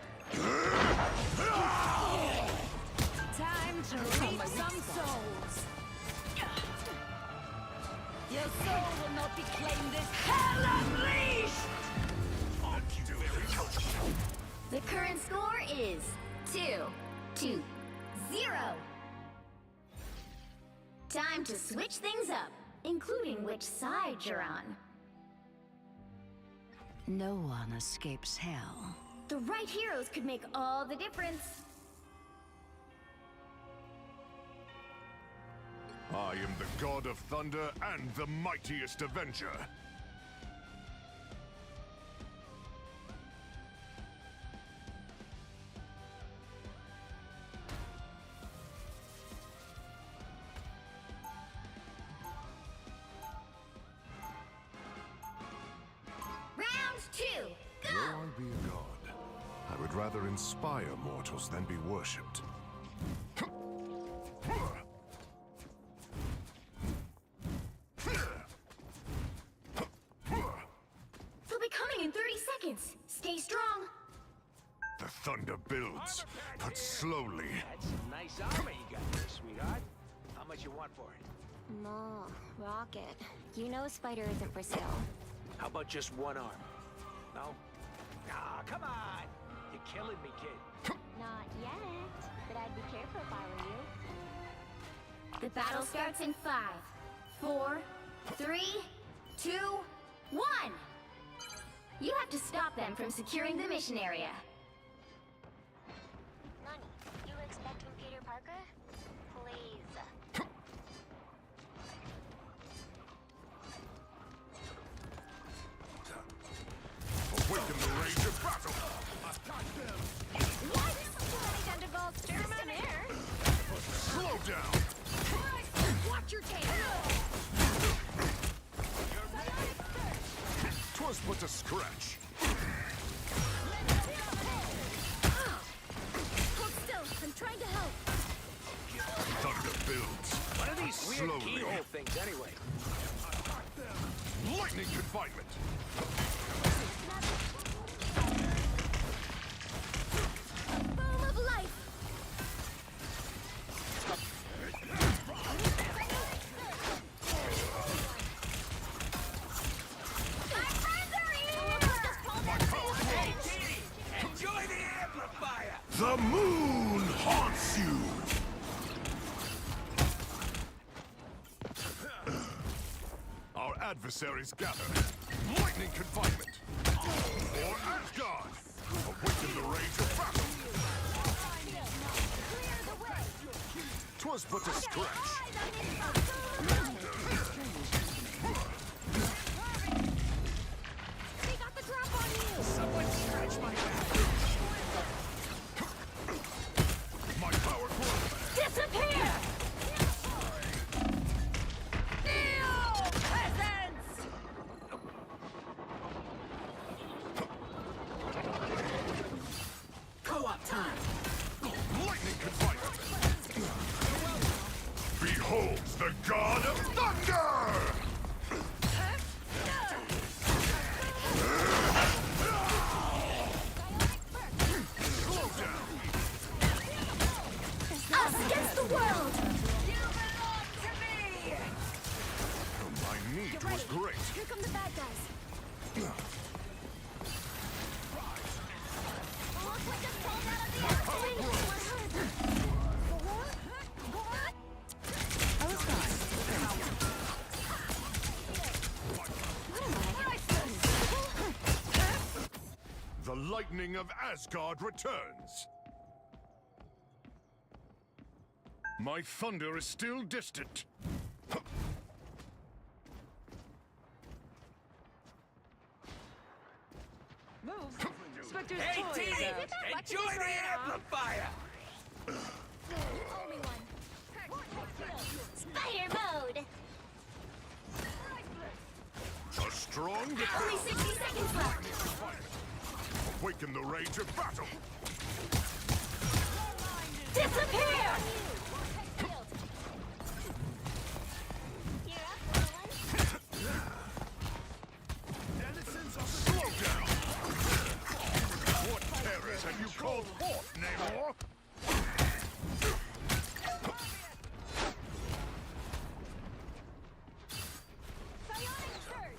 Declaim this hell unleashed! The current score is 2-0. Time to switch things up, including which side you're on. No one escapes hell. The right heroes could make all the difference. I am the god of thunder and the mightiest Avenger. Round 2, go! Though I be a god, I would rather inspire mortals than be worshipped. They'll be coming in 30 seconds. Stay strong. The thunder builds, but slowly. That's some nice armor you got there, sweetheart. How much you want for it? No, Rocket. You know Spider isn't for sale. How about just one arm? No? Ah, come on! You're killing me, kid. Not yet, but I'd be careful if I were you. The battle starts in 5, 4, 3, 2, 1. You have to stop them from securing the mission area. Nani, you expecting Peter Parker? Please. Awaken the rage of battle! What? Ready to divulge some air? Slow down! Watch your tail! 'Twas but a scratch. Hold still, I'm trying to help. Thunder builds. What are these weird slowly. keyhole things, anyway? Lightning confinement! Boom of life! Enjoy the amplifier! The moon haunts you! Our adversaries gather. Lightning confinement! For Asgard! Awaken the rage of battle! 'Twas but a scratch. They got the drop on you! Someone scratch my back! My power grows! Disappear! Co-op time! Lightning confinement! Behold the god of thunder! Slow down! Us against the world! My need was great. Here come the bad guys. The lightning of Asgard returns. My thunder is still distant. Move. Spectre's Hey, toy team! is out. Enjoy the amplifier! Only one. Spider mode! A strong Only defense. 60 seconds left. Awaken the rage of battle. Disappear! Slow down. What terrors have you called forth, Namor? Psionic surge!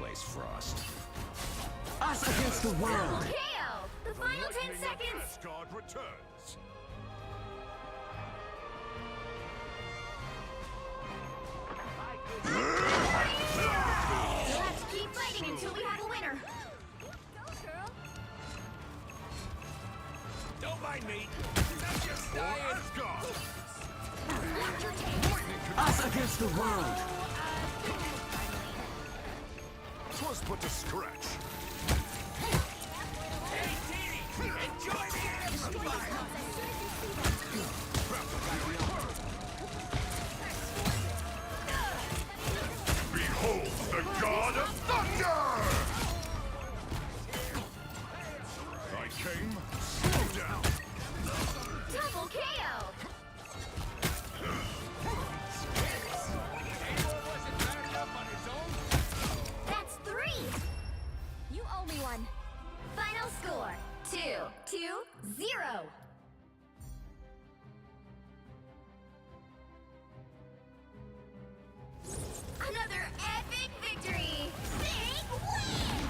place, Frost. Us against the world. KO! The final 10 seconds! Asgard returns. We'll have to keep fighting until we have a winner. Go, girl. Don't mind me. I'm just dying. Us against the world. Twas put to scratch. Hey, Dee, enjoy the amplifier. Behold the god of thunder! I came, slow down. Double KO! That's 3! You owe me one. Final score, 2-0. Another epic victory! Big win!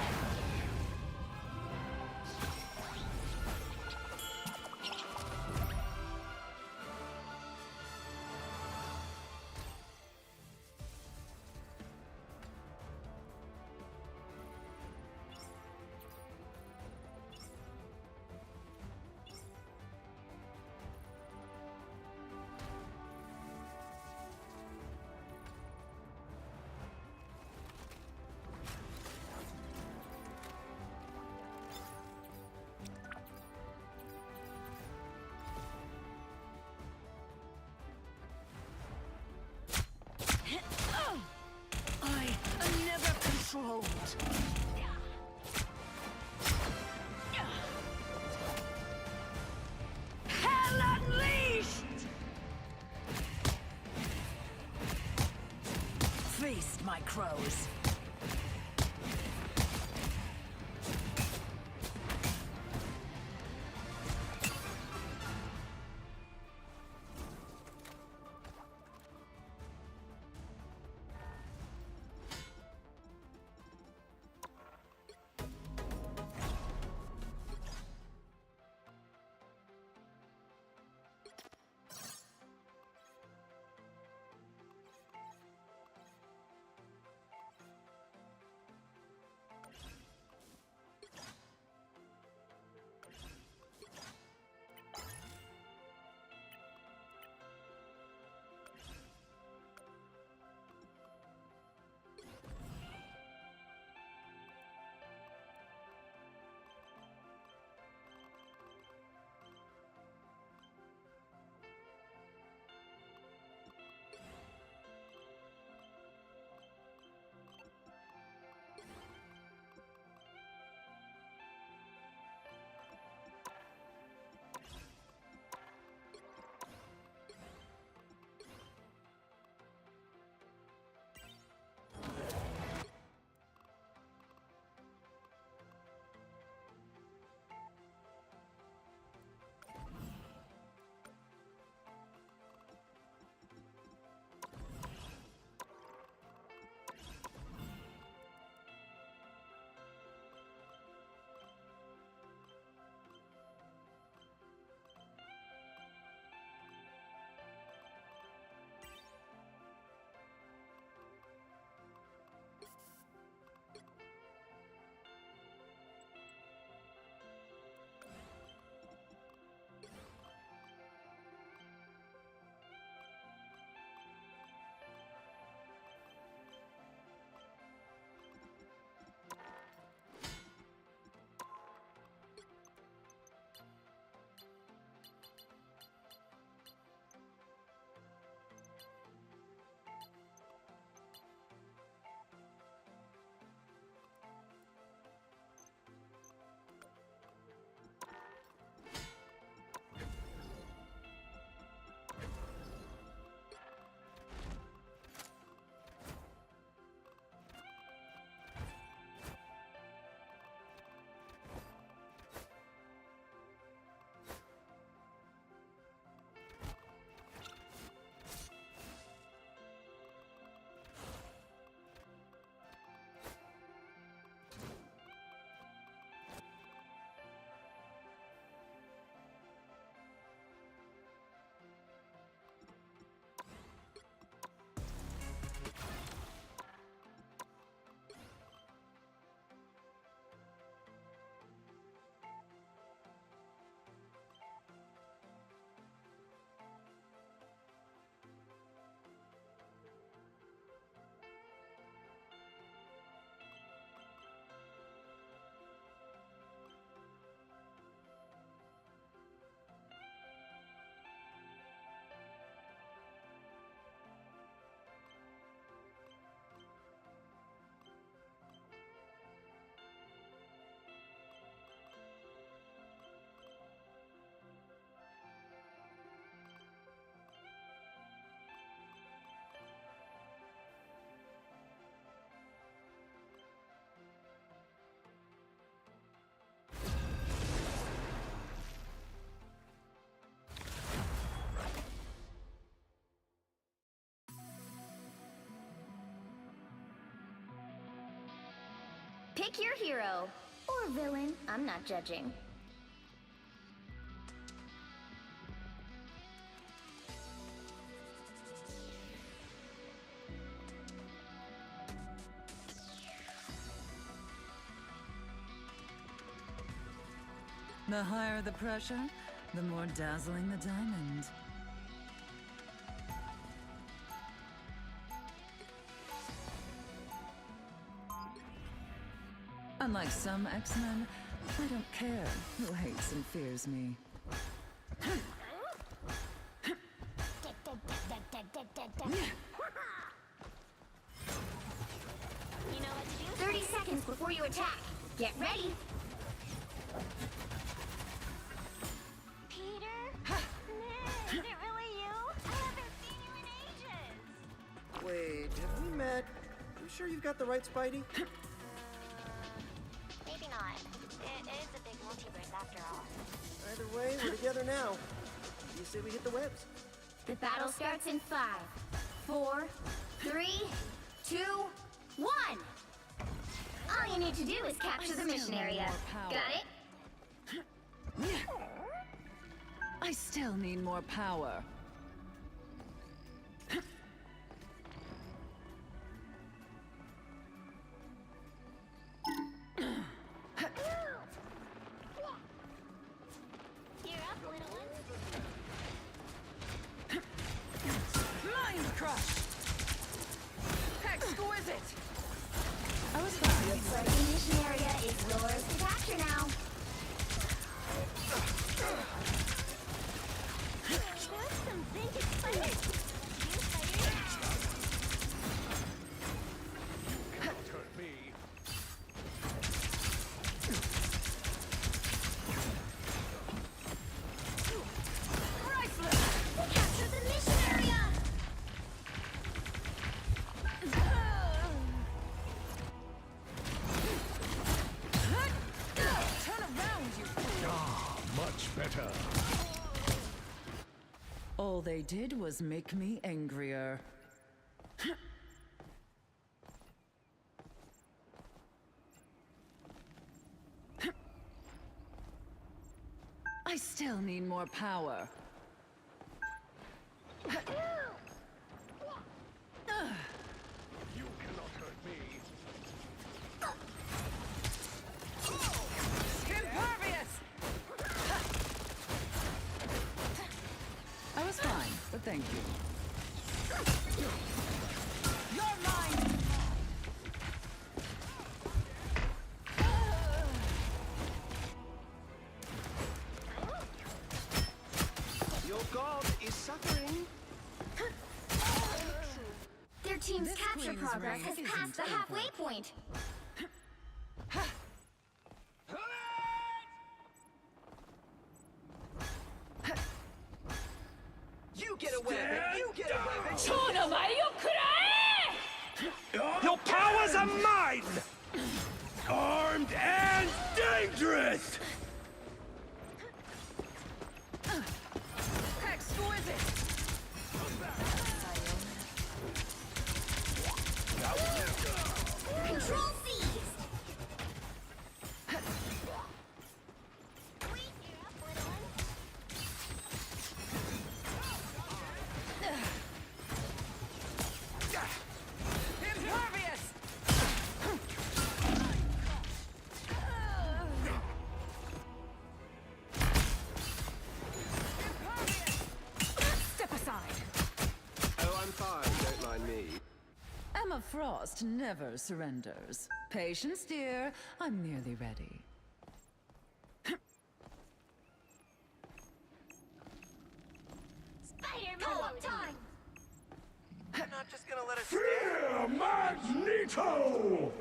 I am never controlled. Hell unleashed! Feast, my crows. Pick your hero. Or villain. I'm not judging. The higher the pressure, the more dazzling the diamond. Unlike some X-Men, I don't care who hates and fears me. You know what to do? 30 seconds before you attack. Get ready. Is it really you? I haven't seen you in ages. Wait, have we met? You sure you've got the right Spidey? Maybe not. It is a big multiverse after all. Either way, we're together now. You say we hit the webs? The battle starts in 5, 4, 3, 2, 1. All you need to do is capture the mission area. Got it? I still need more power. Mind crush! Exquisite! I was fine. Looks like the mission area is yours to capture now. All they did was make me angrier. I still need more power. You cannot hurt me. Impervious! I was fine, but thank you. You're mine! Your god is suffering. Their team's capture progress has passed the halfway point. You get away! You get away! Your powers are mine! Armed and dangerous! Exquisite! Control seized! Impervious! Step aside! Oh, I'm fine. Don't mind me. Emma Frost never surrenders. Patience, dear. I'm nearly ready. Spider-Man time! You're not just gonna let us Fear Magneto!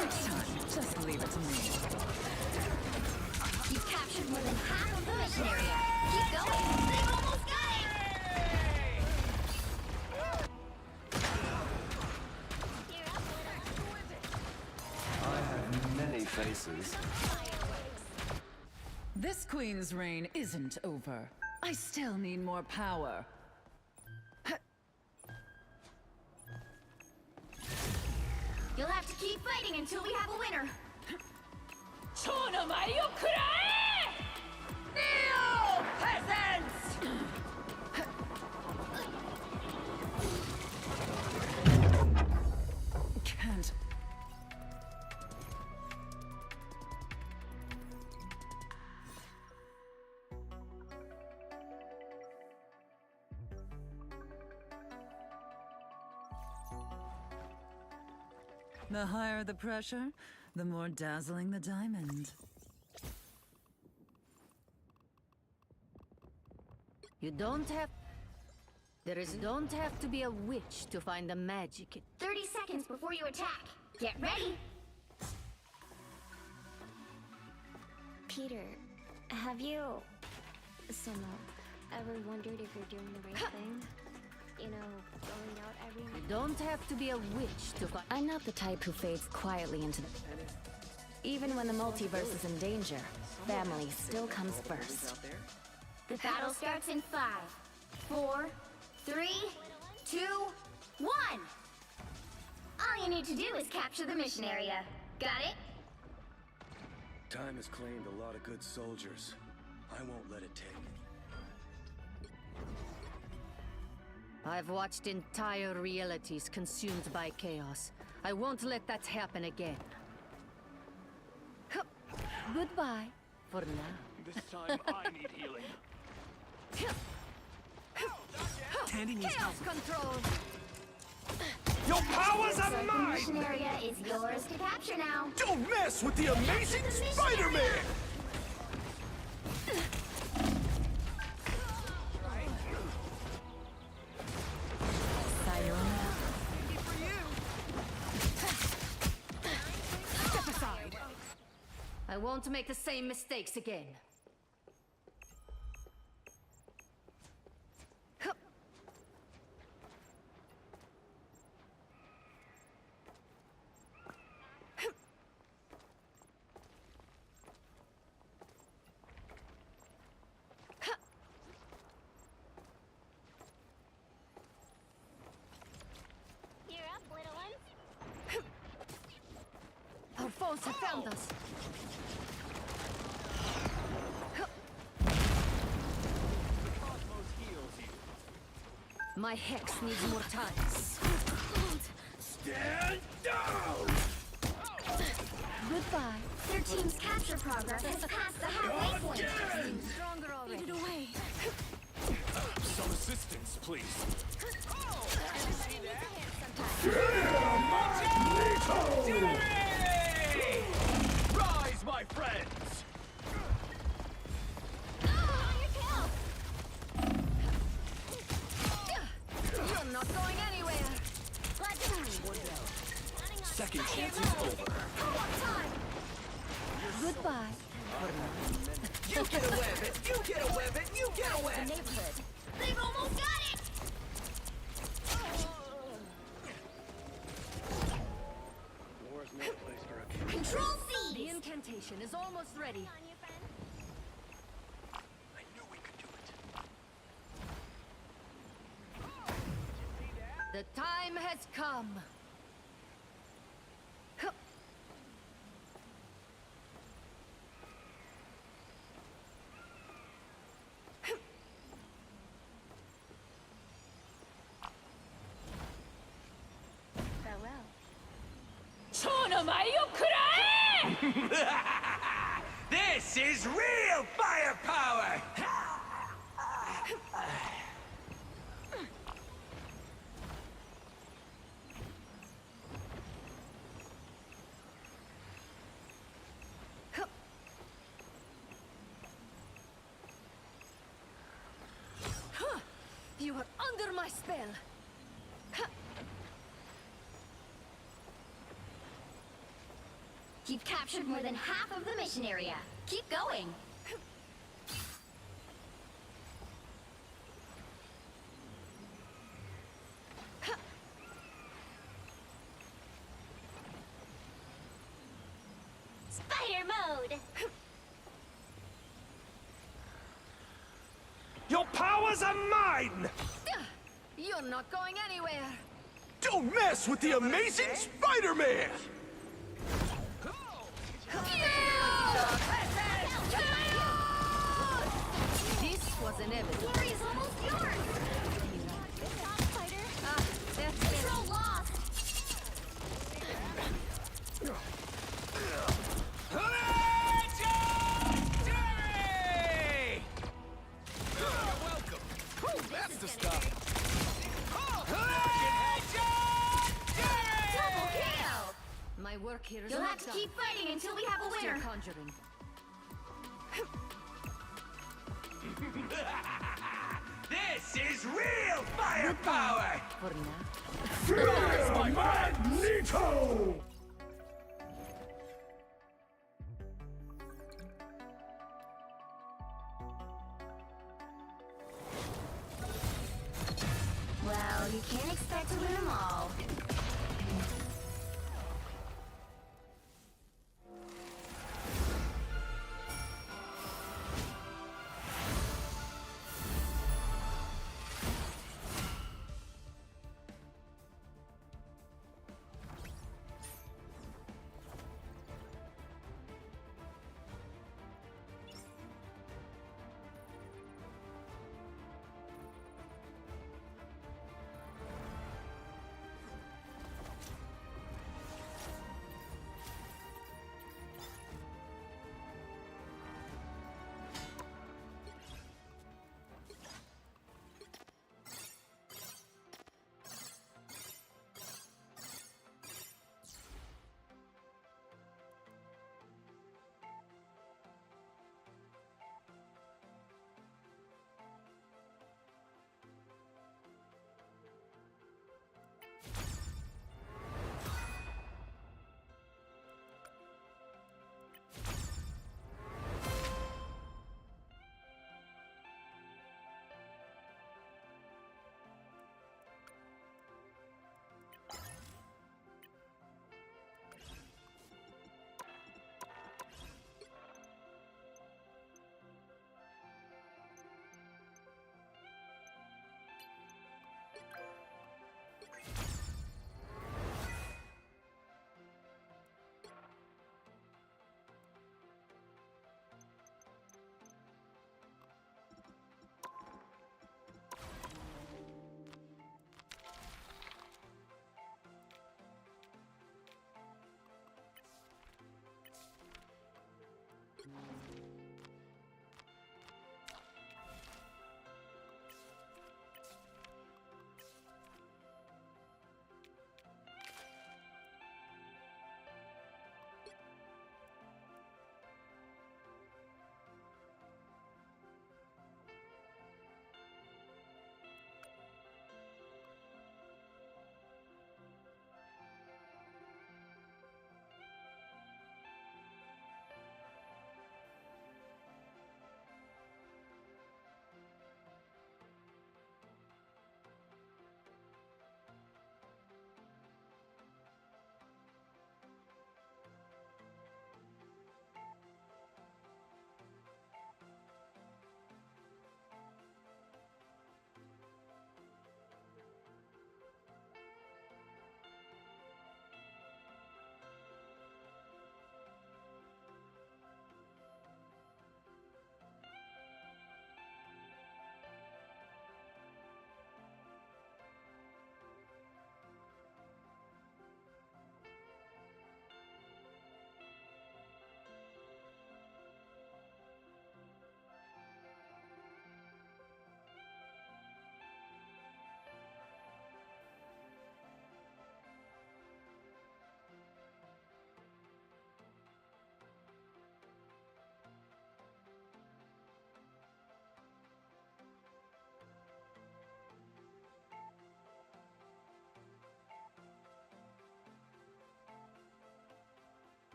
Next time, just leave it to me. You've captured more than half of the mission area. Keep going. They've almost got I have many faces. This queen's reign isn't over. I still need more power. You'll have to keep fighting until we have a winner. Kneel, peasants! Can't. The higher the pressure, the more dazzling the diamond. You don't have... don't have to be a witch to find the magic. 30 seconds before you attack. Get ready. Peter, have you, ever wondered if you're doing the right thing? You know, going out every night. You don't have to be a witch to find... I'm not the type who fades quietly into the... Even when the multiverse is in danger, family still comes first. The battle starts in 5, 4, 3, 2, 1. All you need to do is capture the mission area. Got it? Time has claimed a lot of good soldiers. I won't let it take. I've watched entire realities consumed by chaos. I won't let that happen again. Goodbye, for now. This time I need healing. Tandy needs chaos control! Your powers are The mine! mission area is yours to capture now. Don't mess with the amazing Spider-Man! Step aside! I won't make the same mistakes again. Our foes have found us. My hex needs more time. Stand down! Goodbye. Their team's capture progress has passed the halfway point. Stronger already. Get it away. Some assistance, please. Rise, my friends! You're not going anywhere. Second chance is over. Goodbye. You get away with it! You get away with it! You get away! The neighborhood. They've almost got it! War's no place for a king. Control The C! incantation is almost ready. I knew we could do it. The time has come. This is real firepower! You are under my spell. You've captured more than half of the mission area. Keep going. Spider mode! claws are mine! You're not going anywhere. Don't mess with the amazing Spider-Man! This was inevitable. Glory is almost yours! Good job, Spider. That's Control lost! Legendary! You're welcome. Whew, that's the stuff. double kill. My work here is You'll not have to done. keep fighting until we have a Still winner. conjuring. This is real firepower! For now. Magneto! Well, you can't expect to win them all.